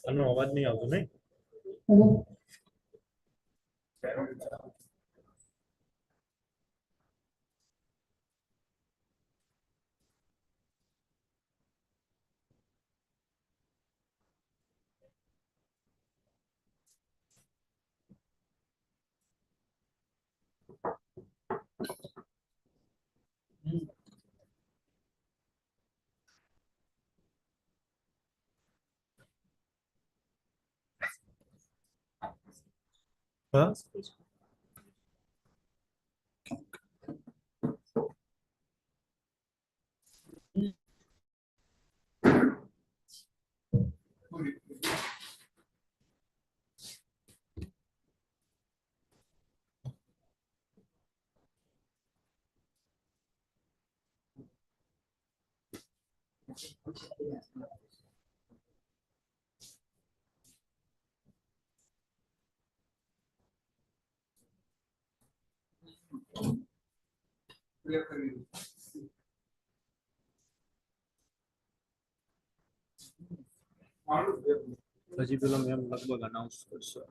આનો અવાજ નહીં આવતો નહીં. હા क्लियर कर दीजिए। હજી પેલો મેમ લગભગ અનાઉન્સ કરશે.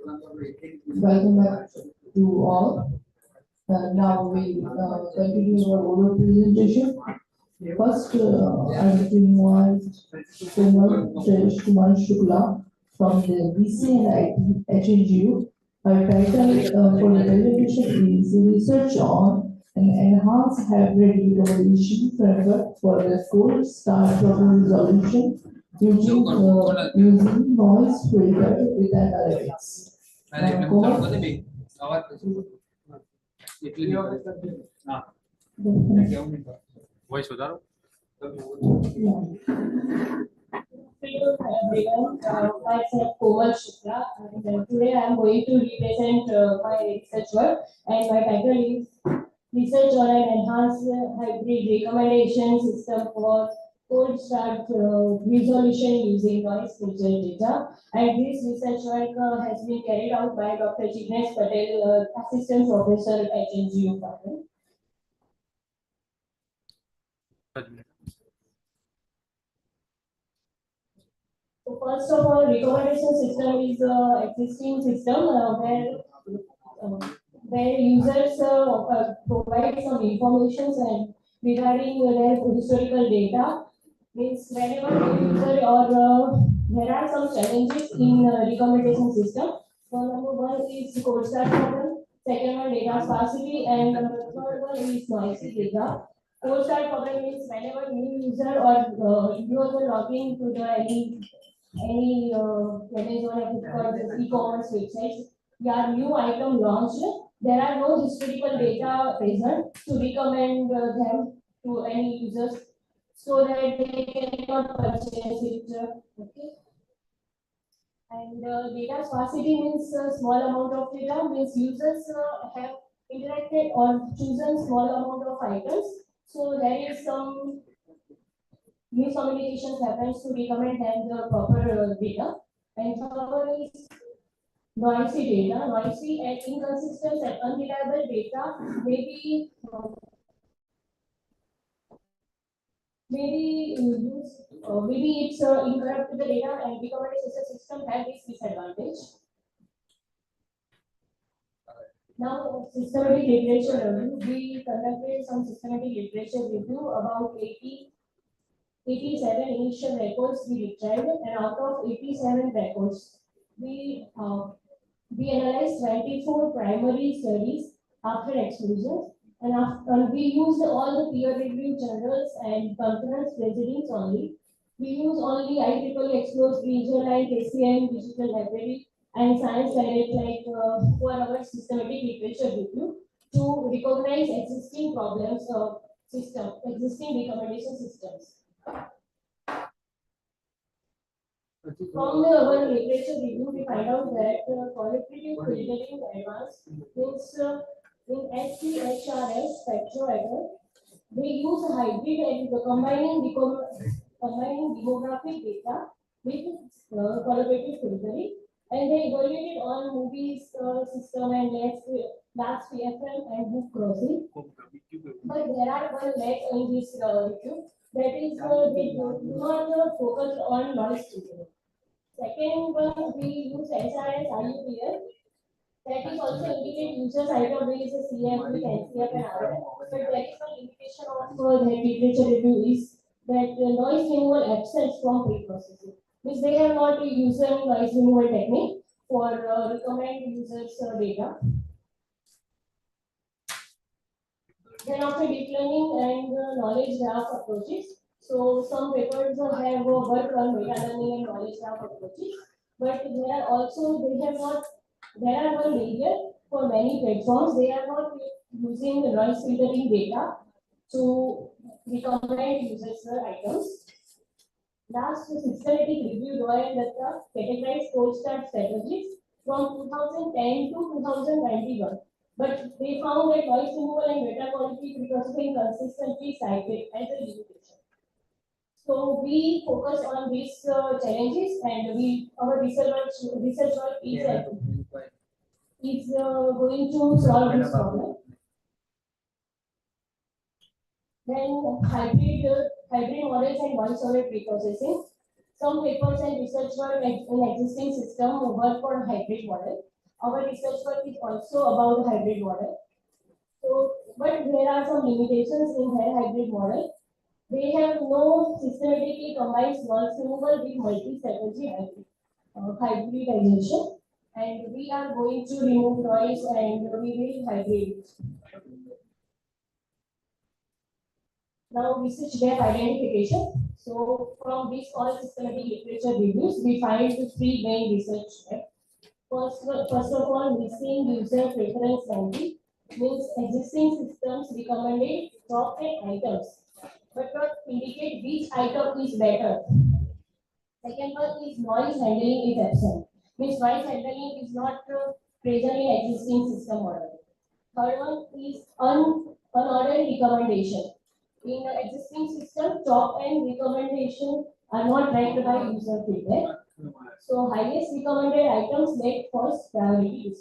Welcome back to all. Now we continue our oral presentation. First, I would invite Kumar Shukla from the BC and HNGU. Her title for the presentation is Research on an Enhanced Hybrid Recommendation Framework for the Cold Start Problem Resolution using noise filter with analytics. Voice सुधारो Hello everyone, myself Komal Shukla, and today I am going to represent my research work, and my title is Research on an Enhanced Hybrid Recommendation System for Cold Start Resolution using Noise Filter Data. And this research work has been carried out by Dr. Jignesh Patel, Assistant Professor at NGO. So first of all, recommendation system is an existing system where users provide some information and regarding their historical data. Means whenever the user or there are some challenges in recommendation system. So number one is code start problem, second one data sparsity, and third one is noisy data. Code start problem means whenever new user or user logging to the any Amazon or e-commerce websites, your new item launched, there are no historical data present to recommend them to any users so that they cannot purchase it. Okay. And data sparsity means small amount of data, means users have interacted or chosen small amount of items. So there is some miscommunications happens to recommend them the proper data. And third is noisy data. Noisy and inconsistent and unreliable data maybe it's incorrect with the data, and recommendation system have this disadvantage. Now, systematic literature review. We conducted some systematic literature review about 87 initial records we retrieved, and out of 87 records, we analyzed 24 primary studies after exclusion, and we used all the peer-reviewed journals and conference proceedings only. We use only IEEE Explores Regional and KCM Digital Library and Science Direct for our systematic literature review to recognize existing problems of existing recommendation systems. From our literature review, we find out that qualitative filtering advanced means in SPHRS spectrometer, they use a hybrid and combining demographic data with qualitative filtering, and they evaluated on movies system and last PFM and book crossing. But there are one lack in this review, that is they do not focus on noise filtering. Second one, we use SRS IUPL. That is also indicate users item based CF with NCF and RF. But there is no limitation of that literature review is that noise removal absence from pre-processing. Means they have not used noise removal technique for recommend users data. Then after deep learning and knowledge graph approaches, so some papers have worked on meta learning and knowledge graph approaches, but there are one barrier for many platforms. They are not using noise filtering data to recommend users items. Last systematic review Roy and Datta categorized cold start strategies from 2010 to 2021. But they found that noise removal and data quality pre-processing consistently cited as a limitation. So we focus on these challenges, and our research work is going to solve this problem. Then hybrid models and one-server pre-processing. some papers and research work in existing system work for hybrid model. Our research work is also about hybrid model. So, but there are some limitations in their hybrid model. They have no systematically combined noise removal with multi-strategy hybridization. And we are going to remove noise and we will hybrid. Now, research gap identification. So, from this all systematic literature reviews, we find three main research gaps. First of all, missing user preference ranking means existing systems recommended top 10 items, but not indicate which item is better. Second one is noise handling is absent. Means noise handling is not present in existing system model. Third one is unordered recommendation. In existing system, top end recommendation are not ranked by user feedback. So highest recommended items get first priority.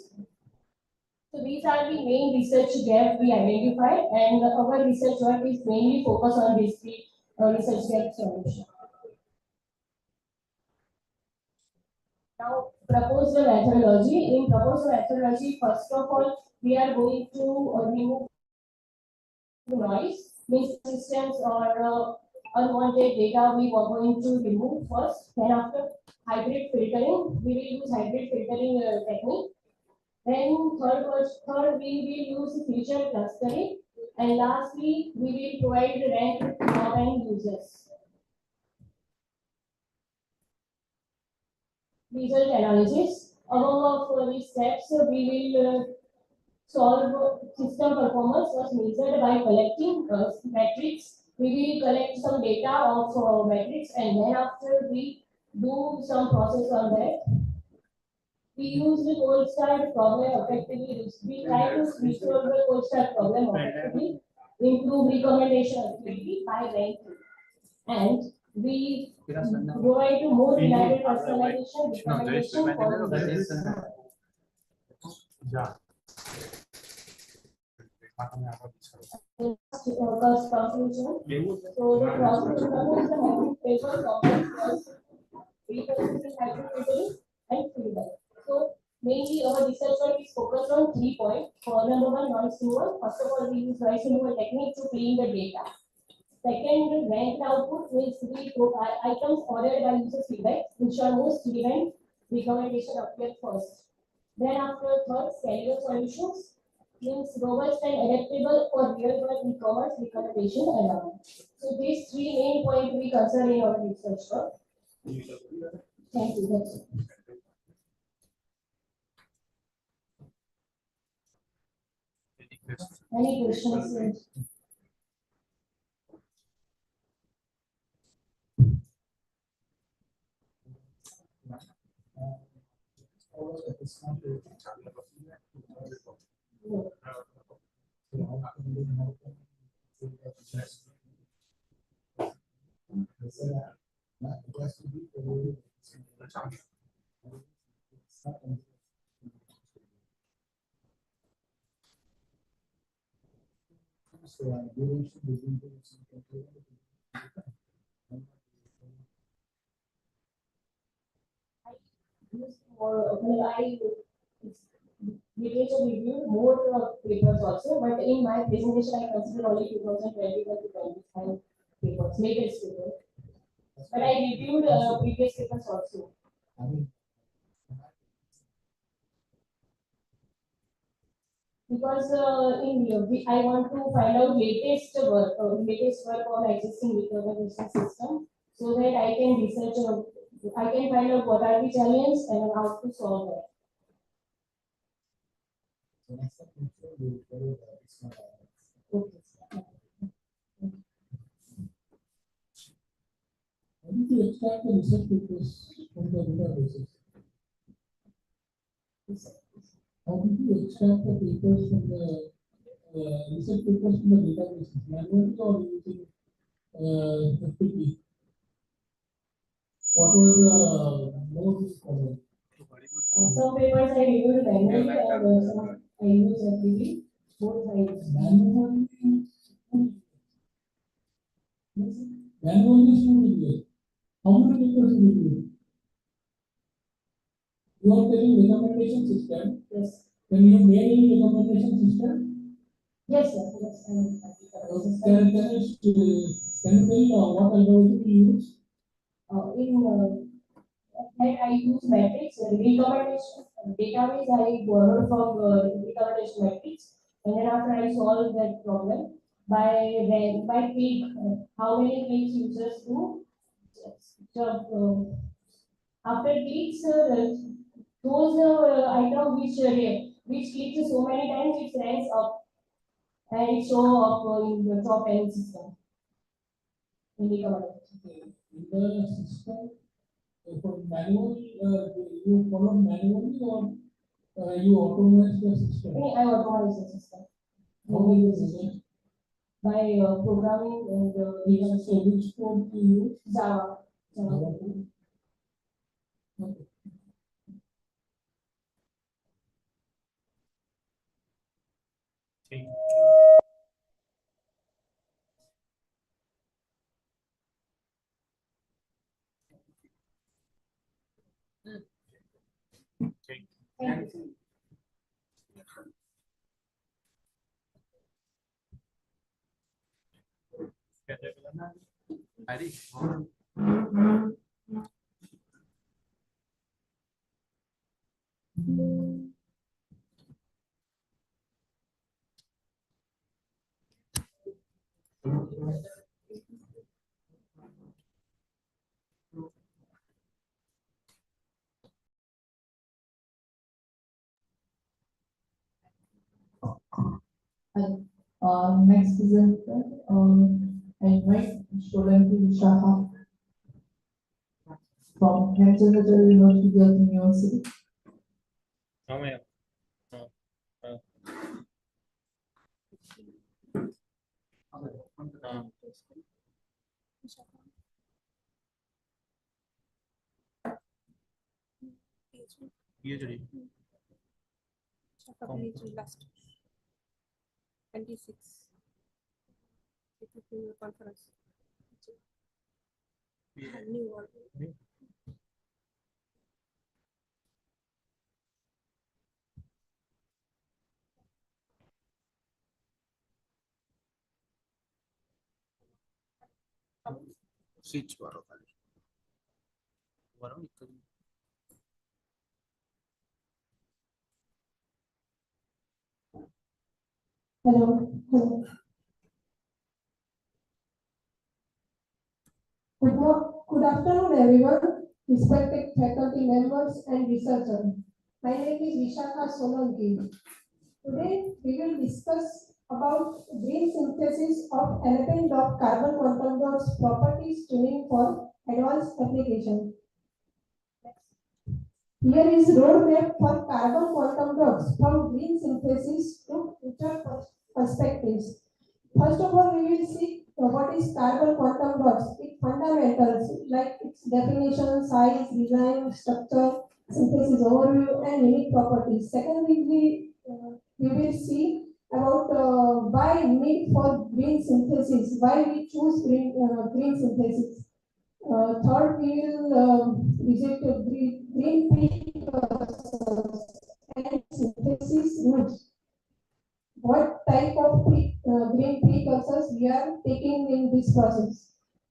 So these are the main research gaps we identified, and our research work is mainly focused on these three research gap solution. Now, proposed methodology. In proposed methodology, first of all, we are going to remove noise, means systems or unwanted data we are going to remove first. Then after hybrid filtering, we will use hybrid filtering technique. Then third we will use feature clustering, and lastly we will provide rank top end users. Result analysis. Among these steps, we will solve system performance was measured by collecting metrics. We will collect some data of metrics, and then after we do some process on that. We use the cold start problem effectively. We try to resolve the cold start problem effectively, improve recommendation ability by ranking, and we provide to more reliable personalization recommendation for users. First conclusion. So the process is the hybrid paper complex reconstructing hybrid filtering and feedback. So mainly our research work is focused on 3 points. For number one, noise removal. First of all, we use noise removal technique to clean the data. Second, ranked output means we provide items ordered by user feedback, ensure most relevant recommendation appear first. Then after third, scalable solutions means robust and adaptable for real-world e-commerce recommendation environment. So these three main points we consider in our research work. Thank you. That's it. Any questions? I literature review more papers also, but in my presentation I consider only 2021 to 25 papers, latest papers. But I reviewed previous papers also. Because I want to find out latest work on existing recommendation system, so that I can research. I can find out what are the challenges and how to solve that. Okay. How did you extract the research papers from the databases? How did you extract the papers from the research papers from the databases? Manually or using FTP? What was the mode you followed? Some papers I reviewed manually and some I use FTP. Both I use. Manually is not easy. How many question with you. You are telling recommendation system. Yes. Can you make any recommendation system? Yes, sir. Yes, Can you tell what algorithm you use? I use matrix recommendation database. I borrowed from recommendation matrix, and then after I solve that problem by click, how many clicks users do. After clicks, those item which clicks so many times, it ranks up and it show up in the top end system. In the recommendation. In the system, for manual, you follow manually or you automate the system? I automate the system. How do you do it? By programming and so which code do you use? Java. Java code. Okay. Thank you. Hari. Next presenter, I invite student Vishakha from Cancer University of New York City. PhD. Last 26. Conference. New world. Switch करो खाली. वरना निकल. Hello. Hello. Good afternoon, everyone, respected faculty members and researchers. My name is Vishakha Solanki. Today, we will discuss about green synthesis of elephant dot carbon quantum dots properties tuning for advanced application. Here is roadmap for carbon quantum dots from green synthesis to future perspectives. First of all, we will see what is carbon quantum dots. Its fundamentals like its definition, size, design, structure, synthesis overview, and unique properties. Secondly, we will see about why need for green synthesis, why we choose green synthesis. Third, we will visit green precursors and synthesis routes. What type of green precursors we are taking in this process.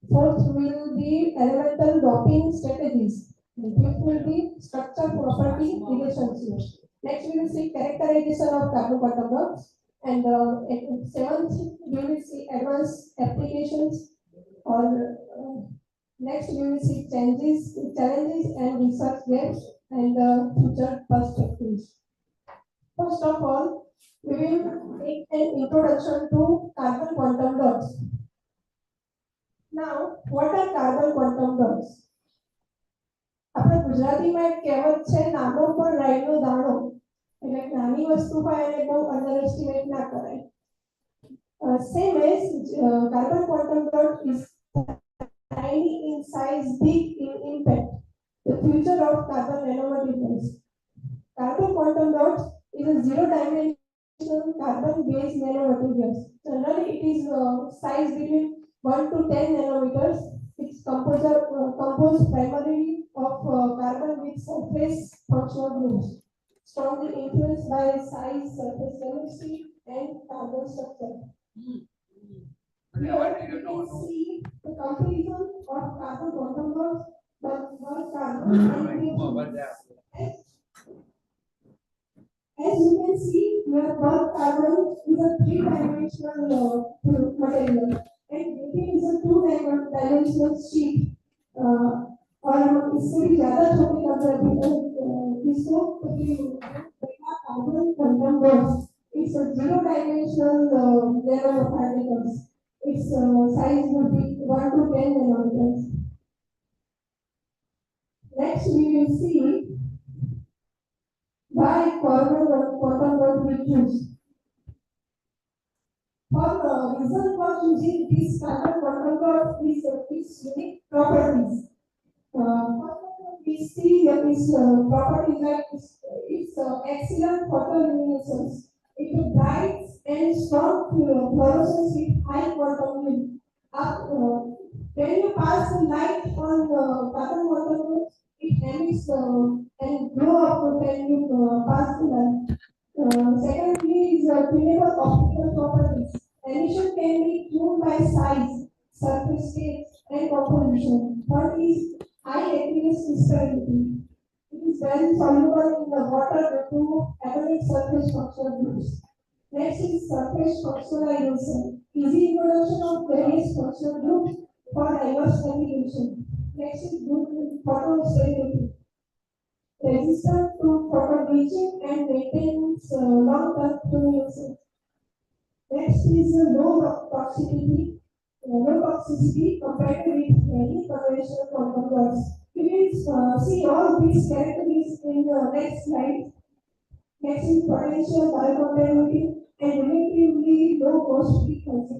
Fourth will be elemental doping strategies. And fifth will be structure property relationships. Next we will see characterization of carbon quantum dots. And seventh we will see advanced applications. Or next we will see challenges and research gaps and future perspectives. First of all, we will take an introduction to carbon quantum dots. Now, what are carbon quantum dots? આપણે ગુજરાતીમાં એક કહેવત છે નાનો પર રાઈનો દાણો એટલે નાની વસ્તુ હોય એને બહુ અંડર એસ્ટિમેટ ના કરાય. Same as carbon quantum dot is tiny in size, big in impact. The future of carbon nanomaterials. Carbon quantum dots is a zero-dimensional carbon-based nanomaterials. Generally, it is size between 1 to 10 nanometers. Its composed primarily of carbon with surface functional groups, strongly influenced by size, surface chemistry, and carbon structure. Here you can see the comparison of carbon quantum dots, but one carbon and three. As you can see, your bulk carbon is a three-dimensional material, and graphene is a two-dimensional sheet. और इससे भी ज़्यादा छोटे compare इसको carbon quantum dots. It's a zero-dimensional level of particles. Its size would be 1 to 10 nanometers. Next, we will see why carbon quantum dot we choose. For the reason for choosing this carbon quantum dot is its unique properties. We see that its properties like its excellent photoluminescence. It bright and strong fluorescence with high quantum yield. When you pass the light on the carbon quantum dot, it emits and glow up when you pass the light. Secondly is tunable optical properties. Emission can be tuned by size, surface state, and composition. Third is high aqueous crystallinity. It is well soluble in the water due to atomic surface structure groups. Next is surface functionalization. Easy introduction of various functional groups for diverse application. Next is good photostability. Resistant to photo bleaching and maintains long-term fluorescence. Next is low toxicity compared with many conventional quantum dots. We will see all these characteristics in the next slide. Next is potential biocompatibility and relatively low cost frequency.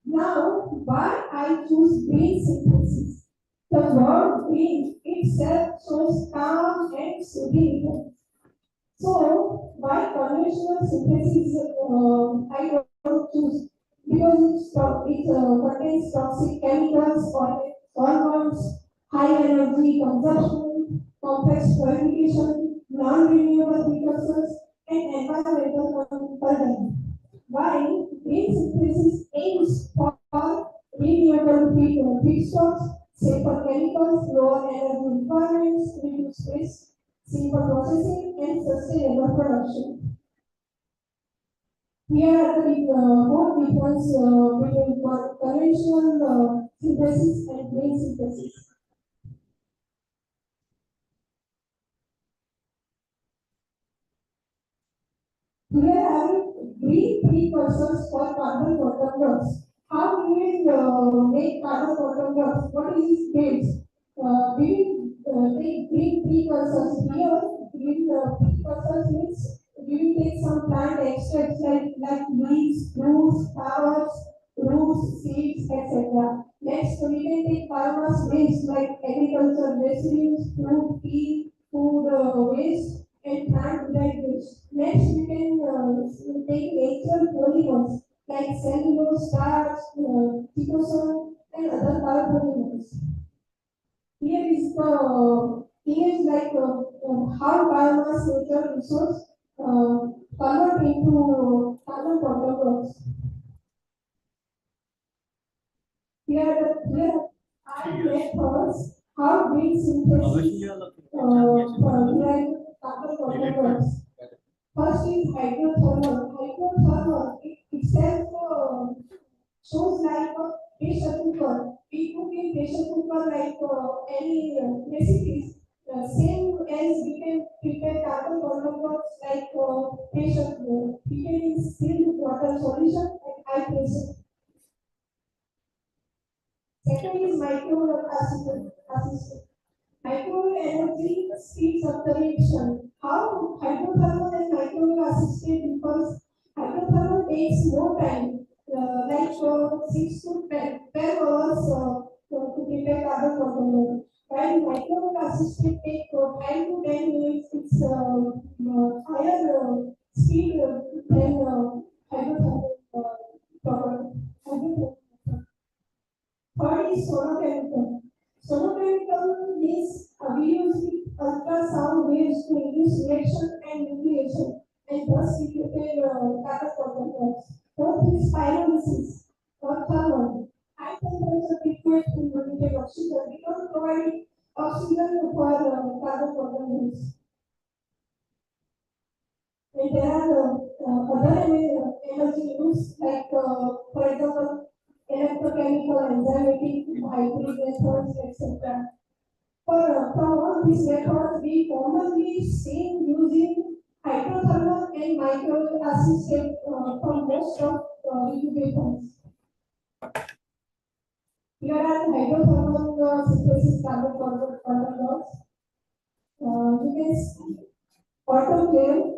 Now, why I choose green synthesis? The word green itself shows calm and soothing. So, why conventional synthesis I don't choose? Because it contains toxic chemicals, hormones, high energy consumption, complex purification, non-renewable precursors, and environmental burden. Why green synthesis aims for renewable feedstocks, safer chemicals, lower energy requirements, reduced risk, simple processing, and sustainable production. Here are the more difference between conventional synthesis and green synthesis. Here are green precursors for carbon quantum dots. How we will make carbon quantum dots? What is its base? We will take green precursors here. Green precursors means we will take some plant extracts like leaves, roots, flowers, roots, seeds, etc. Next, we can take biomass waste like agriculture residues, fruit, tea, food waste, and plant-derived waste. Next, we can take natural polymers like cellulose, starch, chitosan, and other biopolymers. Here is the image like how biomass natural resource convert into carbon quantum dots. Here are methods how green synthesis derive carbon quantum dots. First is hydrothermal. Hydrothermal itself shows like a pressure cooker. We cook in pressure cooker like any recipes. Same as we can prepare carbon quantum dots like pressure cooker. We can instill water solution at high pressure. Second is microwave assisted. Microwave energy speeds up the reaction. How hydrothermal and microwave assisted because hydrothermal takes more time, like 6 to 12 hours to prepare carbon quantum dot. While microwave assisted take 5 to 10 minutes, it's higher speed and hydrothermal property. Third is sonochemical. Sonochemical means we use ultrasound waves to induce reaction and nucleation, and thus we prepare carbon compounds. Fourth is pyrolysis or thermal. High temperature treatment to limited oxygen. We don't provide oxygen for carbon compounds. And there are other energy use like, for example, electrochemical, enzymatic, hybrid methods, etc. From all these methods, we commonly see using hydrothermal and microwave assisted for most of incubators. Here are hydrothermal synthesis carbon converters. You can see autoclave.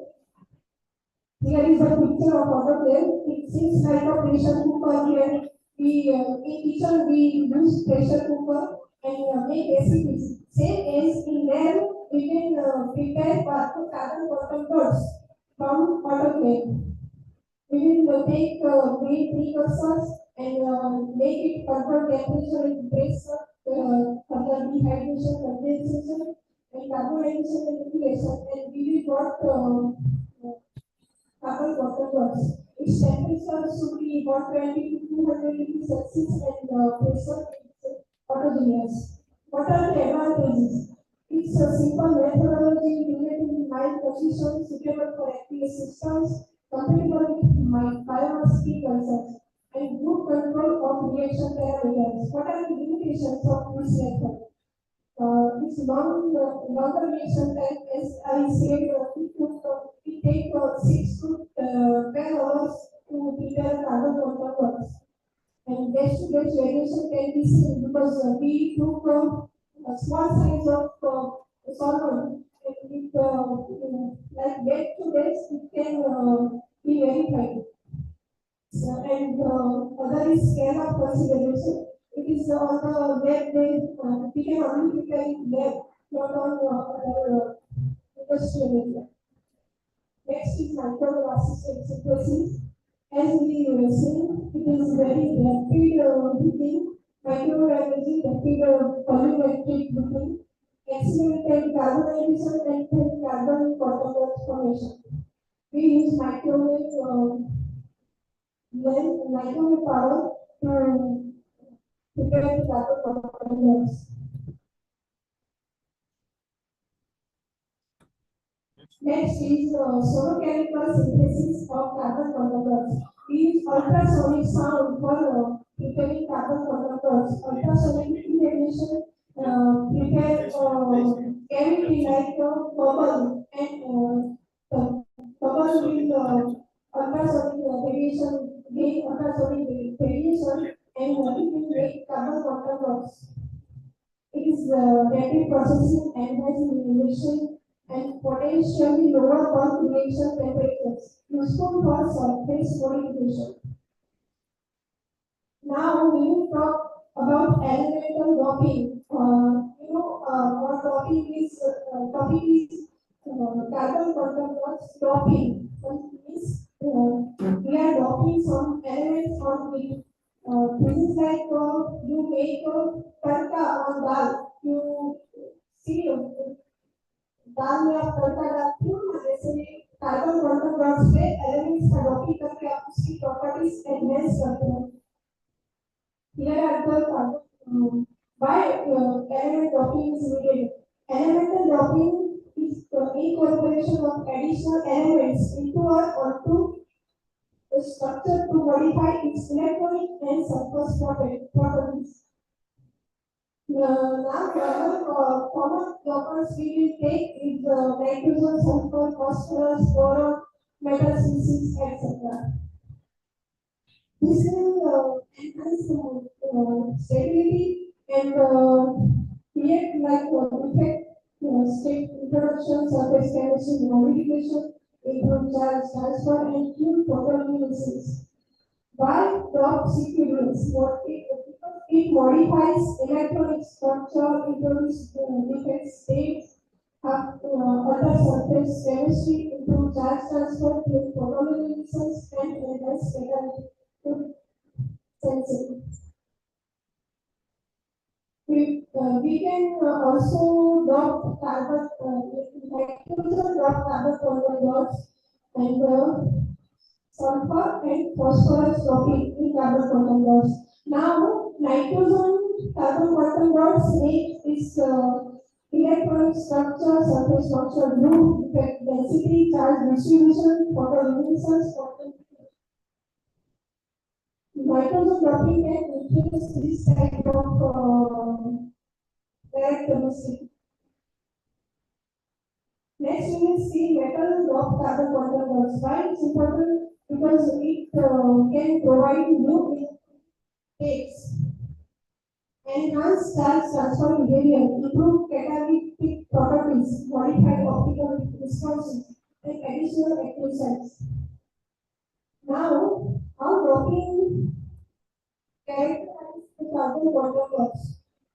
Here is a picture of autoclave. It seems like a pressure cooker where we in kitchen we use pressure cooker and make recipes. Same as in there we can prepare carbon converters from autoclave. We will take green precursors and make it control temperature and pressure, further dehydration, condensation, and carbonization and nucleation, and we will got carbon converters. Its temperature should be 120 to 200 degrees Celsius and pressure is autogenous. What are the advantages? It's a simple methodology relatively mild position suitable for aqueous systems, compatible with my biomass concerns, and good control of reaction parameters. What are the limitations of this method? It's longer reaction time, as I said, it takes 6 to 12 hours to prepare carbon converters. And batch to batch variation can be seen because we took a small size of solvent, and it, like batch to batch, it can be verified. And other is scale of consideration. It is on the web where we can only prepare in web, not on other industrial area. Next is microwave assisted synthesis. As we were seeing, it is very rapid heating, microwave energy, rapid volumetric heating, accelerated carbonization and carbon contact formation. We use microwave power to prepare the carbon contact. Next is sonochemical synthesis of carbon conductors. We use ultrasonic sound for preparing carbon conductors. Ultrasonic inhalation prepare cavity like a bubble, and the bubble will ultrasonic radiation, gain ultrasonic radiation, and it will make carbon conductors. It is rapid processing and has elimination and potentially lower bulk reaction temperatures, useful for surface modification. Now we will talk about elemental doping. What doping is? Topic is carbon conductors doping. Means we are doping some elements on it. This is like you make a tarka on dal. You see दाल में आप तड़का डालते हो ना, जैसे carbon contract से elements का docking करके आप उसकी प्रॉपर्टीज एनहांस करते हो. Here are the why element docking is needed. Elemental docking is the incorporation of additional elements into or onto the structure to modify its electronic and surface properties. Now, common blockers we will take is nitrogen, sulfur, phosphorus, boron, metal species, etc. This will enhance stability and create like effect state introduction, surface chemistry modification, improve charge transfer, and cure total emissions. Why drop sequence? It modifies electronic structure, introduces different states, alter surface chemistry, improve charge transfer, cure total emissions, advanced data sensing. We can also drop carbon, nitrogen drop carbon monoxides and sulfur and phosphorus dropping in carbon monoxides. Now, nitrogen carbon monoxides make its electronic structure, surface structure, group, effect, density, charge distribution, photoluminescence, nitrogen dropping can influence this type of characteristic. Next, we will see metal drop carbon monoxides. Why it's important? Because it can provide new intakes, enhance charge transfer behavior, improve catalytic properties, modify optical responses, and additional active sites. Now, how dropping characterize the carbon monoxides?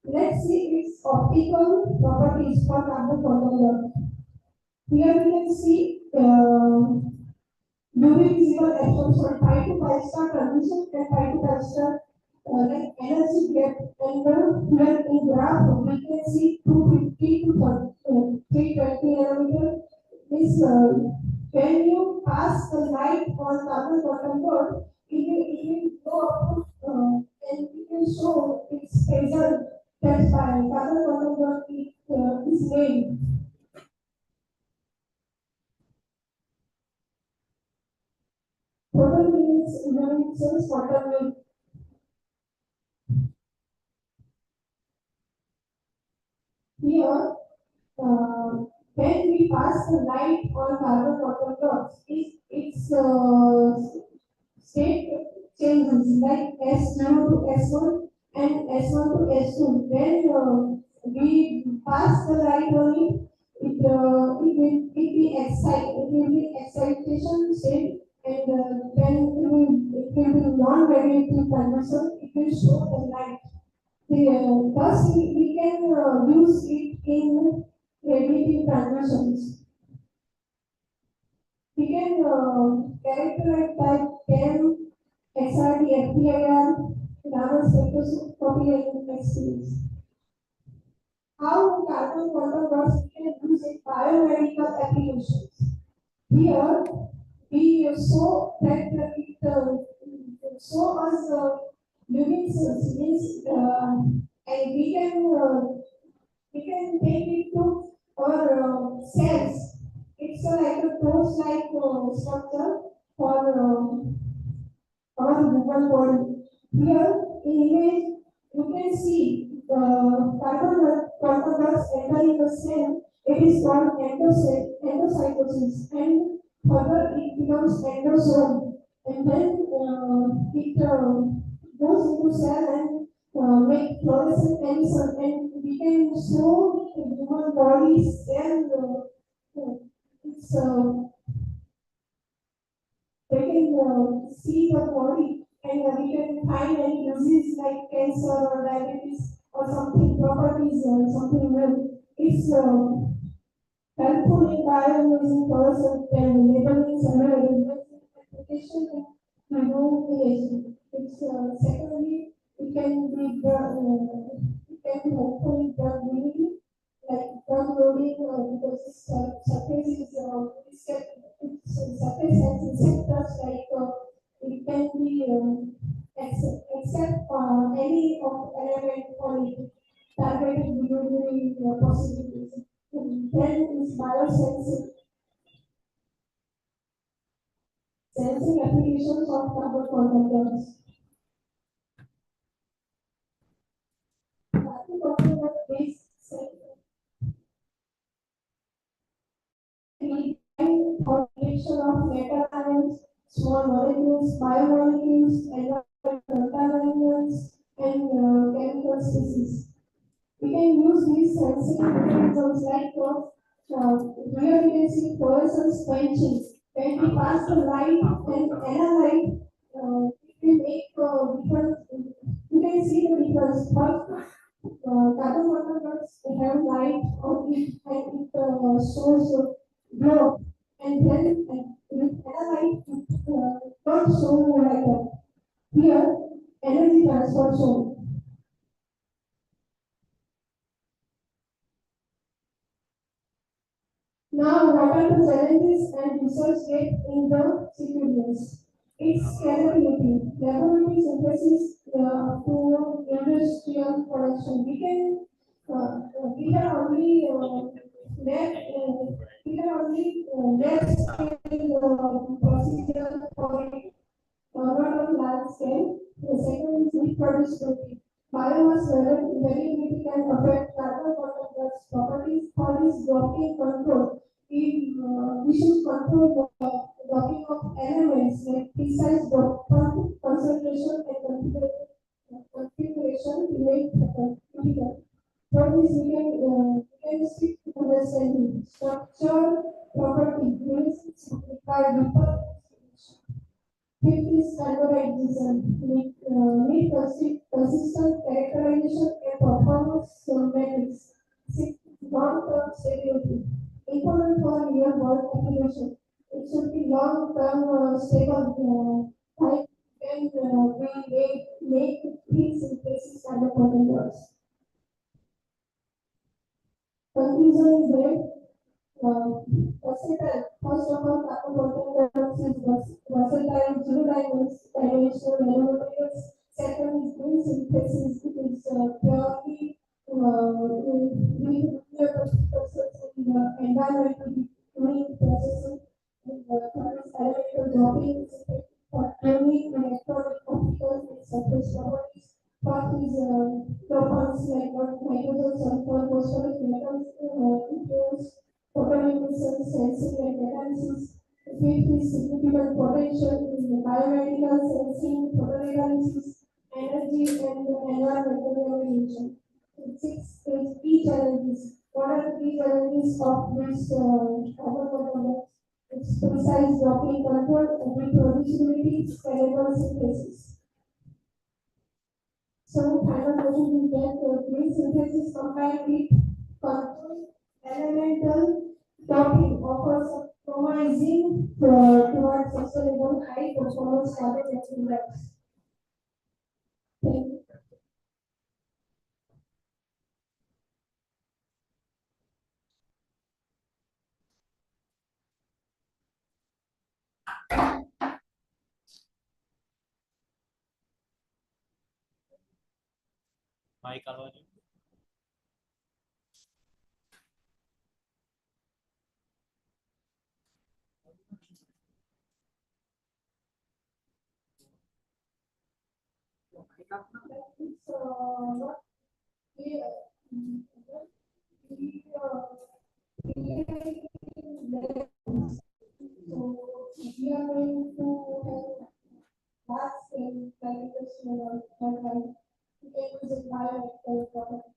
Let's see its optical properties for carbon monoxide. Here we can see UV visible absorption 5 to 5 star transition and 5 to 5 star like energy gap, and here in graph we can see 250 to 320 nanometer. This when you pass the light on carbon bottom board, it will go up and it will show its result. That's why carbon bottom board is made. Total luminescence water. Here, when we pass the light on carbon bottom blocks, its state changes like S0 to S1 and S1 to S2. When we pass the light on it, it will be excitation state, and when it will be non-radiative conversion, it will show the light. Thus, we can use it in radiative conversions. We can characterize by CAM, XRD, FTIR, gamma spectroscopy, and experience. How carbon quantum dots we can use in biomedical applications. Here, we show that it show us living cells, and we can take it to our cells. It's like a close-like structure for our human body. Here, in image, you can see carbon quantum dots entering the cell. It is called endocytosis, and further it becomes endosome, and then it goes into cell and make fluorescent emission, and we can show the human body cell. It's we can see the body, and we can find any disease like cancer or diabetes or something properties or something new. It's helpful in bioimaging person and labeling several application and remove PhD. It's secondly, it can be hopefully drug release, like drug loading, because this surface is surface has receptors like it can be except any of element on it targeted delivery possibilities. Then is biosensing. Sensing applications of carbon conductors. Carbon conductor based sensing. Combination of metal ions, small molecules, biomolecules, environments, and chemical species. We can use these sensing mechanisms like here we can see fluorescence quenching. When we pass the light and analyze, it will make difference. You can see the difference. But carbon monoxides have light on it, and it shows glow. and then with analyze not shown like that. Here, energy transfer shown. Now, what are the challenges and research get in the sequence? Its scalability, laboratory synthesis to industrial production. We can only less scale procedure for it, not on large scale. The second is reproducibility. Biomass variability can affect carbon content properties. Third is docking control. We should control the docking of elements like precise dock concentration and configuration to make critical. Third is we can stick to understanding structure property means simplify deeper. Fifth is standardization, make consistent characterization and performance metrics. Sixth, long-term stability, important for real-world application. It should be long-term stable, like when we make things in places under containers. Conclusion is that versatile. First of all, carbon content is versatile, zero nanomaterials. Second is green synthesis. It is purely nuclear processes in the environmental green processing. And third is elemental dropping. For tuning electronic optical and surface properties. Fourth is compounds like nitrogen, sulfur, phosphorus, metals, influence photoemission, sensing and analysis. Fifth is significant potential in the biomedical sensing, photoanalysis, energy and environmental evaluation. Sixth is key challenges. What are the key challenges of this carbon? It's precise docking control, reproducibility, scalable synthesis. So, final question is that green synthesis combined with control elemental docking offers a promising towards sustainable high performance carbon materials. Thank you. Mic alone. So we are going to have large scale calibration or like we can use it biometrical properties.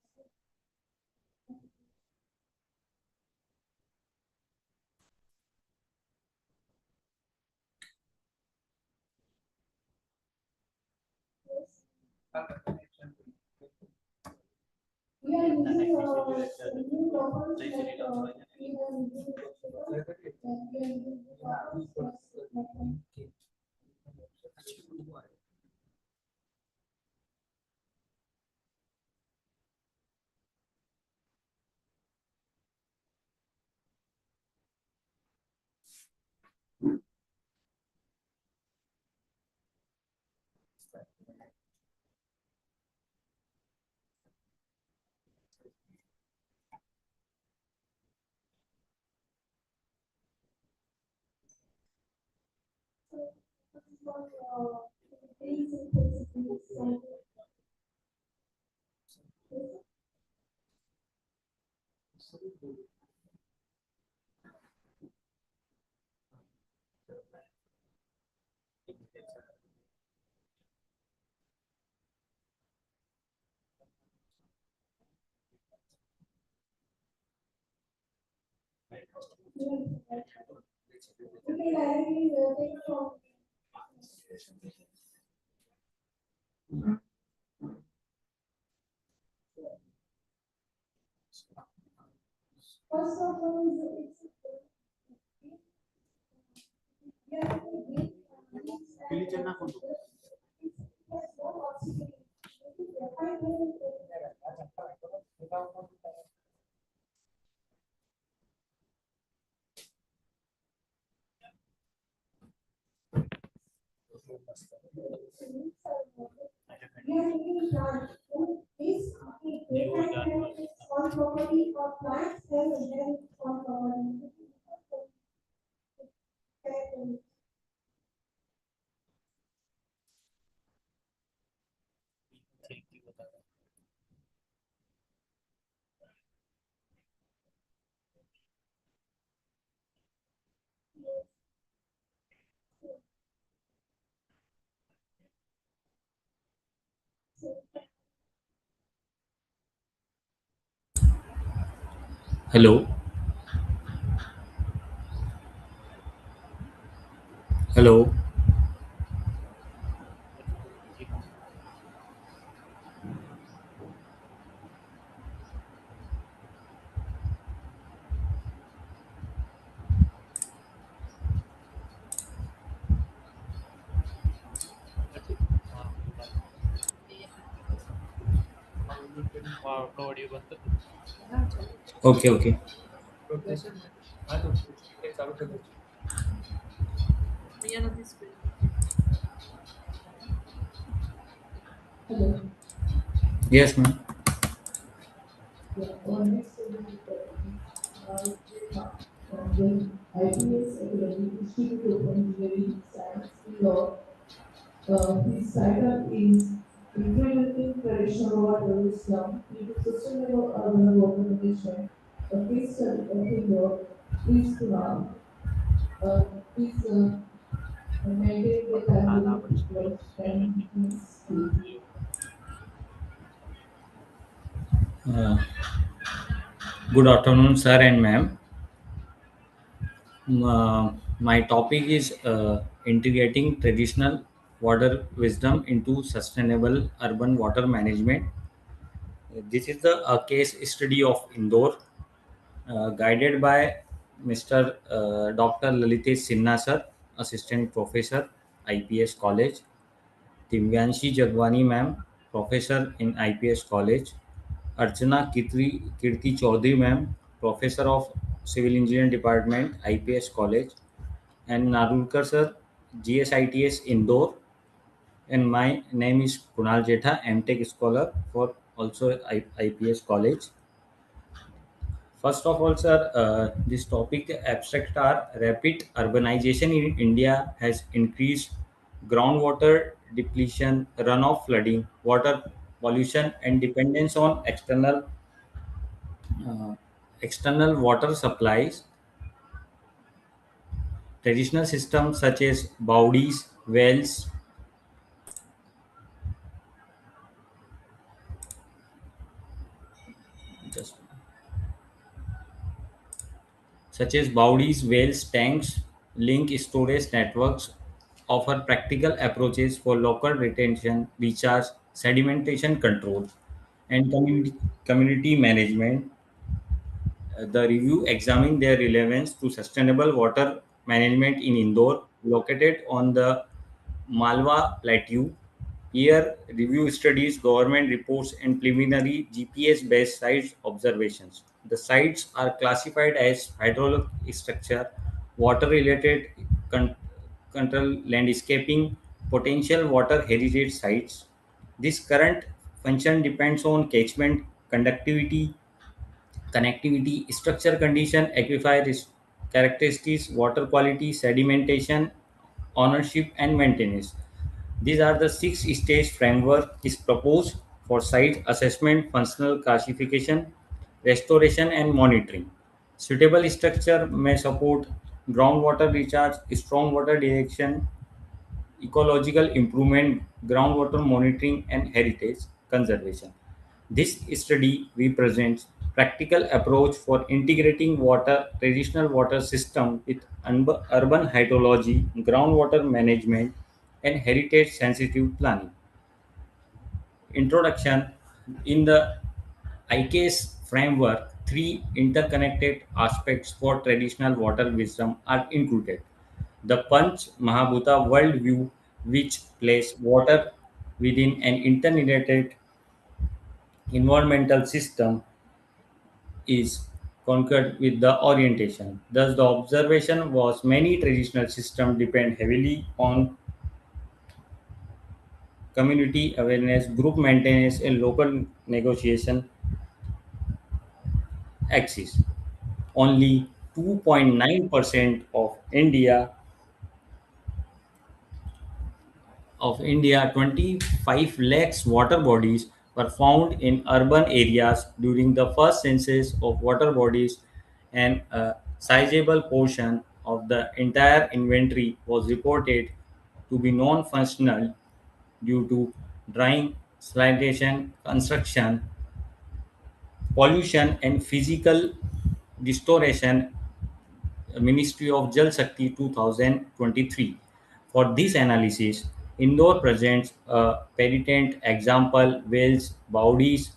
We are using new properties like we are using properties like we can directly take from first of all, Hello. Hello. Okay, okay. Hello. Yes, ma'am. Yeah, our next speaker is Kunal Jetha from the IPS Academy Institute of Engineering Science, New York. His title is Implementing Traditional Water System into Sustainable Urban Water Management, a case study of his work. Please, Kunal, please maintain the time limit of 10 minutes, please. Uh, Good afternoon, sir and ma'am. My topic is integrating traditional water wisdom into sustainable urban water management. This is the case study of Indore, guided by Mr. Dr. Lalitesh Sinha sir, Assistant Professor, IPS College, Divyanshi Jagwani ma'am, Professor in IPS College, Archana Kirti Chaudhary ma'am, Professor of Civil Engineering Department, IPS College, and Narulkar sir, GSITS Indore. And my name is Kunal Jetha, MTech scholar for also IPS College. First of all, sir, this topic abstract are rapid urbanization in India has increased groundwater depletion, runoff flooding, water pollution, and dependence on uh, external water supplies. Traditional systems such as bowdies, wells, just such as bowdies, wells, tanks, link storage networks offer practical approaches for local retention, recharge, sedimentation control, and community management. The review examined their relevance to sustainable water management in Indore, located on the Malwa Plateau. Here, review studies, government reports, and preliminary GPS-based site observations. The sites are classified as hydraulic structure, water-related con- control, landscaping, potential water heritage sites. This current function depends on catchment conductivity, connectivity, structure condition, aquifer characteristics, water quality, sedimentation, ownership, and maintenance. These are the six-stage framework is proposed for site assessment, functional classification, restoration, and monitoring. Suitable structure may support groundwater recharge, stormwater direction, ecological improvement, groundwater monitoring, and heritage conservation. This study represents practical approach for integrating water traditional water system with urban hydrology, groundwater management, and heritage sensitive planning. Introduction. In the ICASE framework, three interconnected aspects for traditional water wisdom are included: the Panch Mahabhuta worldview, which place water within an interrelated environmental system is concurred with the orientation. Thus, the observation was many traditional systems depend heavily on community awareness, group maintenance, and local negotiation axis. Only 2.9% of India 25 lakhs water bodies were found in urban areas during the first census of water bodies, and a sizable portion of the entire inventory was reported to be non-functional due to drying, sanitation, construction, pollution, and physical distortion. Ministry of Jal Shakti 2023. For this analysis, Indore presents a pertinent example: wells, bowdies,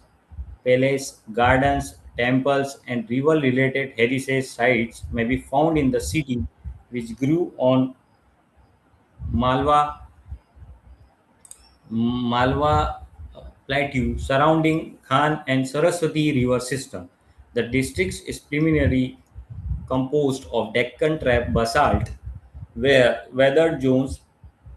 palace, gardens, temples, and river-related heritage sites may be found in the city, which grew on Malwa Malwa plateau surrounding Khan and Saraswati river system. The district is primarily composed of Deccan Trap basalt, where weathered zones,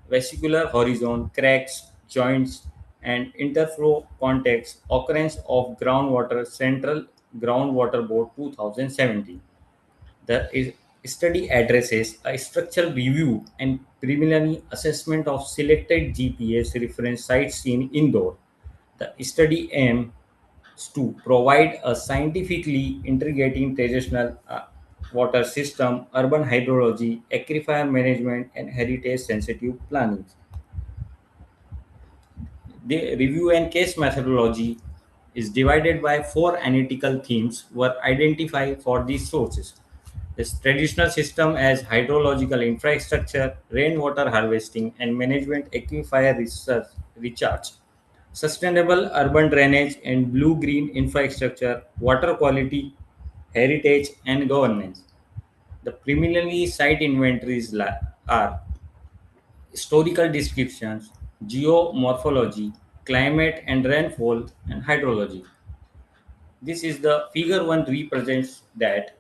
vesicular horizon, cracks, joints, and interflow contacts, occurrence of groundwater Central Groundwater Board 2017. The study addresses a structural review and preliminary assessment of selected GPS reference sites in Indore. The study aims to provide a scientifically integrating traditional water system, urban hydrology, aquifer management, and heritage sensitive planning. The review and case methodology is divided by four analytical themes were identified for these sources. This traditional system as hydrological infrastructure, rainwater harvesting and management, aquifer research, recharge, sustainable urban drainage and blue-green infrastructure, water quality, heritage and governance. The preliminary site inventories are historical descriptions, geomorphology, climate and rainfall, and hydrology. This is the figure 1 represents that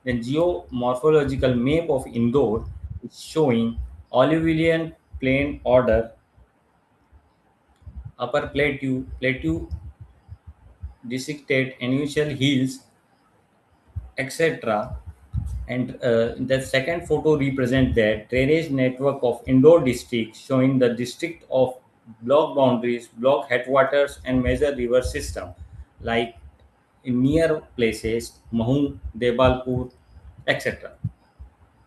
the geomorphological map of Indore is showing alluvial plain order, upper plateau dissected initial hills, etc. And the second photo represents the drainage network of Indore district, showing the district of block boundaries, block headwaters, and major river system, like in near places, Mahu, Debalpur, etc.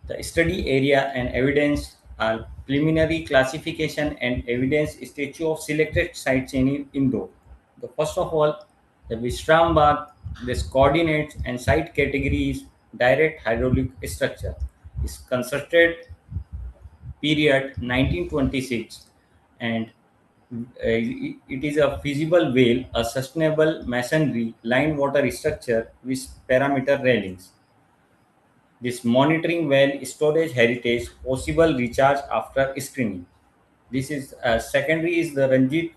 The study area and evidence are preliminary classification and evidence statue of selected sites in Indore. The first of all, the Vishrambag, this coordinates and site category is direct hydraulic structure. Is constructed period 1926, and it is a feasible whale, a sustainable masonry line water structure with parameter railings. This monitoring well storage heritage possible recharge after screening. This is secondary is the Ranjit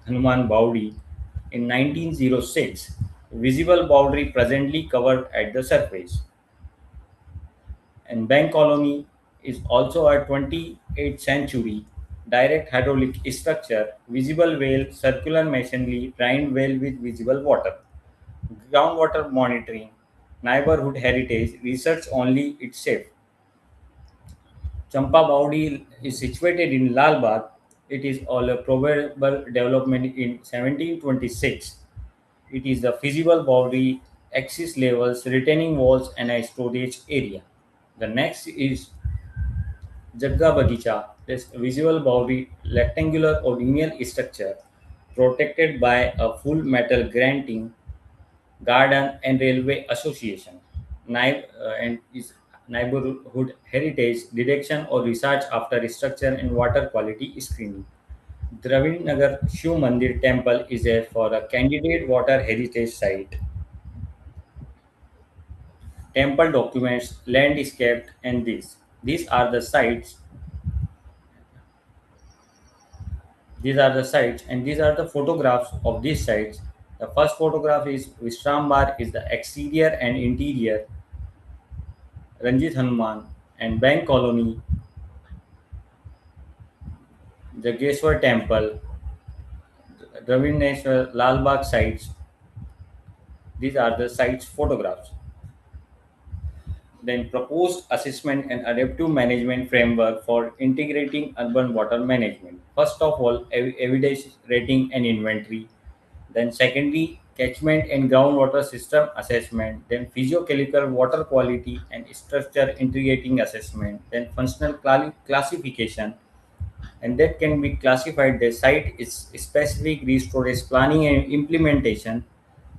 Hanuman Baudi in 1906. Visible boundary presently covered at the surface. And Bank Colony is also a 28th century direct hydraulic structure, visible well, circular masonry, drained well with visible water. Groundwater monitoring, neighborhood heritage, research only its safe. Champa Baudi is situated in Lal Bagh. It is all a probable development in 1726. It is the feasible boundary, axis levels, retaining walls, and a storage area. The next is Jagga Bagicha, this visible boundary, rectangular or linear structure, protected by a full metal granting garden and railway association. And is neighborhood heritage detection or research after structure and water quality screening. Dravid Nagar Shiv Mandir temple is a for a candidate water heritage site. Temple documents, landscape, and these. These are the sites These are the sites, and these are the photographs of these sites. The first photograph is Vishrambar is the exterior and interior, Ranjit Hanuman and Bank Colony, Jageshwar Temple, Ravineshwar, Lalbagh sites. These are the sites photographs. Then proposed assessment and adaptive management framework for integrating urban water management. First of all, evidence rating and inventory. Then secondly, catchment and groundwater system assessment. Then physiochemical water quality and structure integrating assessment. Then functional classification, and that can be classified. The site is specific resource planning and implementation.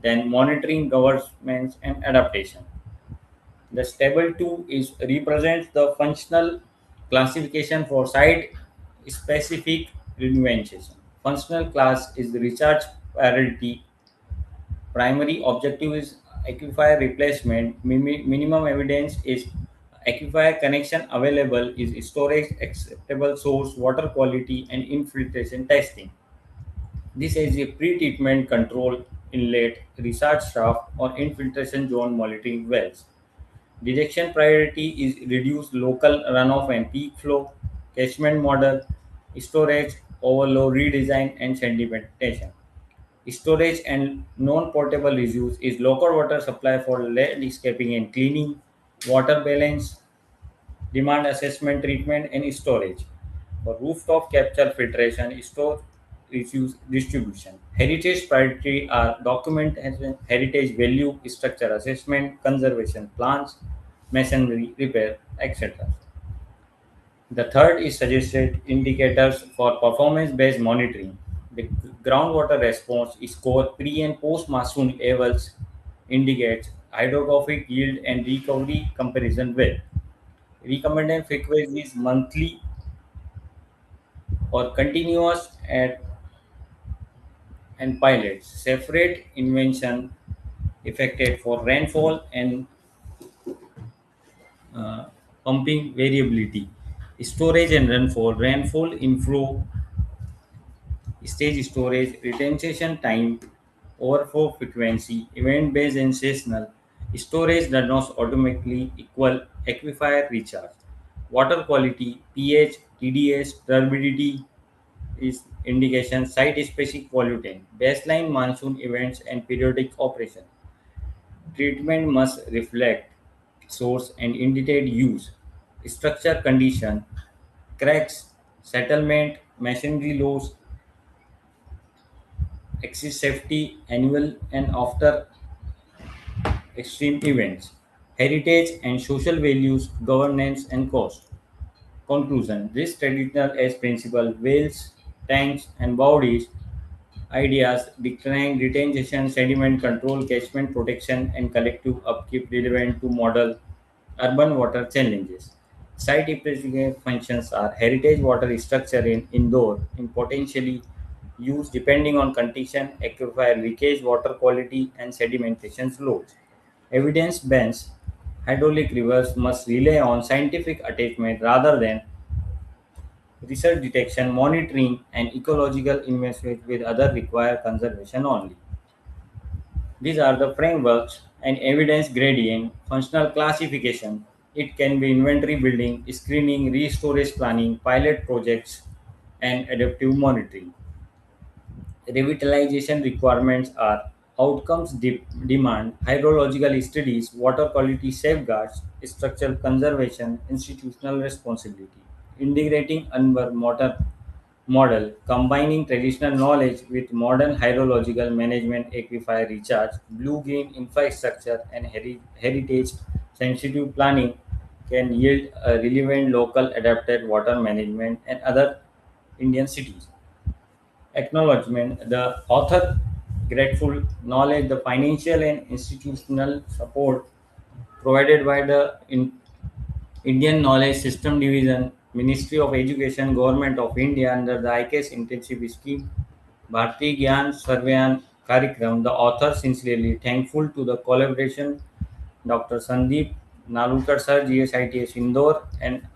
Then monitoring, governance and adaptation. The table 2 is represents the functional classification for site specific intervention. Functional class is the recharge priority. Primary objective is aquifer replacement. Minimum evidence is aquifer connection available is storage, acceptable source, water quality, and infiltration testing. This is a pre-treatment control inlet, recharge shaft, or infiltration zone monitoring wells. Detection priority is reduce local runoff and peak flow, catchment model, storage, overload redesign, and sedimentation. Storage and non-portable reuse is local water supply for landscaping and cleaning, water balance, demand assessment, treatment, and storage. For rooftop capture, filtration, store, refuse, distribution. Heritage priority are documentation, heritage value, structure assessment, conservation plans, masonry repair, etc. The third is suggested indicators for performance-based monitoring. The groundwater response score pre and post monsoon levels indicates hydrographic yield and recovery comparison with. Recommended frequency is monthly or continuous and pilots. Separate invention effected for rainfall and uh, pumping variability. Storage and rainfall inflow, stage storage, retention time, overflow frequency, event based and seasonal. Storage does not automatically equal aquifer recharge. Water quality, pH, TDS, turbidity is indication site specific pollutant, baseline monsoon events and periodic operation. Treatment must reflect source and intended use, structure condition, cracks, settlement, masonry loads, excess safety, annual and after extreme events, heritage and social values, governance and cost. Conclusion: this traditional as principle, wells, tanks, and bodies ideas decline retention, sediment control, catchment protection, and collective upkeep relevant to model urban water challenges. Site specific functions are heritage water structure in indoor in potentially used depending on condition, aquifer leakage, water quality, and sedimentation loads. Evidence based hydraulic rivers must rely on scientific attachment rather than research detection, monitoring, and ecological investment with other require conservation only. These are the frameworks and evidence gradient, functional classification. It can be inventory building, screening, re-storage planning, pilot projects, and adaptive monitoring. Revitalization requirements are outcomes demand, hydrological studies, water quality safeguards, structural conservation, institutional responsibility. Integrating urban water model, combining traditional knowledge with modern hydrological management, aquifer recharge, blue-green infrastructure, and heritage-sensitive planning can yield a relevant local adapted water management and other Indian cities. Acknowledgement: the author grateful knowledge the financial and institutional support provided by the Indian Knowledge System Division, Ministry of Education, Government of India under the ICAS Intensive Scheme, Bharati Gyan Sarvayan Karikram. The author sincerely thankful to the collaboration Dr. Sandeep Nalukar Sir, GSITS Indore, and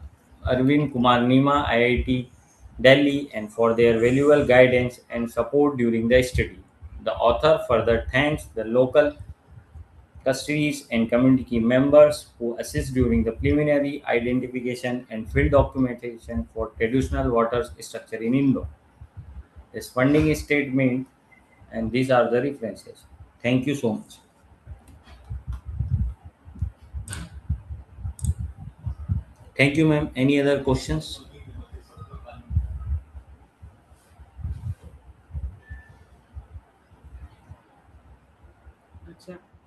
Arvind Kumar Nima, IIT Delhi, and for their valuable guidance and support during the study. The author further thanks the local custodies and community members who assist during the preliminary identification and field documentation for traditional water structure in Indore. This funding statement, and these are the references. Thank you so much. Thank you, ma'am. Any other questions?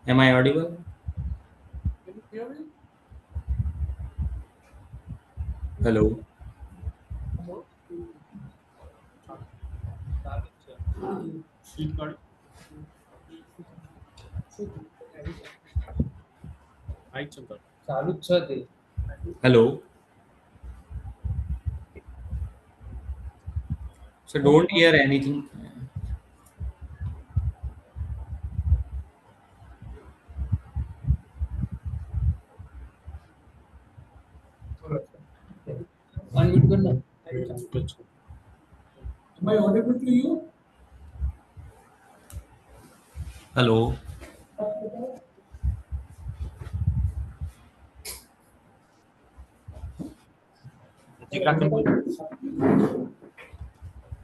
Am I audible? Can you hear me? Hello. Hello? चालूच છે તે. Hello. So don't hear anything. Unmute कर ना. Am I audible to you? Hello.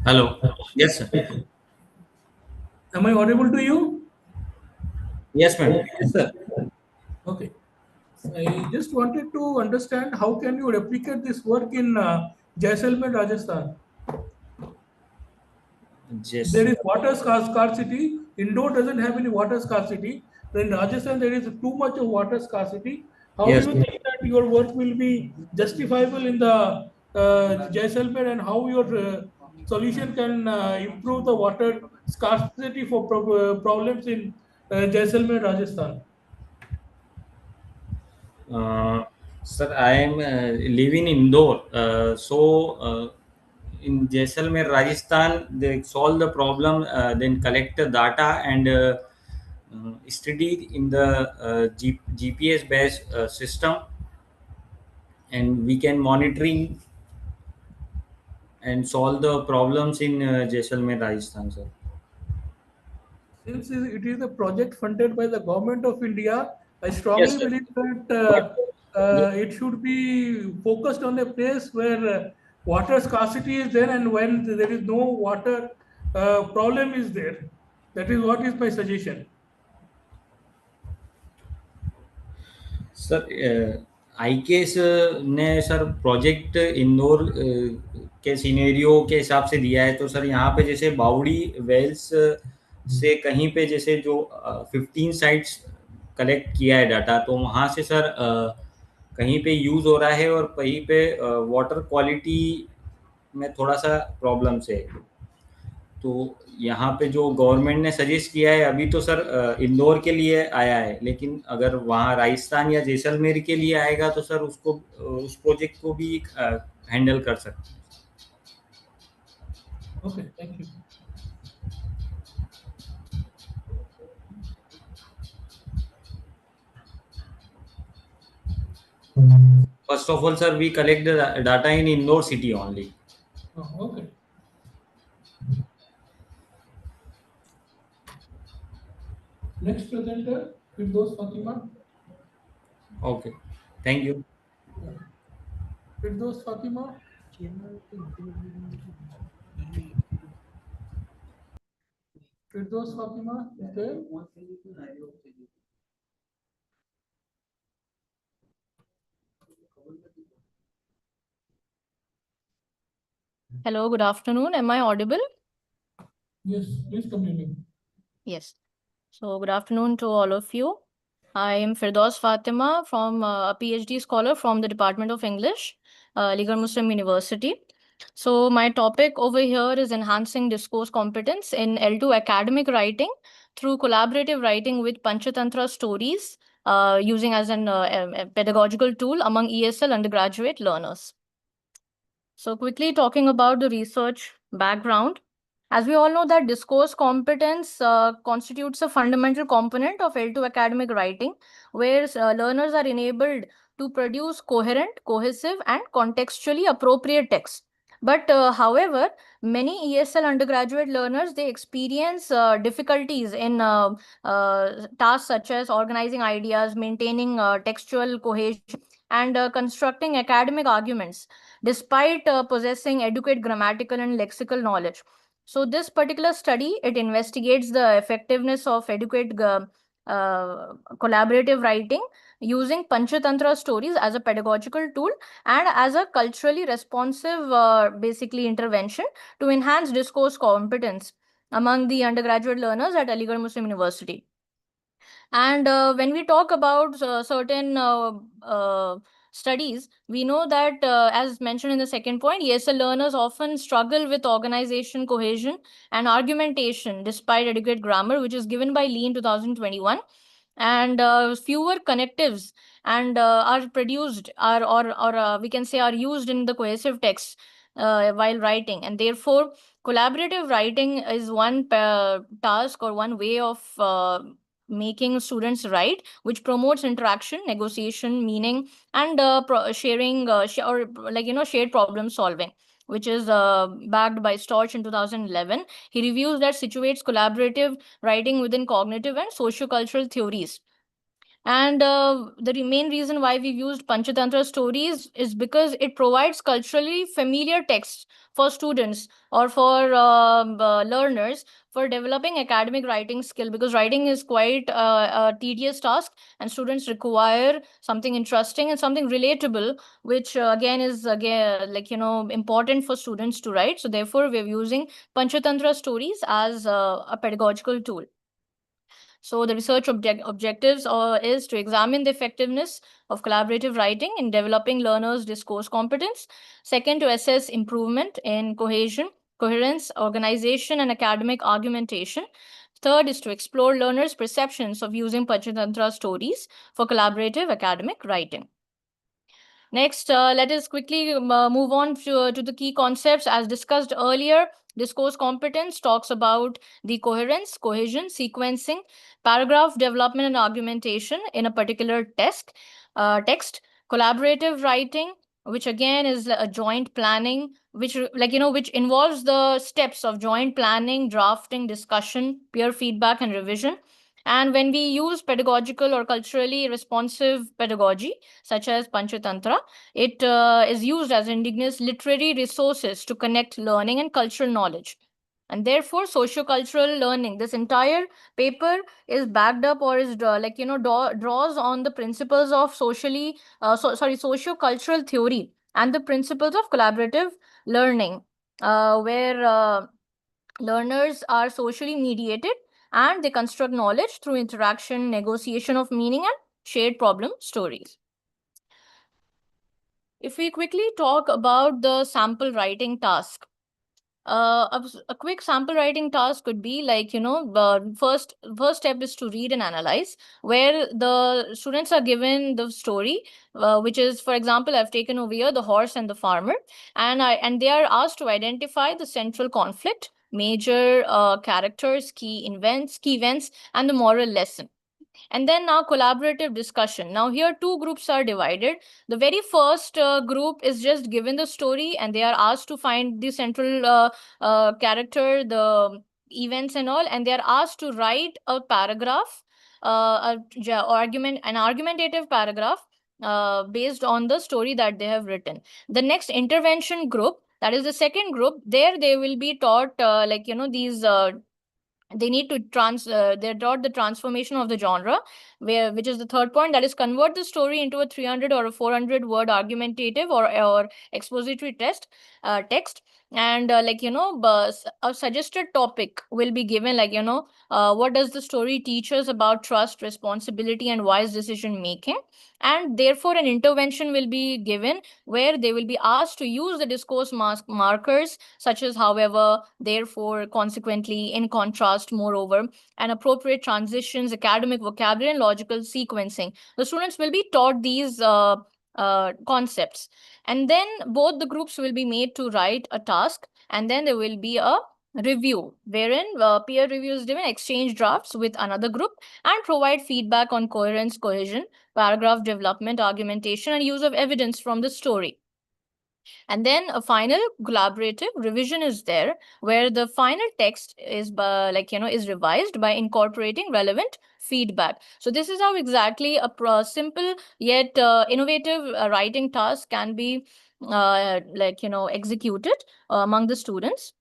Hello. Yes, sir. Am I audible to you? Yes, ma'am. Yes, sir. Okay. I just wanted to understand how can you replicate this work in Jaisalmer, Rajasthan? Yes. There is water scarcity. Indore doesn't have any water scarcity. In Rajasthan, there is too much of water scarcity. How Yes. do you think that your work will be justifiable in the Jaisalmer, and how your solution can improve the water scarcity for problems in Jaisalmer, Rajasthan? Sir, I am living in Indore. In Jaisalmer, Rajasthan, they solve the problem, then collect the data and study in the GPS-based system, and we can monitoring and solve the problems in Jaisalmer, Rajasthan, sir. Since it is a project funded by the government of India, I Yes, strongly sir. believe that it should be focused on a place where water scarcity is there, and when there is no water problem is there. That is what is my suggestion. Sir IKS ने sir project Indore के scenario के हिसाब से दिया है, तो sir यहाँ पे जैसे बावड़ी वेल्स से कहीं पे जैसे जो 15 साइट्स कलेक्ट किया है डाटा, तो वहाँ से सर कहीं पे यूज़ हो रहा है और कहीं पे वाटर क्वालिटी में थोड़ा सा प्रॉब्लम्स है। तो यहाँ पे जो गवर्नमेंट ने सजेस्ट किया है अभी तो सर इंदौर के लिए आया है, लेकिन अगर वहाँ राजस्थान या जैसलमेर के लिए आएगा तो सर उसको उस प्रोजेक्ट को भी हैंडल कर सकते हैं। Okay, thank you. First of all, sir, we collect the data in Indore city only. Oh, okay. Next presenter, Firdaus Fatima. Okay, thank you. Firdaus Fatima. Firdaus Fatima is there? Hello, good afternoon. Am I audible? Yes, please continue. Yes. So, good afternoon to all of you. I am Firdaus Fatima, from a PhD scholar from the Department of English, Ligar Muslim University. So, my topic over here is enhancing discourse competence in L2 academic writing through collaborative writing with Panchatantra stories, using as a pedagogical tool among ESL undergraduate learners. So quickly talking about the research background, as we all know that discourse competence constitutes a fundamental component of L2 academic writing, where learners are enabled to produce coherent, cohesive, and contextually appropriate text But however, many ESL undergraduate learners, they experience difficulties in tasks such as organizing ideas, maintaining textual cohesion, and constructing academic arguments, despite possessing adequate grammatical and lexical knowledge. So this particular study, it investigates the effectiveness of adequate collaborative writing using Panchatantra stories as a pedagogical tool and as a culturally responsive basically intervention to enhance discourse competence among the undergraduate learners at Aligarh Muslim University. And when we talk about certain studies, we know that, as mentioned in the second point, ESL learners often struggle with organization, cohesion, and argumentation despite adequate grammar, which is given by Lee in 2021. And fewer connectives and are produced or we can say are used in the cohesive text while writing, and therefore collaborative writing is one task or one way of making students write, which promotes interaction, negotiation, meaning, and sharing or shared problem solving, which is backed by Storch in 2011. He reviews that situates collaborative writing within cognitive and sociocultural theories. And the main reason why we've used Panchatantra stories is because it provides culturally familiar texts for students or for learners for developing academic writing skill, because writing is quite a tedious task and students require something interesting and something relatable, which again is important for students to write. So therefore we're using Panchatantra stories as a pedagogical tool. So the research objectives is to examine the effectiveness of collaborative writing in developing learners' discourse competence. Second, to assess improvement in cohesion, coherence, organization, and academic argumentation. Third is to explore learners' perceptions of using Panchatantra stories for collaborative academic writing. Next, let us quickly move on to the key concepts. As discussed earlier, discourse competence talks about the coherence, cohesion, sequencing, paragraph development and argumentation in a particular text. Collaborative writing, which again is a joint planning, which which involves the steps of joint planning, drafting, discussion, peer feedback, and revision. And when we use pedagogical or culturally responsive pedagogy, such as Panchatantra, it is used as indigenous literary resources to connect learning and cultural knowledge. And therefore, sociocultural learning, this entire paper is backed up or is draws on the principles of sociocultural theory and the principles of collaborative learning, where learners are socially mediated and they construct knowledge through interaction, negotiation of meaning, and shared problem stories. If we quickly talk about the sample writing task, a quick sample writing task could be the first step is to read and analyze, where the students are given the story, which is, for example, I've taken over here The Horse and the Farmer, and they are asked to identify the central conflict, major characters, key events, and the moral lesson. And then now collaborative discussion. Now here two groups are divided. The very first group is just given the story and they are asked to find the central character, the events and all, and they are asked to write a paragraph, an argumentative paragraph based on the story that they have written. The next intervention group, that is the second group, there they will be taught these they need to they're taught the transformation of the genre, which is the third point, that is convert the story into a 300 or a 400 word argumentative or expository text. And a suggested topic will be given, what does the story teach us about trust, responsibility, and wise decision making. And therefore an intervention will be given where they will be asked to use the discourse markers such as however, therefore, consequently, in contrast, moreover, and appropriate transitions, academic vocabulary, and logical sequencing. The students will be taught these concepts. And then both the groups will be made to write a task, and then there will be a review wherein peer review is given, exchange drafts with another group, and provide feedback on coherence, cohesion, paragraph development, argumentation, and use of evidence from the story. And then a final collaborative revision is there, where the final text is is revised by incorporating relevant feedback. So this is how exactly a simple yet innovative writing task can be executed among the students.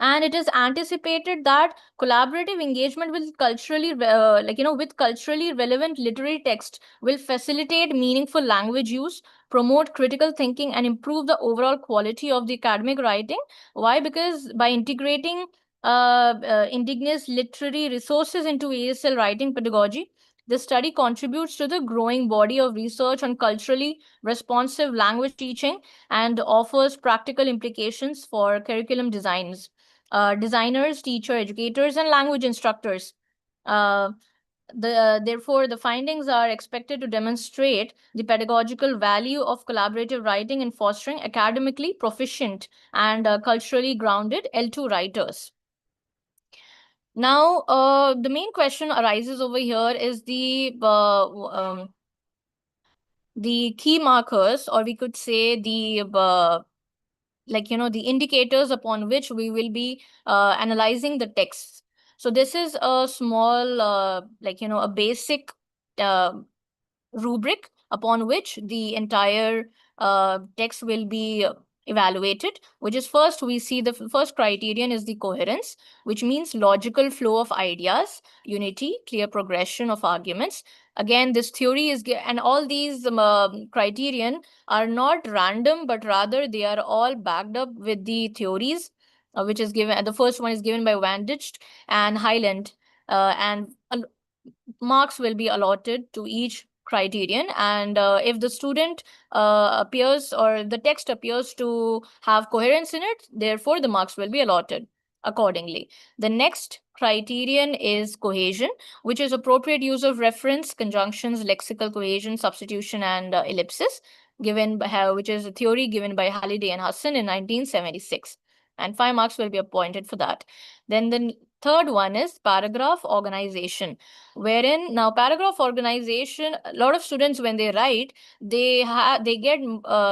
And it is anticipated that collaborative engagement with with culturally relevant literary text will facilitate meaningful language use, promote critical thinking, and improve the overall quality of the academic writing. Why? Because by integrating indigenous literary resources into ASL writing pedagogy, the study contributes to the growing body of research on culturally responsive language teaching and offers practical implications for curriculum designs. Designers, teacher, educators, and language instructors. Therefore, the findings are expected to demonstrate the pedagogical value of collaborative writing in fostering academically proficient and culturally grounded L2 writers. Now, the main question arises over here is the key markers, or we could say the the indicators upon which we will be analyzing the texts. So this is a small a basic uh, rubric upon which the entire text will be evaluated, which is first we see the first criterion is the coherence, which means logical flow of ideas, unity, clear progression of arguments. Again, this theory is, and all these criterion are not random, but rather they are all backed up with the theories, which is given. The first one is given by Van Dijk and Highland, and marks will be allotted to each criterion. And if the student appears, or the text appears to have coherence in it, therefore the marks will be allotted accordingly. The next criterion is cohesion, which is appropriate use of reference, conjunctions, lexical cohesion, substitution, and ellipsis, given by, which is a theory given by Halliday and Hassan in 1976. And 5 marks will be appointed for that. Then the third one is paragraph organization, wherein now paragraph organization, a lot of students when they write, they get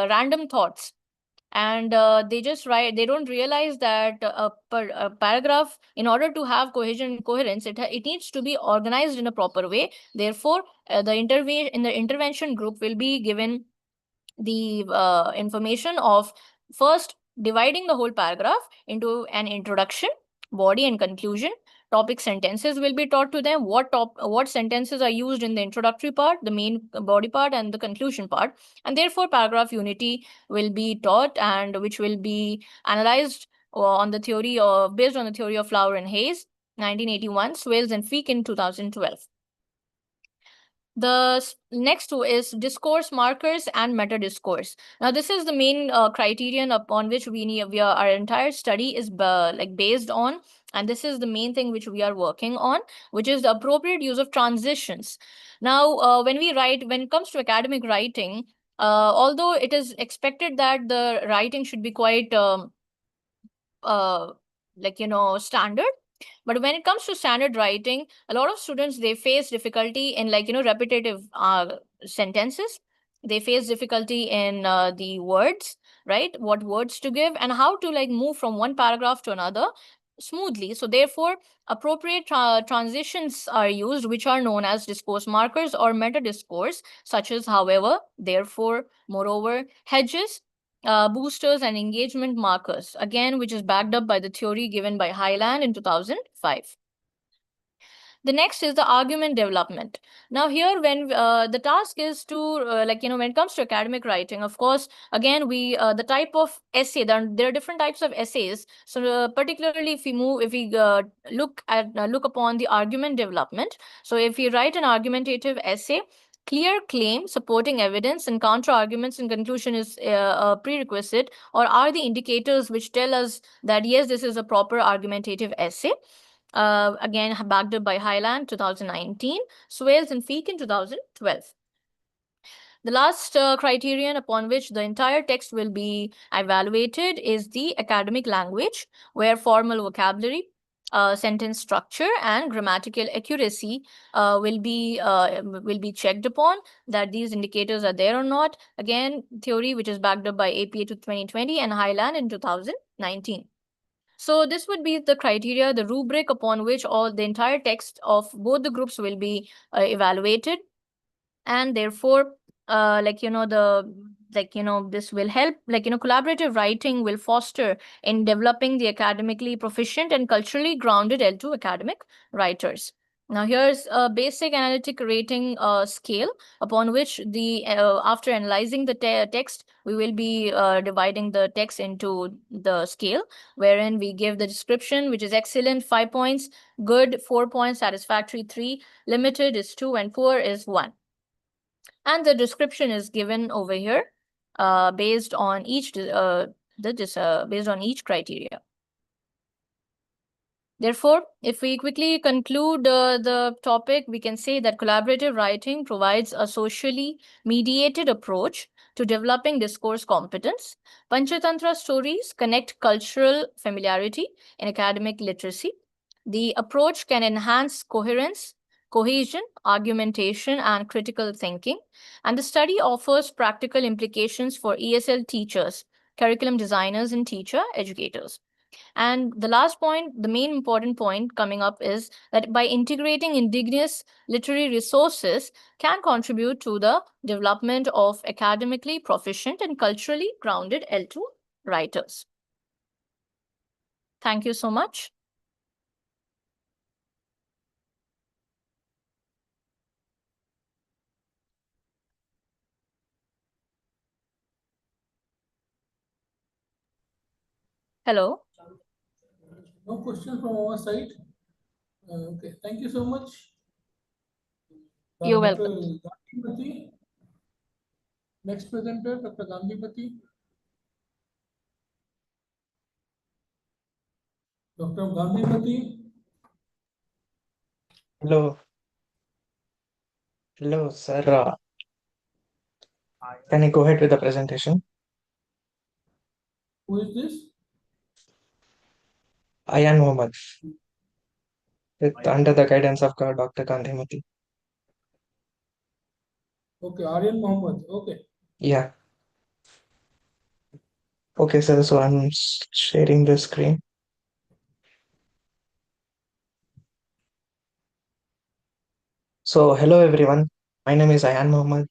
random thoughts, and they just write. They don't realize that a paragraph, in order to have cohesion and coherence, it needs to be organized in a proper way. Therefore, the intervention group will be given the information of first dividing the whole paragraph into an introduction, body, and conclusion. Topic sentences will be taught to them. What sentences are used in the introductory part, the main body part, and the conclusion part. And therefore, paragraph unity will be taught, and which will be analyzed on the theory of based on the theory of Flower and Hayes, 1981, Swales and Feek in 2012. The next two is discourse markers and meta discourse. Now, this is the main criterion upon which our entire study is based on, and this is the main thing which we are working on, which is the appropriate use of transitions. Now, when it comes to academic writing, although it is expected that the writing should be quite standard, but when it comes to standard writing, a lot of students, they face difficulty in repetitive sentences. They face difficulty in the words, right? What words to give and how to move from one paragraph to another smoothly. So therefore, appropriate transitions are used, which are known as discourse markers or meta discourse, such as however, therefore, moreover, hedges, boosters, and engagement markers, again, which is backed up by the theory given by Highland in 2005. The next is the argument development. Now here, when the task is to when it comes to academic writing, of course, again, the type of essay, there are different types of essays. So particularly if we look upon the argument development. So if we write an argumentative essay, clear claim, supporting evidence, and counter arguments in conclusion is a prerequisite, or are the indicators which tell us that yes, this is a proper argumentative essay. Again, backed up by Highland 2019, Swales and Feek in 2012. The last criterion upon which the entire text will be evaluated is the academic language, where formal vocabulary, sentence structure and grammatical accuracy will be checked upon, that these indicators are there or not. Again, theory which is backed up by APA to 2020 and Highland in 2019. So this would be the criteria, the rubric upon which all the entire text of both the groups will be evaluated, and therefore, this will help, collaborative writing will foster in developing the academically proficient and culturally grounded L2 academic writers. Now, here's a basic analytic rating scale upon which after analyzing the text, we will be dividing the text into the scale, wherein we give the description, which is excellent, 5 points, good, 4 points, satisfactory, 3, limited is 2, and poor is 1. And the description is given over here based on each based on each criteria. Therefore, if we quickly conclude the topic, we can say that collaborative writing provides a socially mediated approach to developing discourse competence. Panchatantra stories connect cultural familiarity and academic literacy. The approach can enhance coherence, cohesion, argumentation, and critical thinking. And the study offers practical implications for ESL teachers, curriculum designers, and teacher educators. And the last point, the main important point coming up, is that by integrating indigenous literary resources can contribute to the development of academically proficient and culturally grounded L2 writers. Thank you so much. Hello. No questions from our side. Okay, thank you so much. You're Dr. welcome. Gandhipati. Next presenter, Dr. Gandhipati. Dr. Gandhipati. Hello. Hello, sir. Can I go ahead with the presentation? Who is this? Ayan Mohammed. Under the guidance of Dr. Gandhimati. Okay, Aryan Mohammed. Okay. Yeah. Okay, sir. So I'm sharing the screen. So hello, everyone. My name is Ayan Mohammed.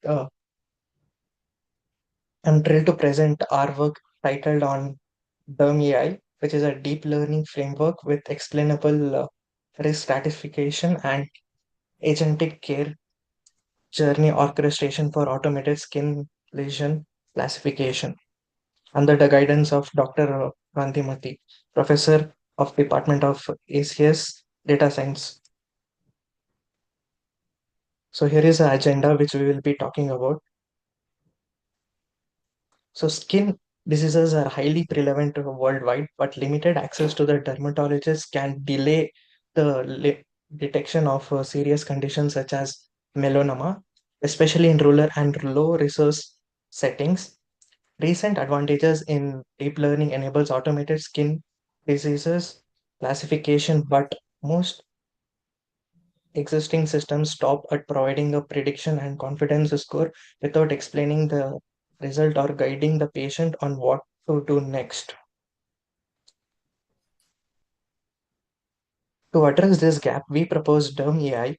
I'm thrilled to present our work titled on DERM AI, which is a deep learning framework with explainable risk stratification and agentic care journey orchestration for automated skin lesion classification under the guidance of Dr. Gandhimati, Professor of Department of ACS Data Science. So here is the agenda which we will be talking about. So skin diseases are highly prevalent worldwide, but limited access to the dermatologist can delay the detection of serious conditions such as melanoma, especially in rural and low resource settings. Recent advantages in deep learning enables automated skin diseases classification, but most existing systems stop at providing a prediction and confidence score without explaining the result or guiding the patient on what to do next. To address this gap, we propose DERM AI,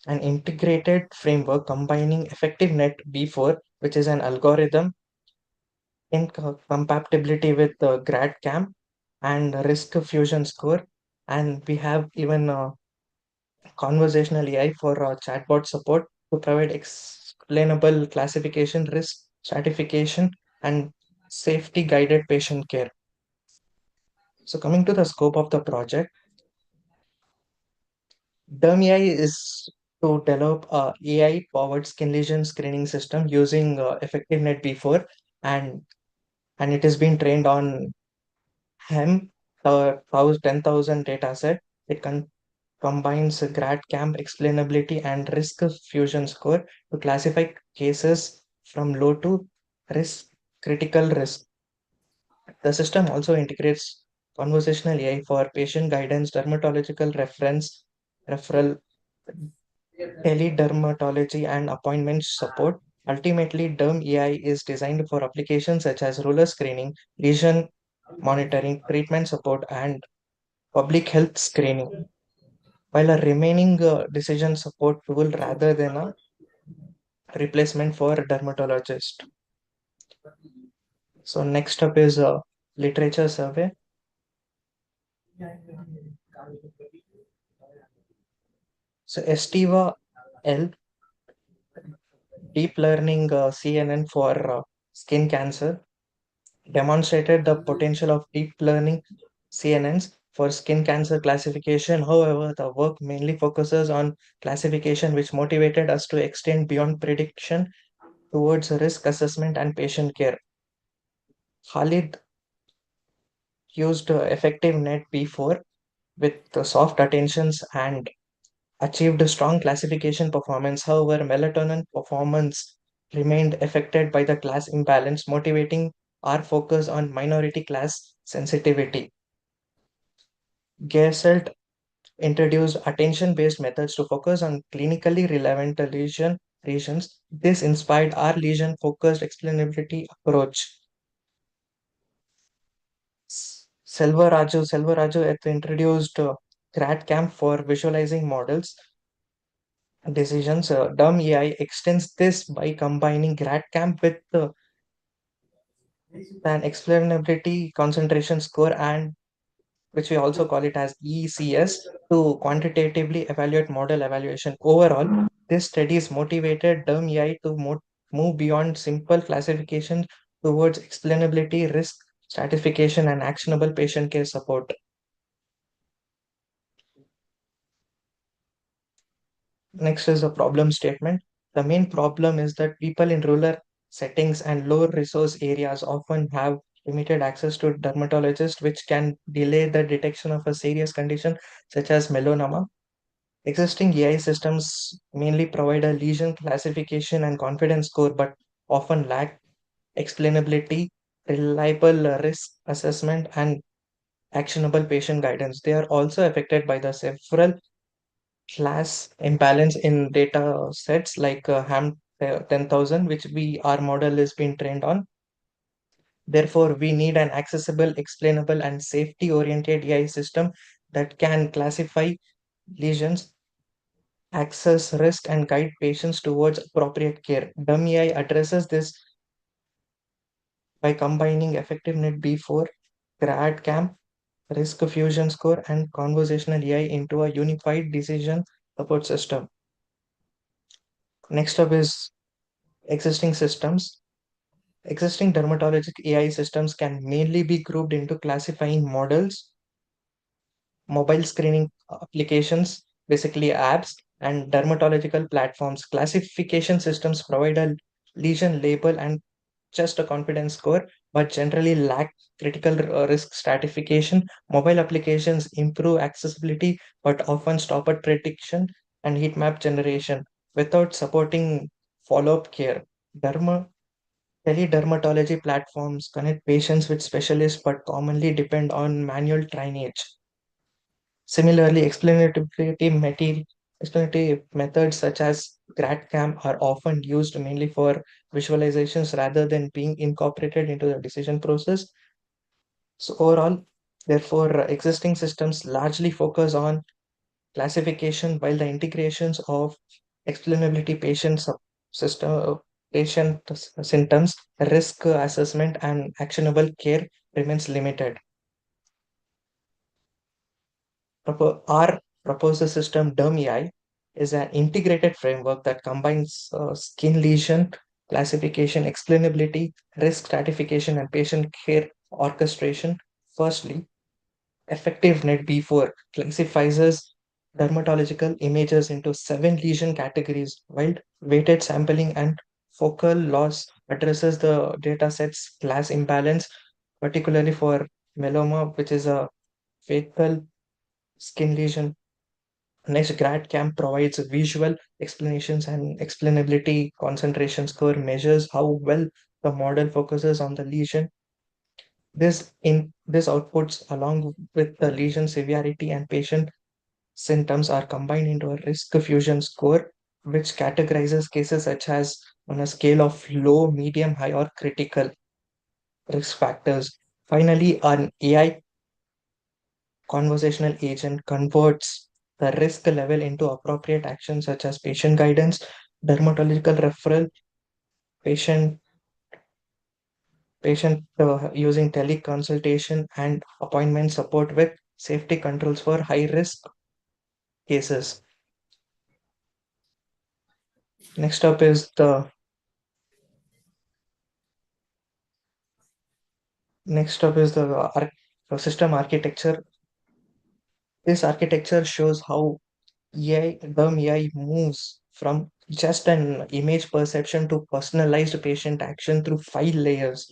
an integrated framework combining effective net B4, which is an algorithm in compatibility with the GradCam and risk fusion score. And we have even conversational AI for chatbot support to provide explainable classification, risk stratification, and safety guided patient care. So coming to the scope of the project, DERM AI is to develop a AI-powered skin lesion screening system using EffectiveNet B4, and it has been trained on HEM 10,000 dataset. It combines GradCamp explainability and risk fusion score to classify cases from low to risk critical risk. The system also integrates conversational AI for patient guidance, dermatological reference, referral, teledermatology, and appointment support. Ultimately, Derm AI is designed for applications such as ruler screening, lesion monitoring, treatment support, and public health screening, while a remaining decision support tool rather than a replacement for a dermatologist. So next up is a literature survey. So Estiva L, deep learning CNN for skin cancer, demonstrated the potential of deep learning CNNs for skin cancer classification. However, the work mainly focuses on classification, which motivated us to extend beyond prediction towards risk assessment and patient care. Khalid used effective net B4 with soft attentions and achieved a strong classification performance. However, melatonin performance remained affected by the class imbalance, motivating our focus on minority class sensitivity. Gerselt introduced attention-based methods to focus on clinically relevant lesions. This inspired our lesion-focused explainability approach. Selvaraju introduced GradCamp for visualizing models decisions. Dumb AI extends this by combining GradCamp with an explainability concentration score, and which we also call it as ECS, to quantitatively evaluate model evaluation. Overall, this studies motivated Dumb AI to move beyond simple classification towards explainability, risk stratification, and actionable patient care support. Next is a problem statement. The main problem is that people in rural settings and low resource areas often have limited access to dermatologists, which can delay the detection of a serious condition such as melanoma. Existing AI systems mainly provide a lesion classification and confidence score, but often lack explainability, reliable risk assessment, and actionable patient guidance. They are also affected by the several class imbalance in data sets like ham 10,000, which our model is being trained on. Therefore, we need an accessible, explainable, and safety oriented AI system that can classify lesions, access risk, and guide patients towards appropriate care. Dumb AI addresses this by combining EffectiveNet B4, GradCamp, Risk Fusion Score, and conversational AI into a unified decision support system. Next up is existing systems. Existing dermatologic AI systems can mainly be grouped into classifying models, mobile screening applications, basically apps, and dermatological platforms. Classification systems provide a lesion label and just a confidence score, but generally lack critical risk stratification. Mobile applications improve accessibility, but often stop at prediction and heat map generation without supporting follow-up care. Derma Teledermatology platforms connect patients with specialists but commonly depend on manual trainage. Similarly, explanatory methods such as GradCam are often used mainly for visualizations rather than being incorporated into the decision process. So overall, therefore, existing systems largely focus on classification, while the integrations of explainability system, patient symptoms, risk assessment, and actionable care remains limited. Our proposed system, Derm AI, is an integrated framework that combines skin lesion classification, explainability, risk stratification, and patient care orchestration. Firstly, effective net B4 classifies dermatological images into 7 lesion categories, while weighted sampling and focal loss addresses the datasets class imbalance, particularly for melanoma, which is a fatal skin lesion. Next, GradCamp provides visual explanations and explainability concentration score measures how well the model focuses on the lesion. This outputs along with the lesion severity and patient symptoms are combined into a risk fusion score, which categorizes cases such as on a scale of low, medium, high, or critical risk factors. Finally, an AI conversational agent converts the risk level into appropriate actions such as patient guidance, dermatological referral, patient using teleconsultation and appointment support with safety controls for high risk cases. Next up is the system architecture. This architecture shows how DERM AI moves from just an image perception to personalized patient action through 5 layers.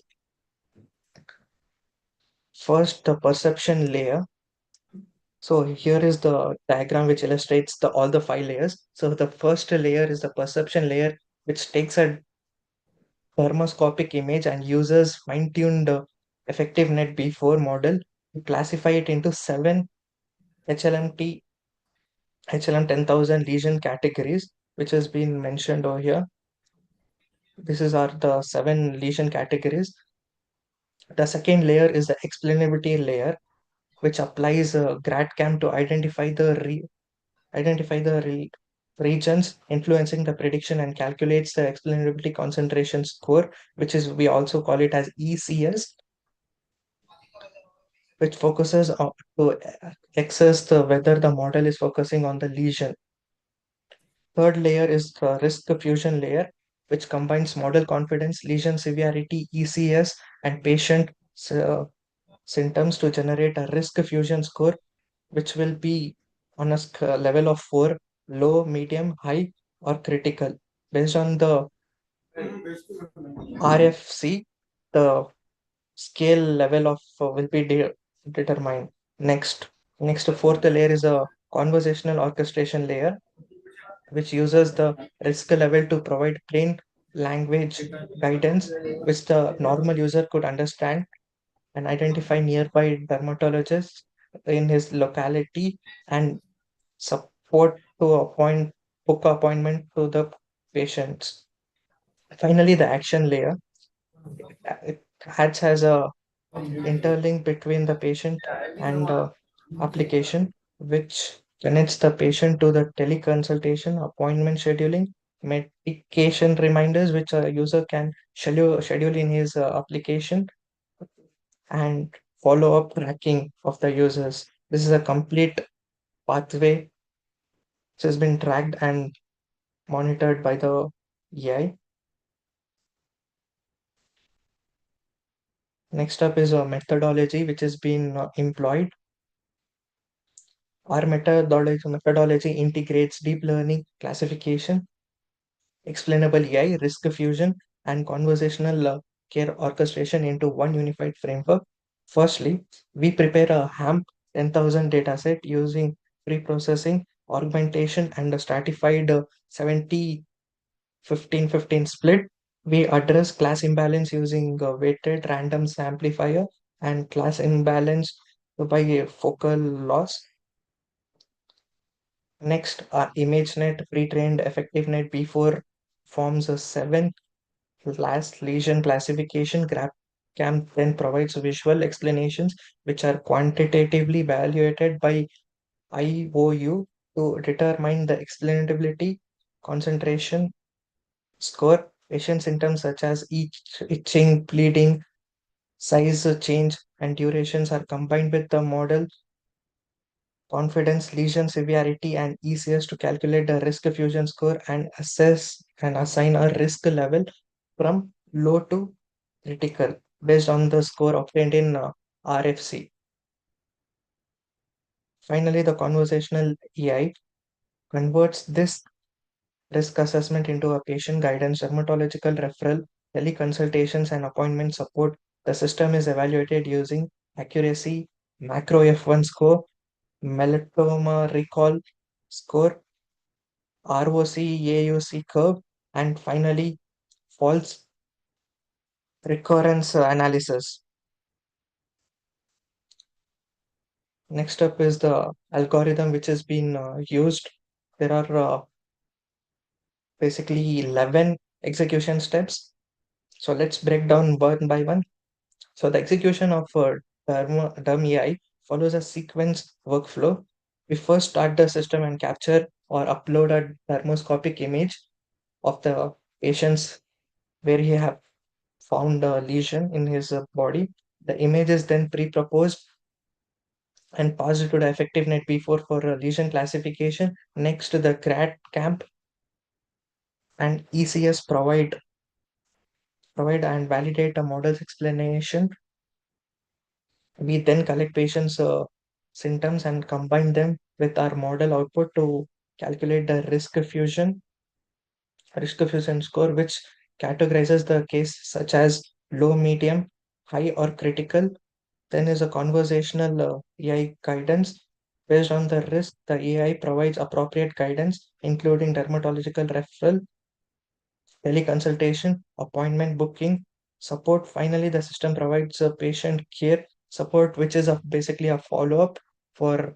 First, the perception layer. So here is the diagram which illustrates all the 5 layers. So the first layer is the perception layer, which takes a thermoscopic image and uses fine-tuned effective net B4 model to classify it into 7 HLMT HLM 10,000 lesion categories, which has been mentioned over here. This is are the 7 lesion categories. The second layer is the explainability layer, which applies a GradCam to identify the regions influencing the prediction and calculates the explainability concentration score, which is we also call it as ECS, which focuses on to assess whether the model is focusing on the lesion. Third layer is the risk fusion layer, which combines model confidence, lesion severity, ECS, and patient symptoms to generate a risk fusion score, which will be on a level of 4, low, medium, high, or critical. Based on the RFC, the scale level of will be determined. Next, fourth layer is a conversational orchestration layer, which uses the risk level to provide plain language guidance, which the normal user could understand and identify nearby dermatologists in his locality and support to book appointment to the patients. Finally, the action layer. It acts as a interlink between the patient and application, which connects the patient to the teleconsultation, appointment scheduling, medication reminders, which a user can schedule in his application, and follow-up tracking of the users. This is a complete pathway which has been tracked and monitored by the AI. Next up is a methodology which has been employed. Our methodology integrates deep learning classification, explainable AI, risk fusion, and conversational care orchestration into one unified framework. Firstly, we prepare a HAMP 10,000 dataset using pre-processing, augmentation, and a stratified 70 15-15 split. We address class imbalance using weighted random amplifier and class imbalance by focal loss. Next, our ImageNet pre-trained EffectiveNet B4 forms a 7 class lesion classification. GrabCam then provides visual explanations which are quantitatively evaluated by IOU to determine the explainability, concentration, score. Patient symptoms such as itching, bleeding, size change, and durations are combined with the model confidence, lesion severity, and ECS to calculate the risk fusion score and assess and assign a risk level from low to critical based on the score obtained in RFC. Finally, the conversational AI converts this risk assessment into a patient guidance, dermatological referral, teleconsultations, and appointment support. The system is evaluated using accuracy, macro F1 score, melanoma recall score, ROC AUC curve, and finally false recurrence analysis. Next up is the algorithm which has been used. There are basically 11 execution steps. So let's break down one by one. So the execution of Derm AI follows a sequence workflow. We first start the system and capture or upload a dermoscopic image of the patient's where he have found a lesion in his body. The image is then pre-proposed and passed to the effective net before for lesion classification. Next, the CRAT camp and ECS provide and validate a model's explanation. We then collect patients' symptoms and combine them with our model output to calculate the risk fusion score, which categorizes the case such as low, medium, high, or critical. Then is a conversational AI guidance. Based on the risk, the AI provides appropriate guidance, including dermatological referral, teleconsultation, appointment booking, support. Finally, the system provides a patient care support, which is basically a follow-up for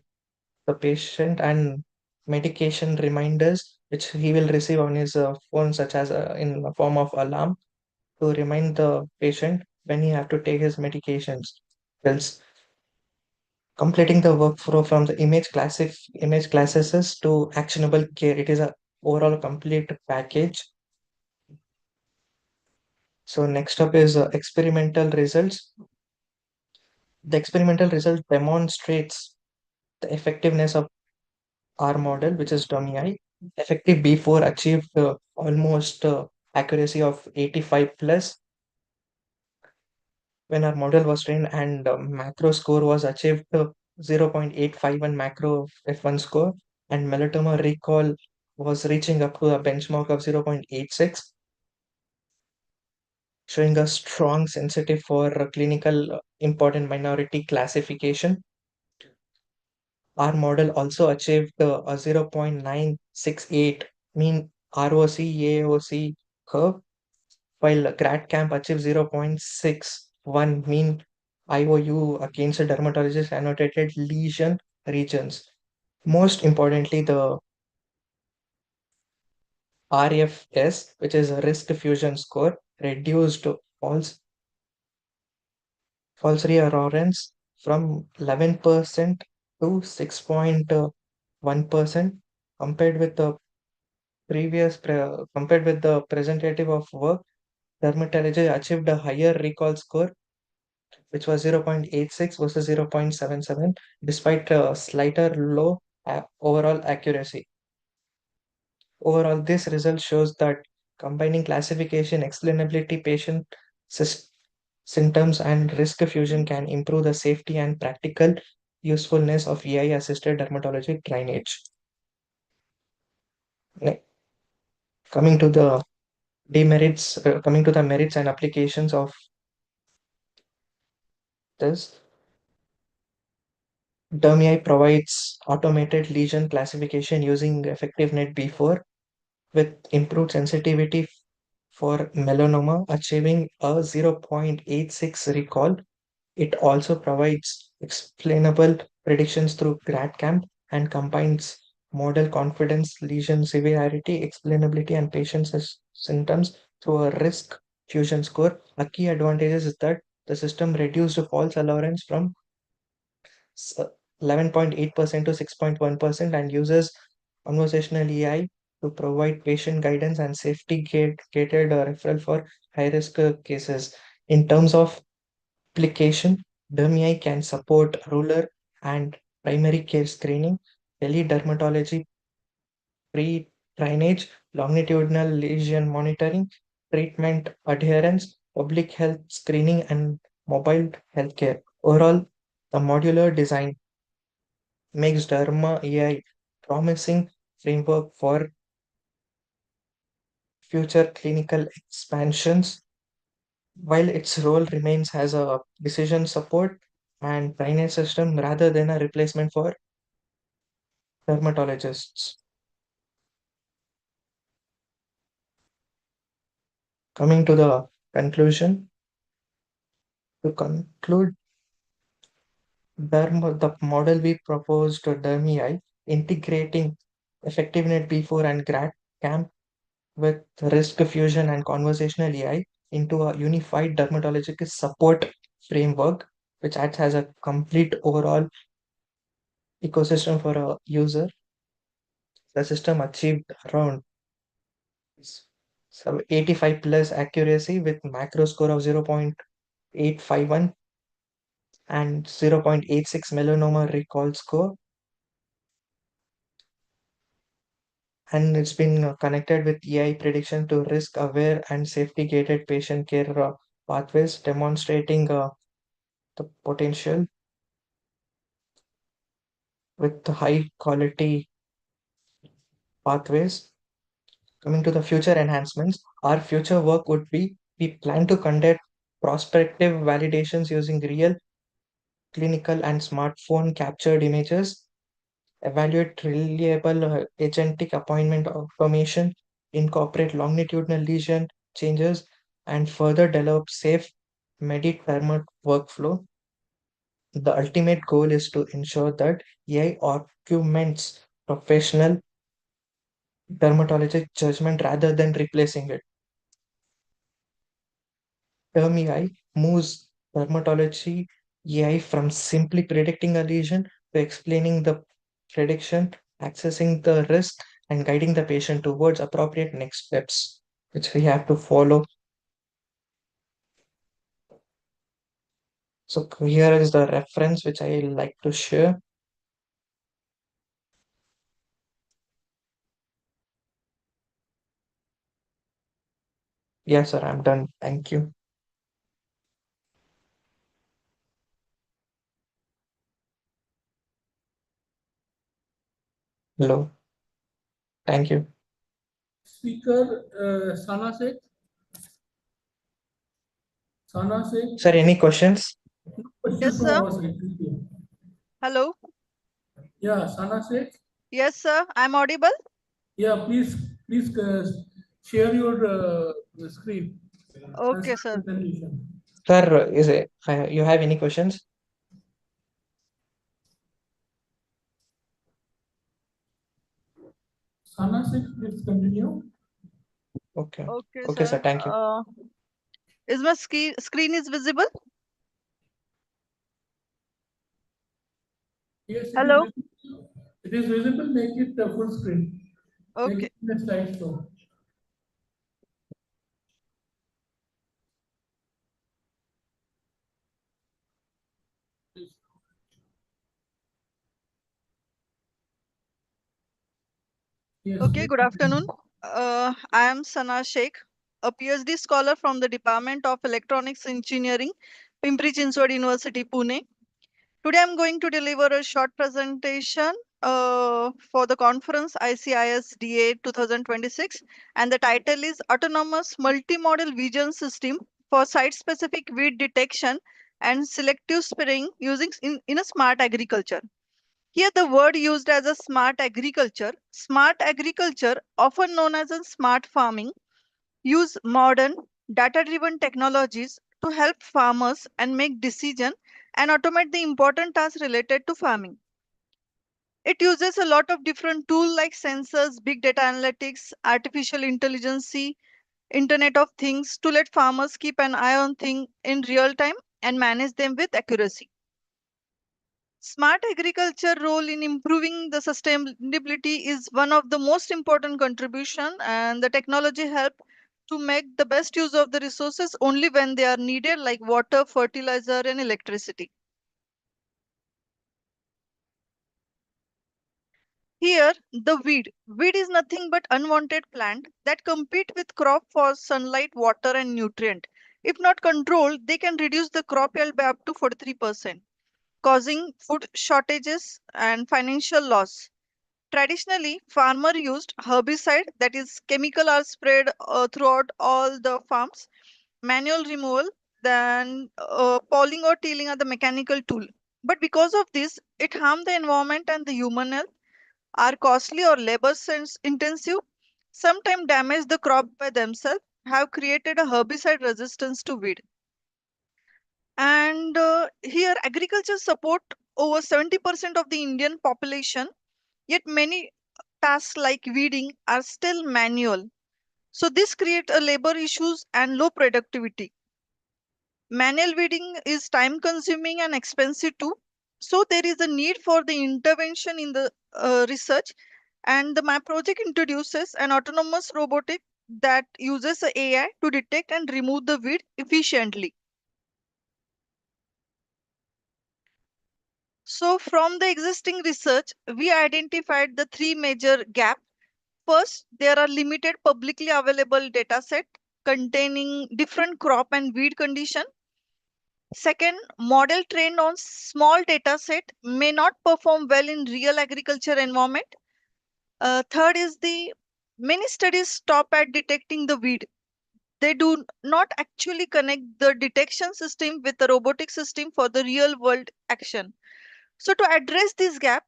the patient and medication reminders, which he will receive on his phone, such as in the form of alarm to remind the patient when he have to take his medications. Else, completing the workflow from the image classes to actionable care. It is a overall complete package. So next up is experimental results. The experimental result demonstrates the effectiveness of our model, which is dummy. Effective B4 achieved almost accuracy of 85 plus when our model was trained, and macro score was achieved 0.851 macro F1 score, and melotomer recall was reaching up to a benchmark of 0.86, showing a strong sensitive for clinical important minority classification. Our model also achieved a 0.968 mean ROC AOC curve, while CRAT-CAMP achieved 0.61 mean IOU against the dermatologist annotated lesion regions. Most importantly, the RFS, which is a risk fusion score, reduced false reassurance from 11% to 6.1% compared with the compared with the presentative of work. Dermatology achieved a higher recall score, which was 0.86 versus 0.77, despite a slighter low overall accuracy. Overall, this result shows that combining classification, explainability, patient symptoms, and risk fusion can improve the safety and practical usefulness of AI-assisted dermatology drainage. Coming to the coming to the merits and applications of this, DermAI provides automated lesion classification using EffectiveNet B4 with improved sensitivity for melanoma, achieving a 0.86 recall. It also provides explainable predictions through GradCamp and combines model confidence, lesion severity, explainability, and patient symptoms through a risk fusion score. A key advantage is that the system reduced false alarms from 11.8% to 6.1% and uses conversational AI to provide patient guidance and safety gated referral for high risk cases. In terms of application, DermAI can support rural and primary care screening, teledermatology, pre-drainage, longitudinal lesion monitoring, treatment adherence, public health screening, and mobile healthcare. Overall, the modular design makes Dharma AI promising framework for future clinical expansions, while its role remains as a decision support and drainage system rather than a replacement for dermatologists. Coming to the conclusion, to conclude, The model we proposed to DermAI, integrating EffectiveNet B4 and GradCamp with risk fusion and conversational AI into a unified dermatological support framework, which acts as a complete overall ecosystem for a user. The system achieved around 85 plus accuracy with macro score of 0.851 and 0.86 melanoma recall score. And it's been connected with AI prediction to risk aware and safety gated patient care pathways, demonstrating the potential with the high quality pathways. Coming to the future enhancements, our future work would be we plan to conduct prospective validations using real clinical and smartphone captured images, evaluate reliable agentic appointment information, incorporate longitudinal lesion changes, and further develop safe medi-dermat workflow. The ultimate goal is to ensure that AI augments professional dermatologic judgment rather than replacing it. Term AI moves dermatology AI from simply predicting a lesion to explaining the prediction, accessing the risk, and guiding the patient towards appropriate next steps, which we have to follow. So here is the reference which I like to share. Yes, sir, I'm done. Thank you. Hello. Thank you. Speaker Sana Sheikh. Sana Sheikh. Sir, any questions? Question Yes, from sir. our side. Thank you. Hello. Yeah, Sana Sheikh. Yes, sir. I'm audible. Yeah, please share your screen. Okay, sir. Presentation. Sir, is it, you have any questions? Sana Sheikh, please continue. Okay. Okay, Okay, sir. sir. Thank you. Is my screen is visible? Yes, Hello. It is visible. Make it full screen. Okay. Make it in a slideshow. Yes. Okay, good afternoon. I am Sana Sheikh, a PhD scholar from the Department of Electronics Engineering, Pimpri Chinchwad University, Pune. Today I'm going to deliver a short presentation for the conference ICISDA-2026, and the title is Autonomous Multimodal Vision System for Site-Specific Weed Detection and Selective Spraying using in a Smart Agriculture. Here the word used as a smart agriculture. Smart agriculture, often known as a smart farming, use modern data-driven technologies to help farmers and make decisions and automate the important tasks related to farming. It uses a lot of different tools like sensors, big data analytics, artificial intelligence, Internet of Things to let farmers keep an eye on things in real time and manage them with accuracy. Smart agriculture role in improving the sustainability is one of the most important contribution, and the technology help to make the best use of the resources only when they are needed, like water, fertilizer, and electricity. Here, the weed is nothing but unwanted plant that compete with crop for sunlight, water, and nutrient. If not controlled, they can reduce the crop yield by up to 43%, causing food shortages and financial loss. Traditionally, farmer used herbicide, that is chemical are sprayed throughout all the farms, manual removal, then polling or tilling are the mechanical tool. But because of this, it harm the environment and the human health, are costly or labor intensive, sometimes damage the crop by themselves, have created a herbicide resistance to weed. And here agriculture support over 70% of the Indian population, yet many tasks like weeding are still manual. So this creates a labor issues and low productivity. Manual weeding is time consuming and expensive too. So there is a need for the intervention in the research, and my project introduces an autonomous robotic that uses a AI to detect and remove the weed efficiently. So from the existing research, we identified the three major gaps. First, there are limited publicly available data set containing different crop and weed condition. Second, model trained on small data set may not perform well in real agriculture environment. Third is the many studies stop at detecting the weed. They do not actually connect the detection system with the robotic system for the real world action. So to address this gap,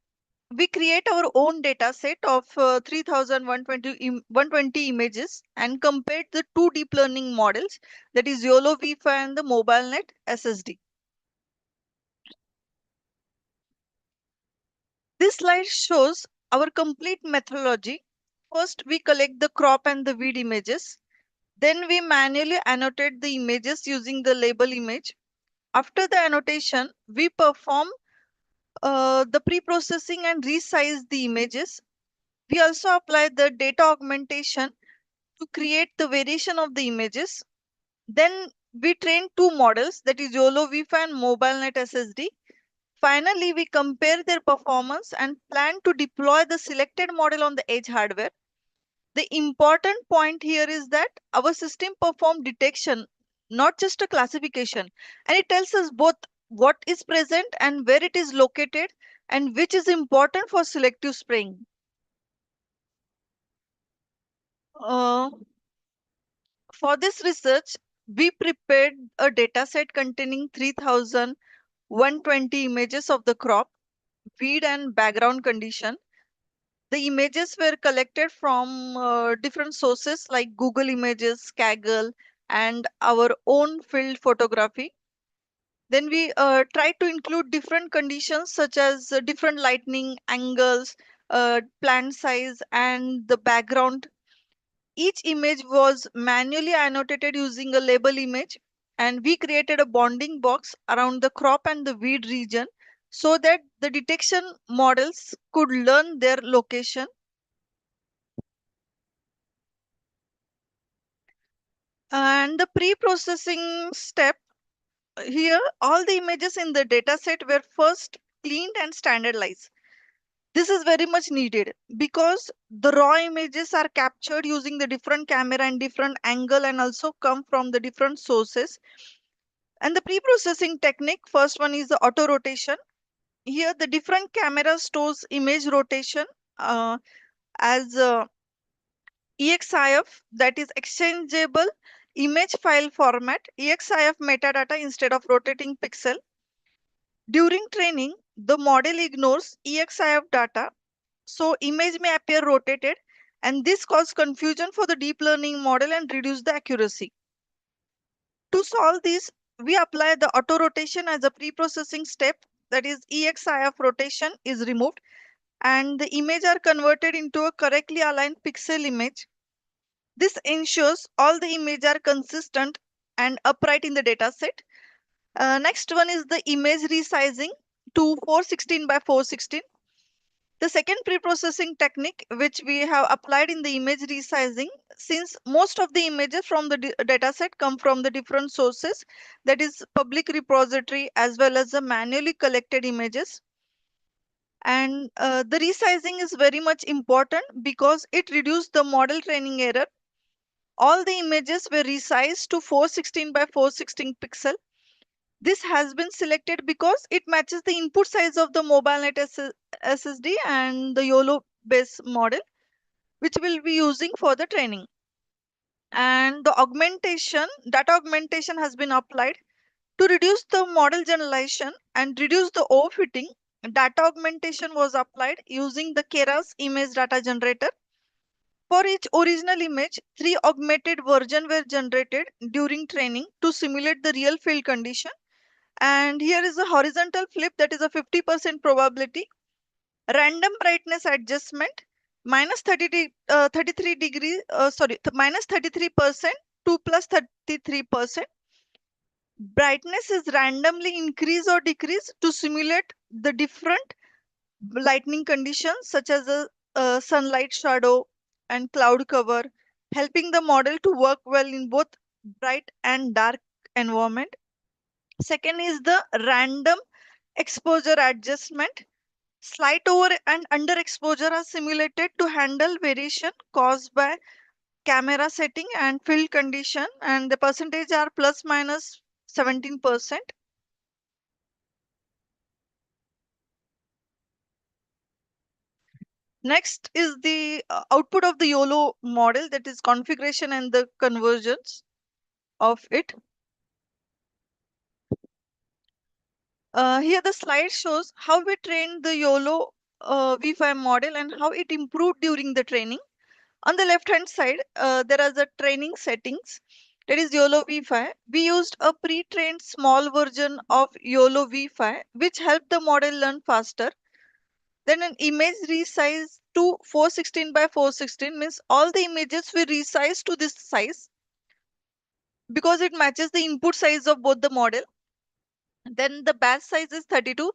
we create our own data set of 3,120 images and compared the two deep learning models, that is YOLO V5 and the MobileNet SSD. This slide shows our complete methodology. First, we collect the crop and the weed images. Then we manually annotate the images using the label image. After the annotation, we perform the pre-processing and resize the images. We also apply the data augmentation to create the variation of the images. Then we train two models, that is YOLO V5 and MobileNet SSD. Finally, we compare their performance and plan to deploy the selected model on the edge hardware. The important point here is that our system performs detection, not just a classification, and it tells us both what is present and where it is located and which is important for selective spraying. For this research, we prepared a dataset containing 3,120 images of the crop, weed, and background condition. The images were collected from different sources like Google Images, Kaggle, and our own field photography. Then we tried to include different conditions such as different lighting angles, plant size, and the background. Each image was manually annotated using a label image, and we created a bounding box around the crop and the weed region so that the detection models could learn their location. And the pre-processing step, here all the images in the dataset were first cleaned and standardized. This is very much needed because the raw images are captured using the different camera and different angle and also come from the different sources. And the pre-processing technique, first one is the auto rotation. Here the different camera stores image rotation as EXIF, that is exchangeable image file format, EXIF metadata instead of rotating pixel. During training, the model ignores EXIF data, so image may appear rotated, and this causes confusion for the deep learning model and reduce the accuracy. To solve this, we apply the auto rotation as a pre-processing step, that is EXIF rotation is removed and the image are converted into a correctly aligned pixel image. This ensures all the images are consistent and upright in the data set. Next one is the image resizing to 416 by 416. The second pre-processing technique which we have applied in the image resizing, since most of the images from the dataset come from the different sources, that is public repository as well as the manually collected images. And the resizing is very much important because it reduced the model training error. All the images were resized to 416 by 416 pixel. This has been selected because it matches the input size of the MobileNet SSD and the YOLO base model, which we'll be using for the training. And the data augmentation has been applied to reduce the model generalization and reduce the overfitting. Data augmentation was applied using the Keras image data generator. For each original image, 3 augmented versions were generated during training to simulate the real field condition. And here is a horizontal flip, that is a 50% probability. Random brightness adjustment, minus 33 degree, minus 33% to plus 33%. Brightness is randomly increase or decrease to simulate the different lightning conditions such as a sunlight shadow and cloud cover, helping the model to work well in both bright and dark environment. Second is the random exposure adjustment. Slight over and under exposure are simulated to handle variation caused by camera setting and field condition, and the percentage are plus minus 17%. Next is the output of the YOLO model, that is configuration and the conversions of it. Here the slide shows how we trained the YOLO V5 model and how it improved during the training. On the left hand side, there are the training settings. That is YOLO V5. We used a pre-trained small version of YOLO V5, which helped the model learn faster. Then an image resize to 416 by 416 means all the images we resize to this size because it matches the input size of both the model. Then the batch size is 32.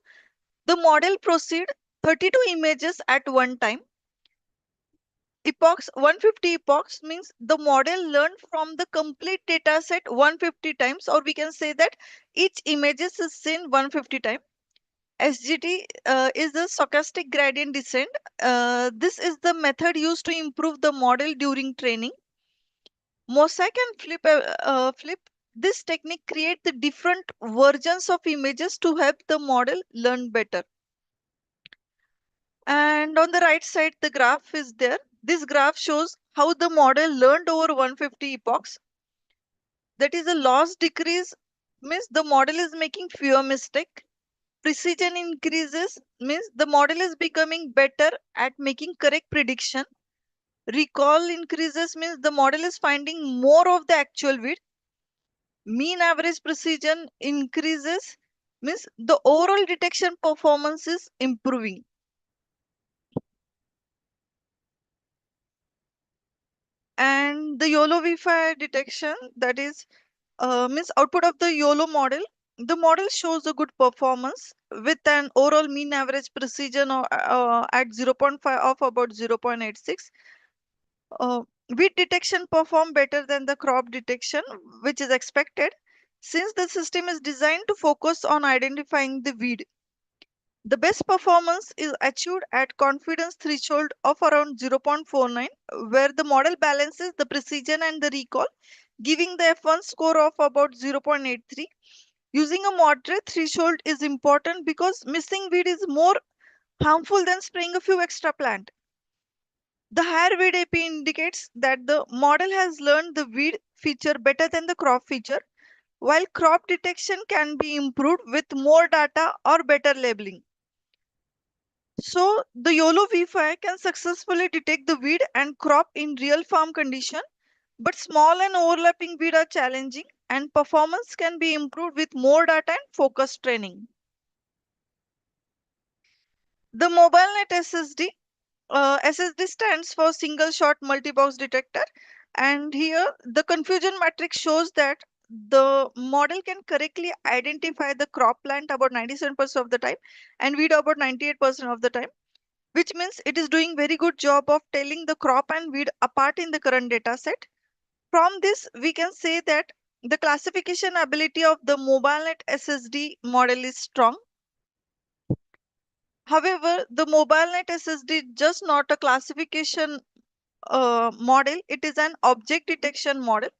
The model proceed 32 images at one time. Epochs, 150 epochs means the model learned from the complete data set 150 times, or we can say that each images is seen 150 times. SGD is the stochastic gradient descent. This is the method used to improve the model during training. Mosaic and flip. This technique create the different versions of images to help the model learn better. And on the right side, the graph is there. This graph shows how the model learned over 150 epochs. That is a loss decrease means the model is making fewer mistakes. Precision increases means the model is becoming better at making correct prediction. Recall increases means the model is finding more of the actual width. Mean average precision increases means the overall detection performance is improving. And the YOLO V5 detection, that is means output of the YOLO model. The model shows a good performance with an overall mean average precision at 0.5 of about 0.86. Weed detection perform better than the crop detection, which is expected since the system is designed to focus on identifying the weed. The best performance is achieved at confidence threshold of around 0.49, where the model balances the precision and the recall, giving the F1 score of about 0.83. Using a moderate threshold is important because missing weed is more harmful than spraying a few extra plant. The higher weed AP indicates that the model has learned the weed feature better than the crop feature, while crop detection can be improved with more data or better labeling. So the YOLO V5 can successfully detect the weed and crop in real farm condition, but small and overlapping weed are challenging and performance can be improved with more data and focused training. The mobile net SSD, SSD stands for single shot multi-box detector, and here the confusion matrix shows that the model can correctly identify the crop plant about 97% of the time and weed about 98% of the time, which means it is doing very good job of telling the crop and weed apart in the current data set. From this, we can say that the classification ability of the MobileNet SSD model is strong. However, the MobileNet SSD is just not a classification model, it is an object detection model.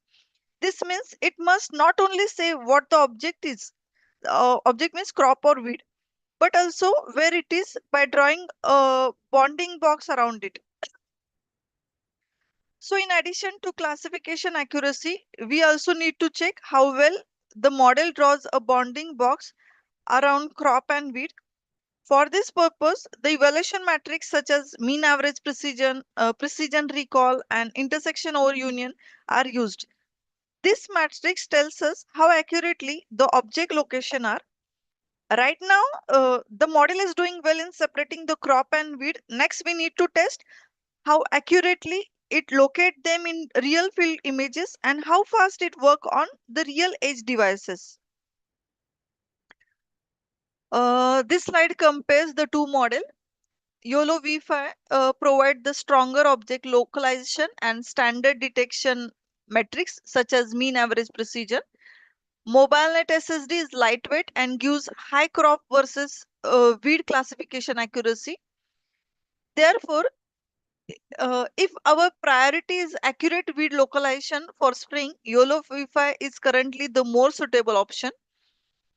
This means it must not only say what the object is, object means crop or weed, but also where it is by drawing a bounding box around it. So in addition to classification accuracy, we also need to check how well the model draws a bounding box around crop and weed. For this purpose, the evaluation matrix such as mean average precision, precision recall, and intersection over union are used. This matrix tells us how accurately the object location are. Right now, the model is doing well in separating the crop and weed. Next, we need to test how accurately it locate them in real field images and how fast it work on the real edge devices. This slide compares the two model. YOLO V5 provide the stronger object localization and standard detection metrics such as mean average precision. MobileNet SSD is lightweight and gives high crop versus weed classification accuracy. Therefore, if our priority is accurate weed localization for spring, YOLO V5 is currently the more suitable option.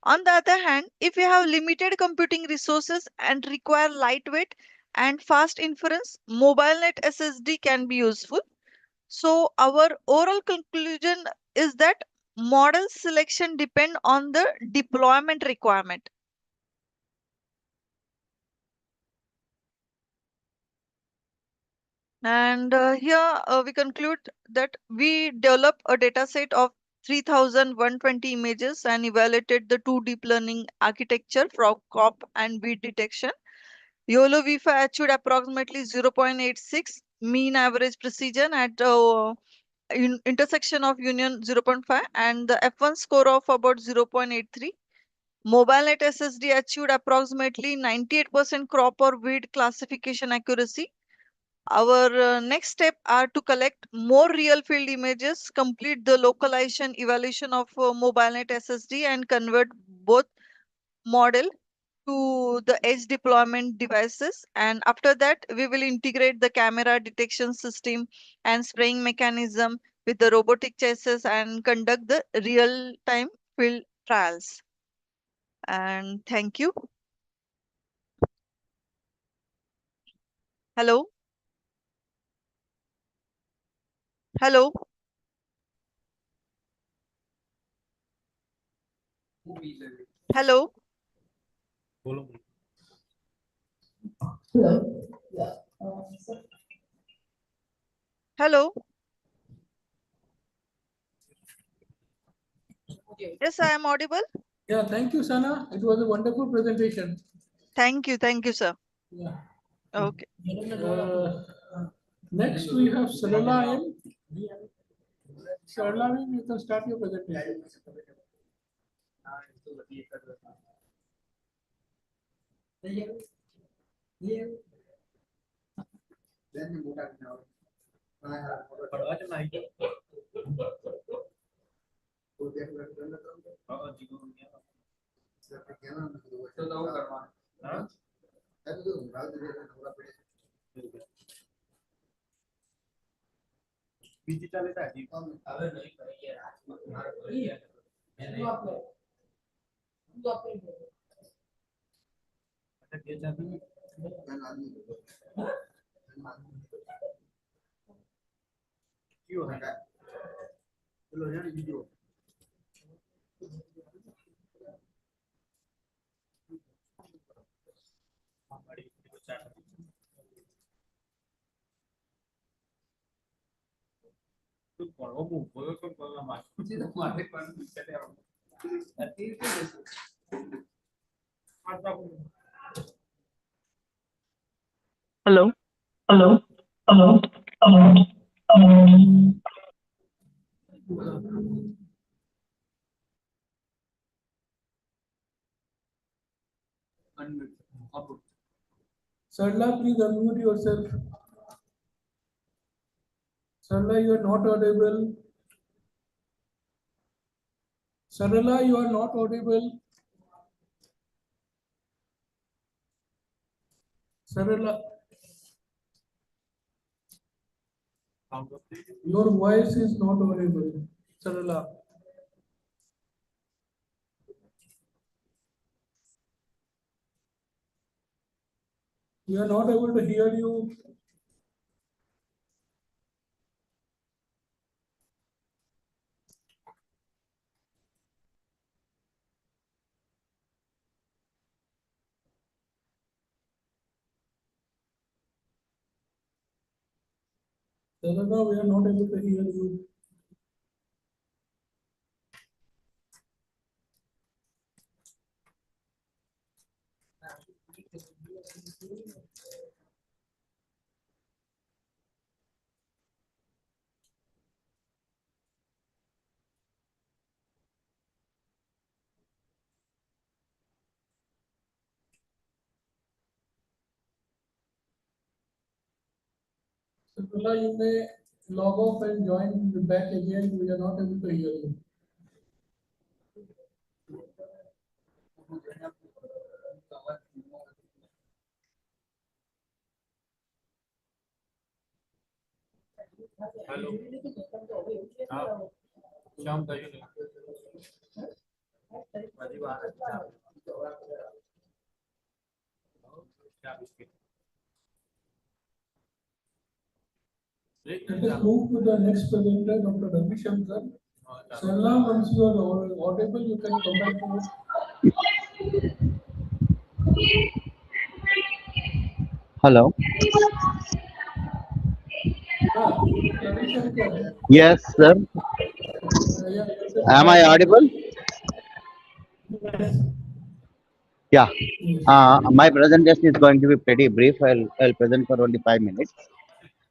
On the other hand, if you have limited computing resources and require lightweight and fast inference, MobileNet SSD can be useful. So our overall conclusion is that model selection depend on the deployment requirement. And here we conclude that we developed a data set of 3,120 images and evaluated the two deep learning architecture for crop and weed detection. YOLO V5 achieved approximately 0.86 mean average precision at intersection of union 0.5 and the F1 score of about 0.83. MobileNet SSD achieved approximately 98% crop or weed classification accuracy. Our next step are to collect more real field images, complete the localization evaluation of MobileNet SSD and convert both model to the edge deployment devices. And after that, we will integrate the camera detection system and spraying mechanism with the robotic chassis and conduct the real-time field trials. And thank you. Hello. Hello. Hello. Hello. Yeah. Hello. Yes, I am audible. Yeah, thank you, Sana. It was a wonderful presentation. Thank you, sir. Yeah. Okay. Next, we have Sarala M. Sarala M, you can start your presentation. Hello. Hello. Hello. Hello. Sarla, please unmute yourself. Sarla, you are not audible. Sarala, you are not audible. Sarala, your voice is not audible. Sarala. We are not able to hear you. Sarala, we are not able to hear you. So Prala, you may log off and join back again. We are not able to hear you. Hello हाँ शाम का ही क्या biscuit Let us move to the next presenter, Dr. Ravi Shankar. Sarla, once you are audible, you can come back to us. Hello. Ravi Shankar. Yes, sir. Yeah, Am I audible? Yeah. My presentation is going to be pretty brief. I'll present for only 5 minutes.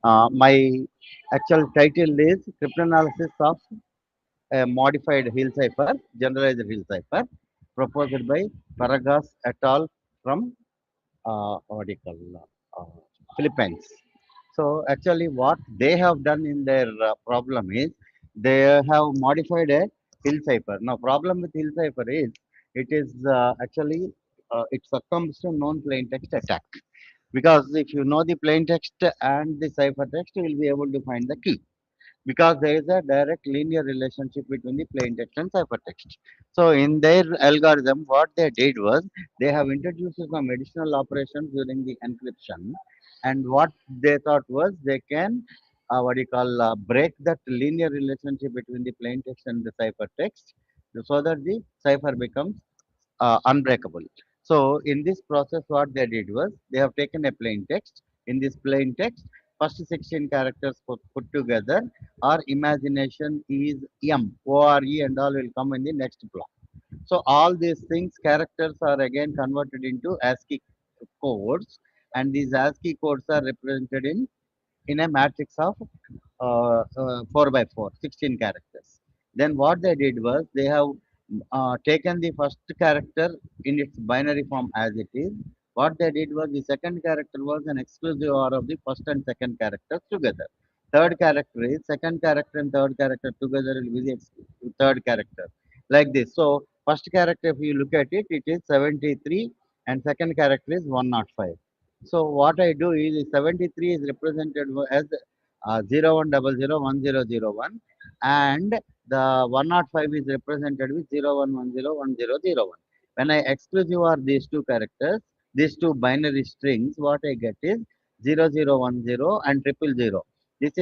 My actual title is Cryptanalysis of a Modified Hill Cipher, Generalized Hill Cipher, proposed by Paragas et al. From what do you call, Philippines. So actually what they have done in their problem is they have modified a hill cipher. Now problem with hill cipher is it is actually it succumbs to non-plain text attack. Because if you know the plain text and the cipher text, you will be able to find the key because there is a direct linear relationship between the plain text and ciphertext. So in their algorithm, what they did was they have introduced some additional operations during the encryption, and what they thought was they can what do you call break that linear relationship between the plain text and the ciphertext, so that the cipher becomes unbreakable. So in this process, what they did was they have taken a plain text. In this plain text, first 16 characters put together, our imagination is M, ORE and all will come in the next block. So all these things, characters are again converted into ASCII codes, and these ASCII codes are represented in a matrix of 4 by 4, 16 characters. Then what they did was they have taken the first character in its binary form as it is. What they did was the second character was an exclusive OR of the first and second characters together. Third character is second character and third character together will be the third character. Like this. So first character, if you look at it, it is 73 and second character is 105. So what I do is 73 is represented as 01001001 and the 105 is represented with 01101001. When I exclusive are these two characters, these two binary strings, what I get is 0010 and 000. This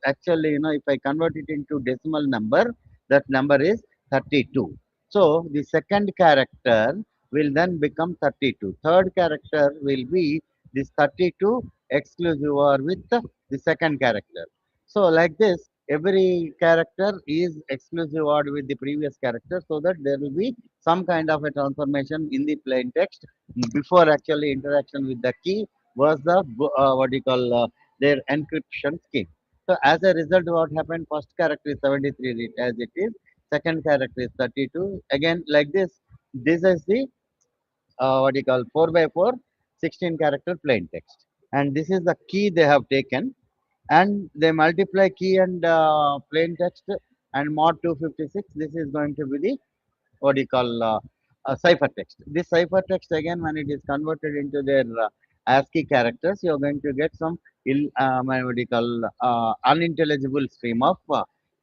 actually, if I convert it into decimal number, that number is 32. So the second character will then become 32. Third character will be this 32 exclusive or with the second character. So like this, every character is exclusive or with the previous character, so that there will be some kind of a transformation in the plain text before actually interaction with the key was the what do you call their encryption scheme. So as a result, what happened? First character is 73 as it is. Second character is 32. Again, like this. This is the what you call 4 by 4 16 character plain text, and this is the key they have taken, and they multiply key and plain text and mod 256. This is going to be the what do you call ciphertext. This ciphertext again, when it is converted into their ASCII characters, you are going to get some what do you call unintelligible stream of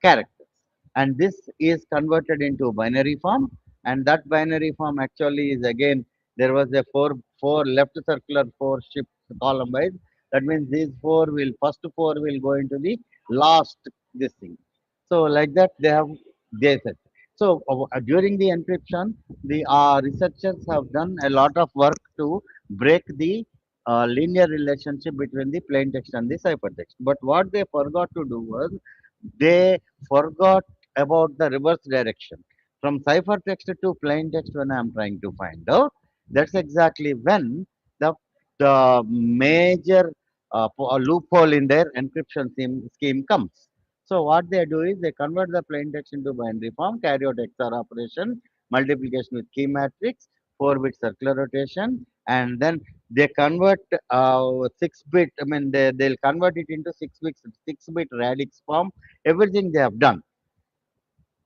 characters, and this is converted into binary form, and that binary form actually is again there was a four left circular four shift column wise. That means these first four will go into the last this thing. So like that they said. So during the encryption, the researchers have done a lot of work to break the linear relationship between the plain text and the ciphertext. But what they forgot to do was they forgot about the reverse direction. From ciphertext to plain text when I am trying to find out, that's exactly when the the major loophole in their encryption scheme comes. So what they do is they convert the plain text into binary form, carry out XOR operation, multiplication with key matrix, 4-bit circular rotation, and then they convert 6-bit. I mean, they'll convert it into 6-bit radix form. Everything they have done,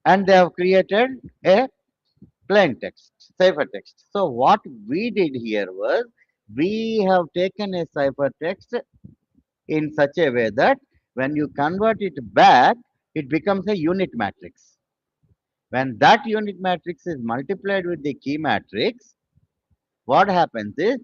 and they have created a plain text, ciphertext. So what we did here was we have taken a ciphertext in such a way that when you convert it back, it becomes a unit matrix. When that unit matrix is multiplied with the key matrix, what happens is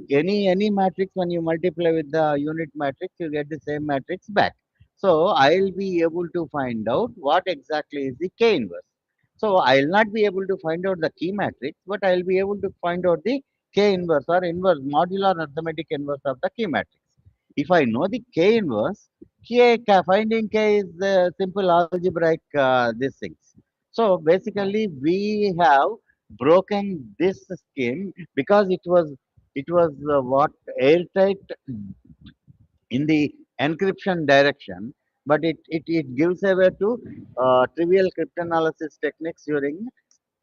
any matrix, when you multiply with the unit matrix, you get the same matrix back. So I'll be able to find out what exactly is the k inverse. So I'll not be able to find out the key matrix, but I'll be able to find out the k inverse or inverse modular arithmetic inverse of the key matrix. If I know the k inverse, finding k is simple algebraic these things. So basically we have broken this scheme because it was what airtight in the encryption direction, but it gives away to trivial cryptanalysis techniques during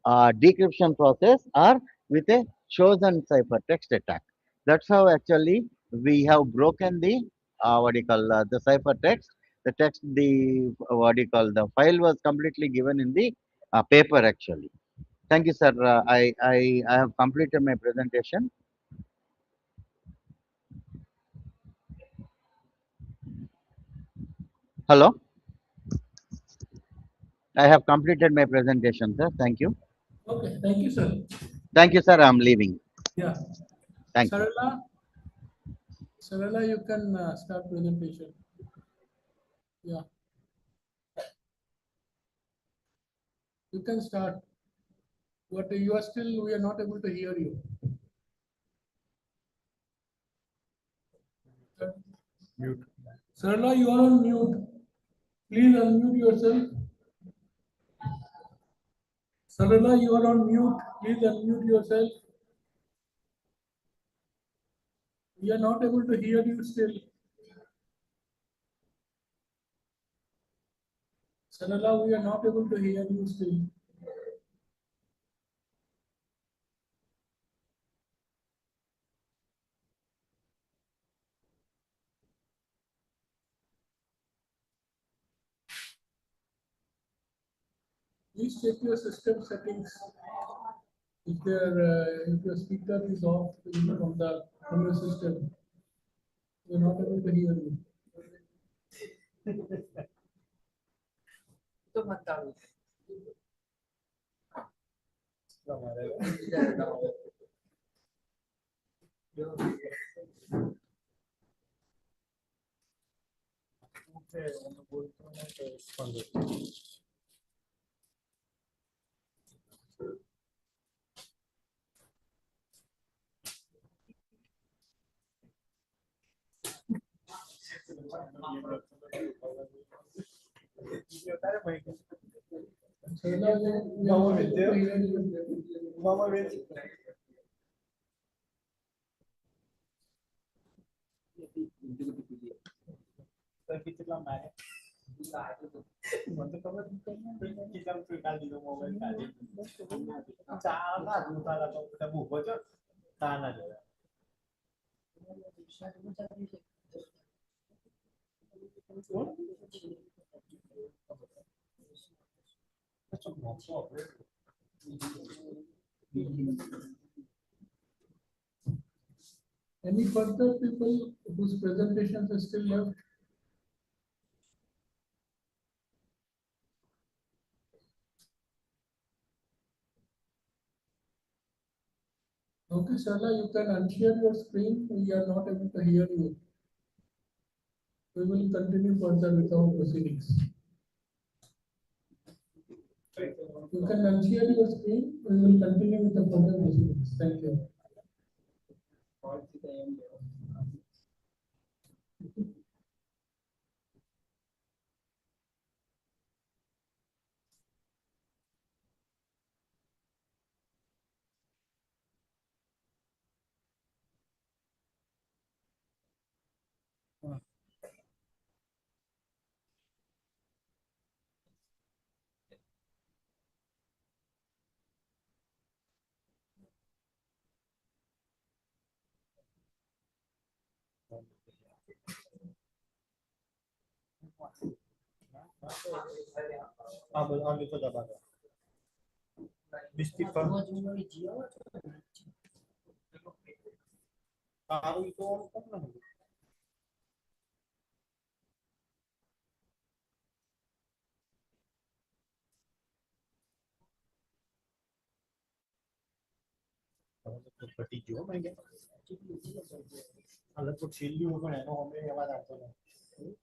decryption process or with a chosen ciphertext attack. That's how actually we have broken the what do you call the ciphertext. The text, the what do you call, the file was completely given in the paper actually. Thank you, sir. I have completed my presentation. Hello. I have completed my presentation, sir. Thank you. Okay, thank you, sir. Thank you, sir. I'm leaving. Yeah. Thank you. Sarala, you can start presentation. Yeah. You can start. But you are still, we are not able to hear you. Mute. Sarala, you are on mute. Please unmute yourself. Sarala, you are on mute. Please unmute yourself. We are not able to hear you still. Sarala, we are not able to hear you still. Please check your system settings. If your speaker is off from your system, we are not able to hear you. Any further people whose presentations are still left? Okay, Shala, you can unshare your screen. We are not able to hear you. We will continue further with our proceedings. You can unshare your screen. We will continue with the further proceedings. Thank you. પટી ગયો મેં લગભગ છેલ્લું પણ એનો અમે અવાજ આવતો નથી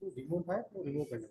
રિમૂવ થાય તો રિમૂવ કરી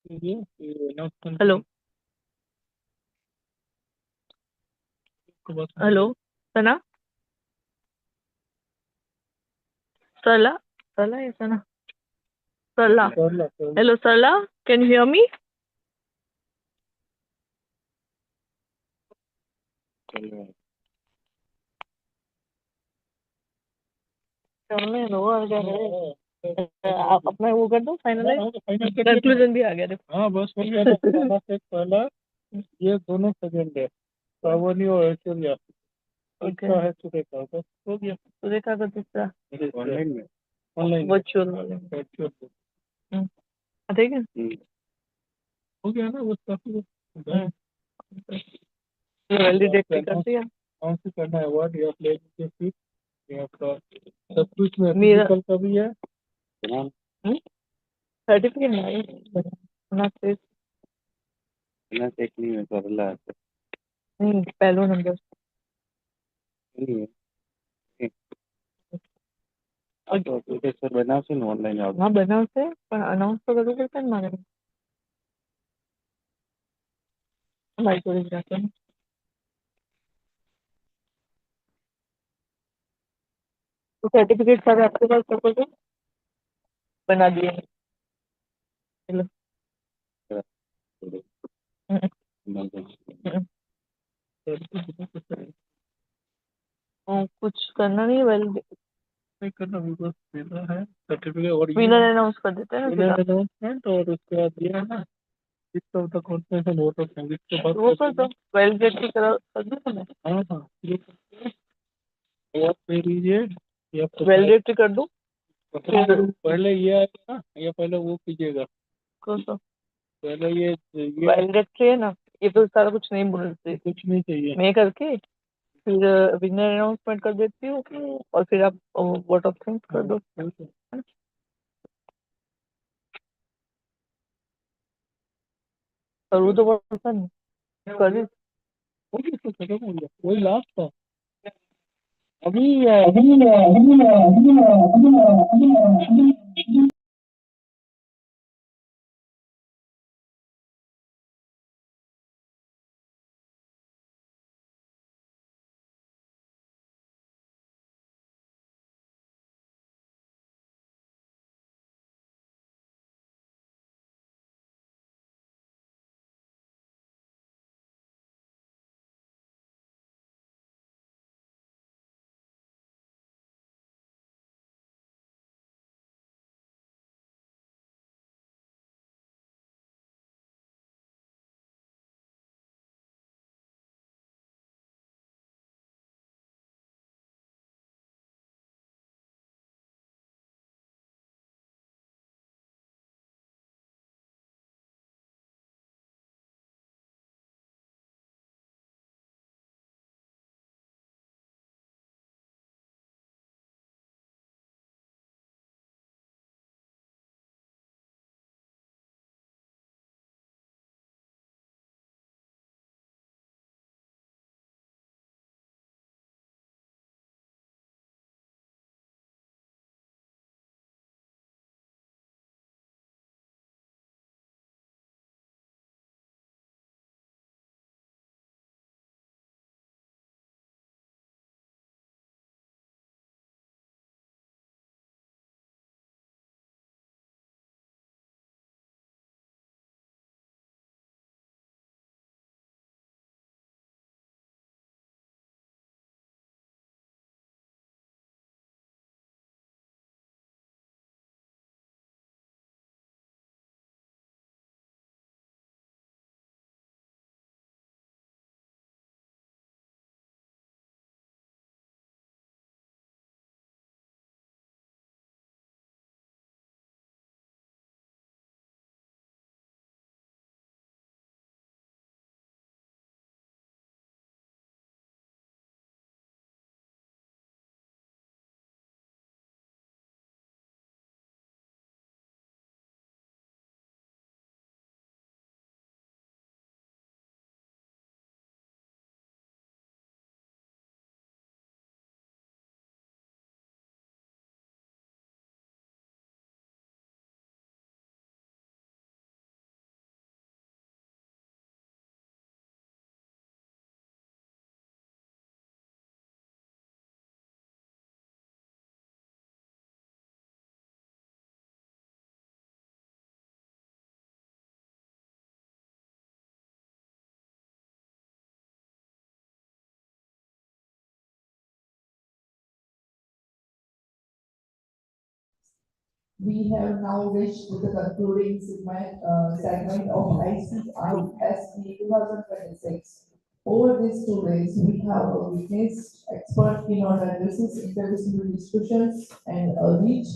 Hello. Hello. Sana? Sala? Sala is Sana? Sala. Hello, Sala. Can you hear me? आप अपना वो कर दो फाइनलाइज कंक्लूजन भी आ गया देखो हाँ बस हो गया तो पहला से पहला ये दोनों सेकंड है श्रावणी और ऐश्वर्या इसका है सुरेखा बस हो गया सुरेखा का दूसरा ऑनलाइन में ऑनलाइन वर्चुअल ठीक है हो गया ना बस काफी वैलिडेट कर दिया कौन सी करना है वर्ड या प्ले के फिर या आपका सब कुछ में मेरा फिजिकल का भी है सर्टिफिकेट नहीं नहीं है सरला नहीं पहलो नंबर સર બનાવશે ને ઓનલાઈન આવશે हाँ બનાવશે પણ અનાઉન્સ તો કરવું પડશે ને મારે મારી જોડે જ રાખે ને तो सर्टिफिकेट सारे आपके पास सब कुछ है? बना दिए चलो कुछ करना नहीं वेल नहीं करना भी बस देना है सर्टिफिकेट और ये विनर अनाउंस कर देते हैं ना विनर सीधा। अनाउंसमेंट और उसके बाद ये है ना list of the conference vote of संगीत के बाद वो कर दो वैलिडेट की तरह कर दो तुम्हें हाँ हाँ ये और दे दीजिए या वैलिडेट कर दो पहले ये आएगा ना या पहले वो कीजिएगा कौन सा पहले ये वैलिडेट है ना ये तो सारा कुछ नहीं बोलते कुछ नहीं चाहिए मैं करके फिर विनर अनाउंसमेंट कर देती हूँ और फिर आप वोट ऑफ थिंग्स कर दो और वो तो बहुत पसंद कर वही लास्ट था अभी We have now reached the concluding segment of ICISD 2026. Over these 2 days, we have witnessed expert keynote addresses, interdisciplinary discussions, and rich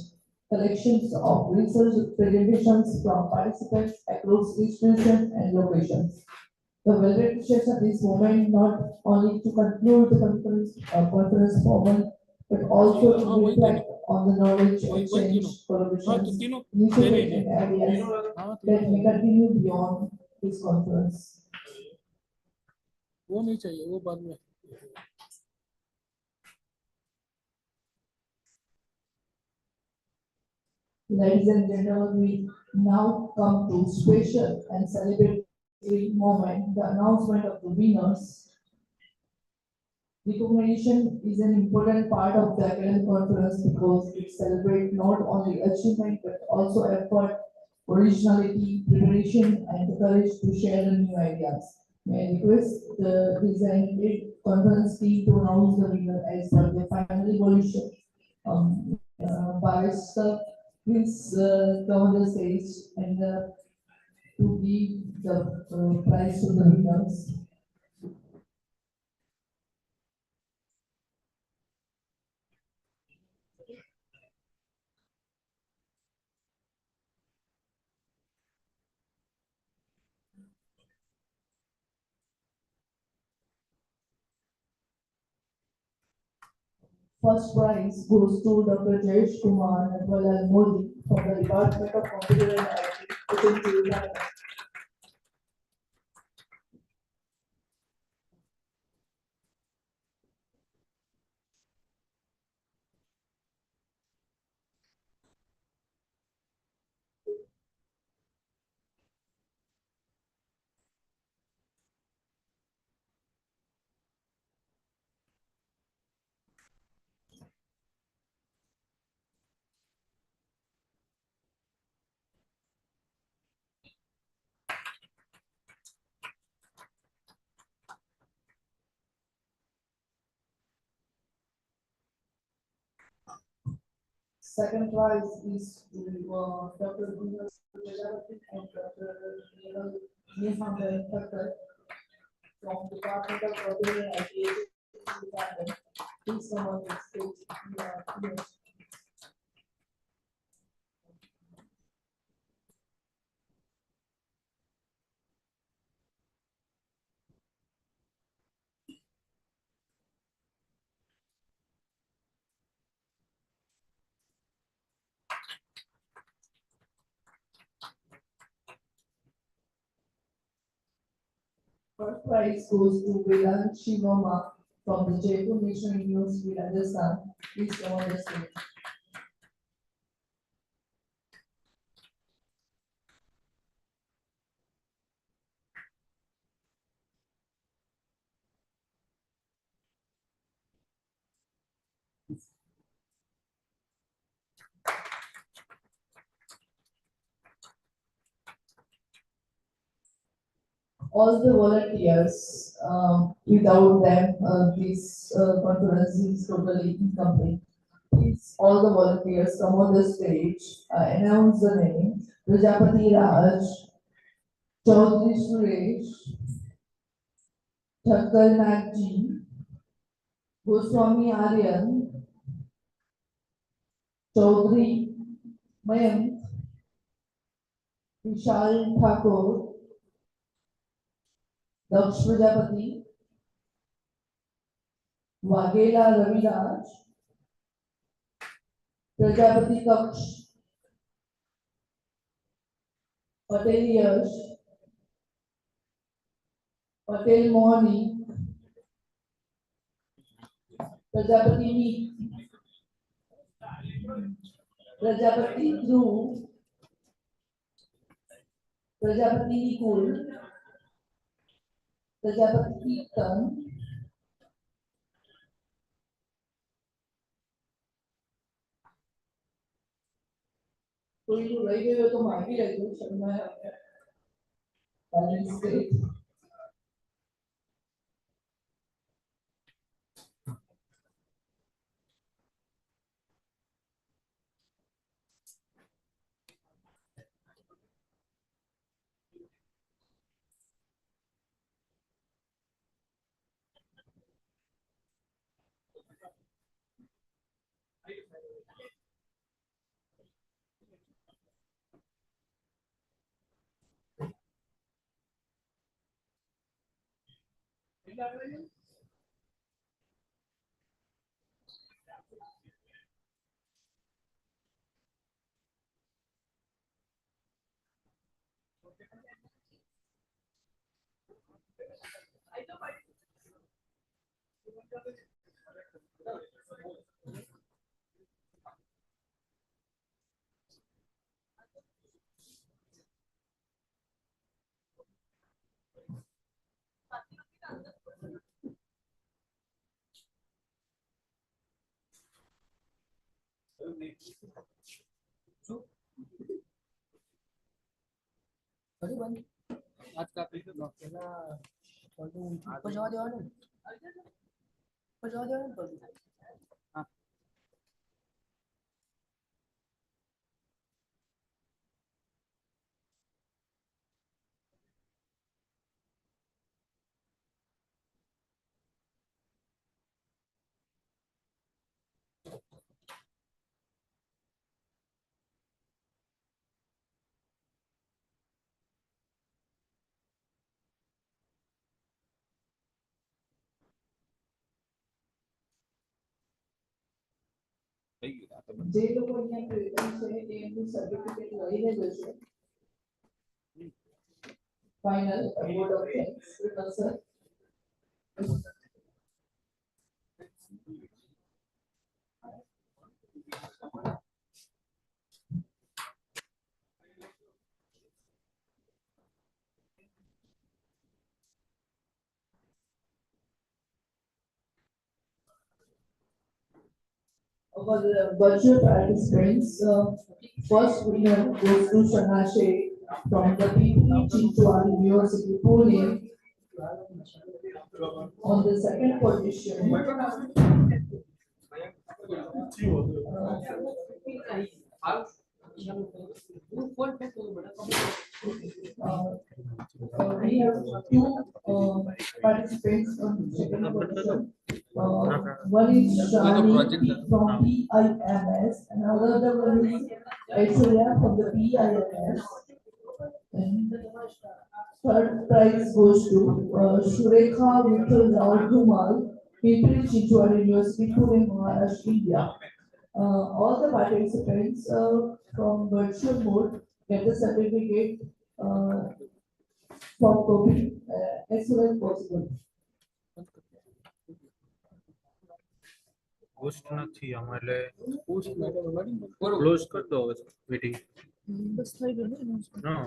collections of research presentations from participants across institutions and locations. The well session at this moment not only to conclude the conference formal, but also to reflect on the knowledge exchange, collaborations, initiatives, and ideas that may continue beyond this conference. वो नहीं चाहिए, वो बाद में. Ladies and gentlemen, we now come to special and celebratory moment, the announcement of the winners. Recognition is an important part of the academic conference because it celebrates not only achievement but also effort, originality, preparation, and the courage to share the new ideas. May I request the designated conference team to announce the winner as per the final evolution. Barrister, please come on the stage and to give the prize to the winners. First prize goes to Dr. Jayesh Kumar Natwalal Modi from the Department of Computer and IT. Second prize is to Dr. Gunnar and Dr. Neha Thakkar from Department of Computer and IT. Please come on the stage. First prize goes to Vedant Shivama from the Jaipur National University, Rajasthan. Please come on the stage. All the volunteers, without them, this conference is totally incomplete. Please, all the volunteers come on the stage, announce the name. Prajapati Raj, Chaudhary Suresh, Thakkar Nagji, Goswami Aryan, Chaudhary Mayank, Vishal Thakur, Daksh Prajapati, Waghela Raviraj, Prajapati Kaksh, Patel Yash, Patel Mohani, Prajapati Meet, Prajapati Dhruv, Prajapati Nikul, Prajapati Kirtan, कोई तो रह गए हो तो माफी रख दो Sharma state. आज का पहला पहुंचा दे वाले पहुंचा दे वाले हाँ જે લોકો અહીંયા પ્રેઝન્ટ છે એ એમનું સર્ટિફિકેટ લઈને જશે final board of thanks sir Our virtual participants, first winner goes to Shanashe from the PP Chinchwad University, Pune. On the second position, we have two participants on the second position. One is Shani from PIMS, and another one is Aishwarya from the PIMS. And third prize goes to Surekha Vittal Rao Dhumal, Pimpri Chinchwad University, Pune, Maharashtra, India. All the participants from virtual mode get the certificate from copy as soon as possible. Post નથી અમારે post close કરી દો હવે meeting બસ થઈ ગયું ને ના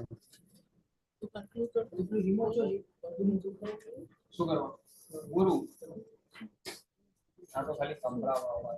તો કન્ક્લુડ કર તું રિમોટ છો શું કરવાનું ગુરુ આ તો ખાલી સંભળાવવા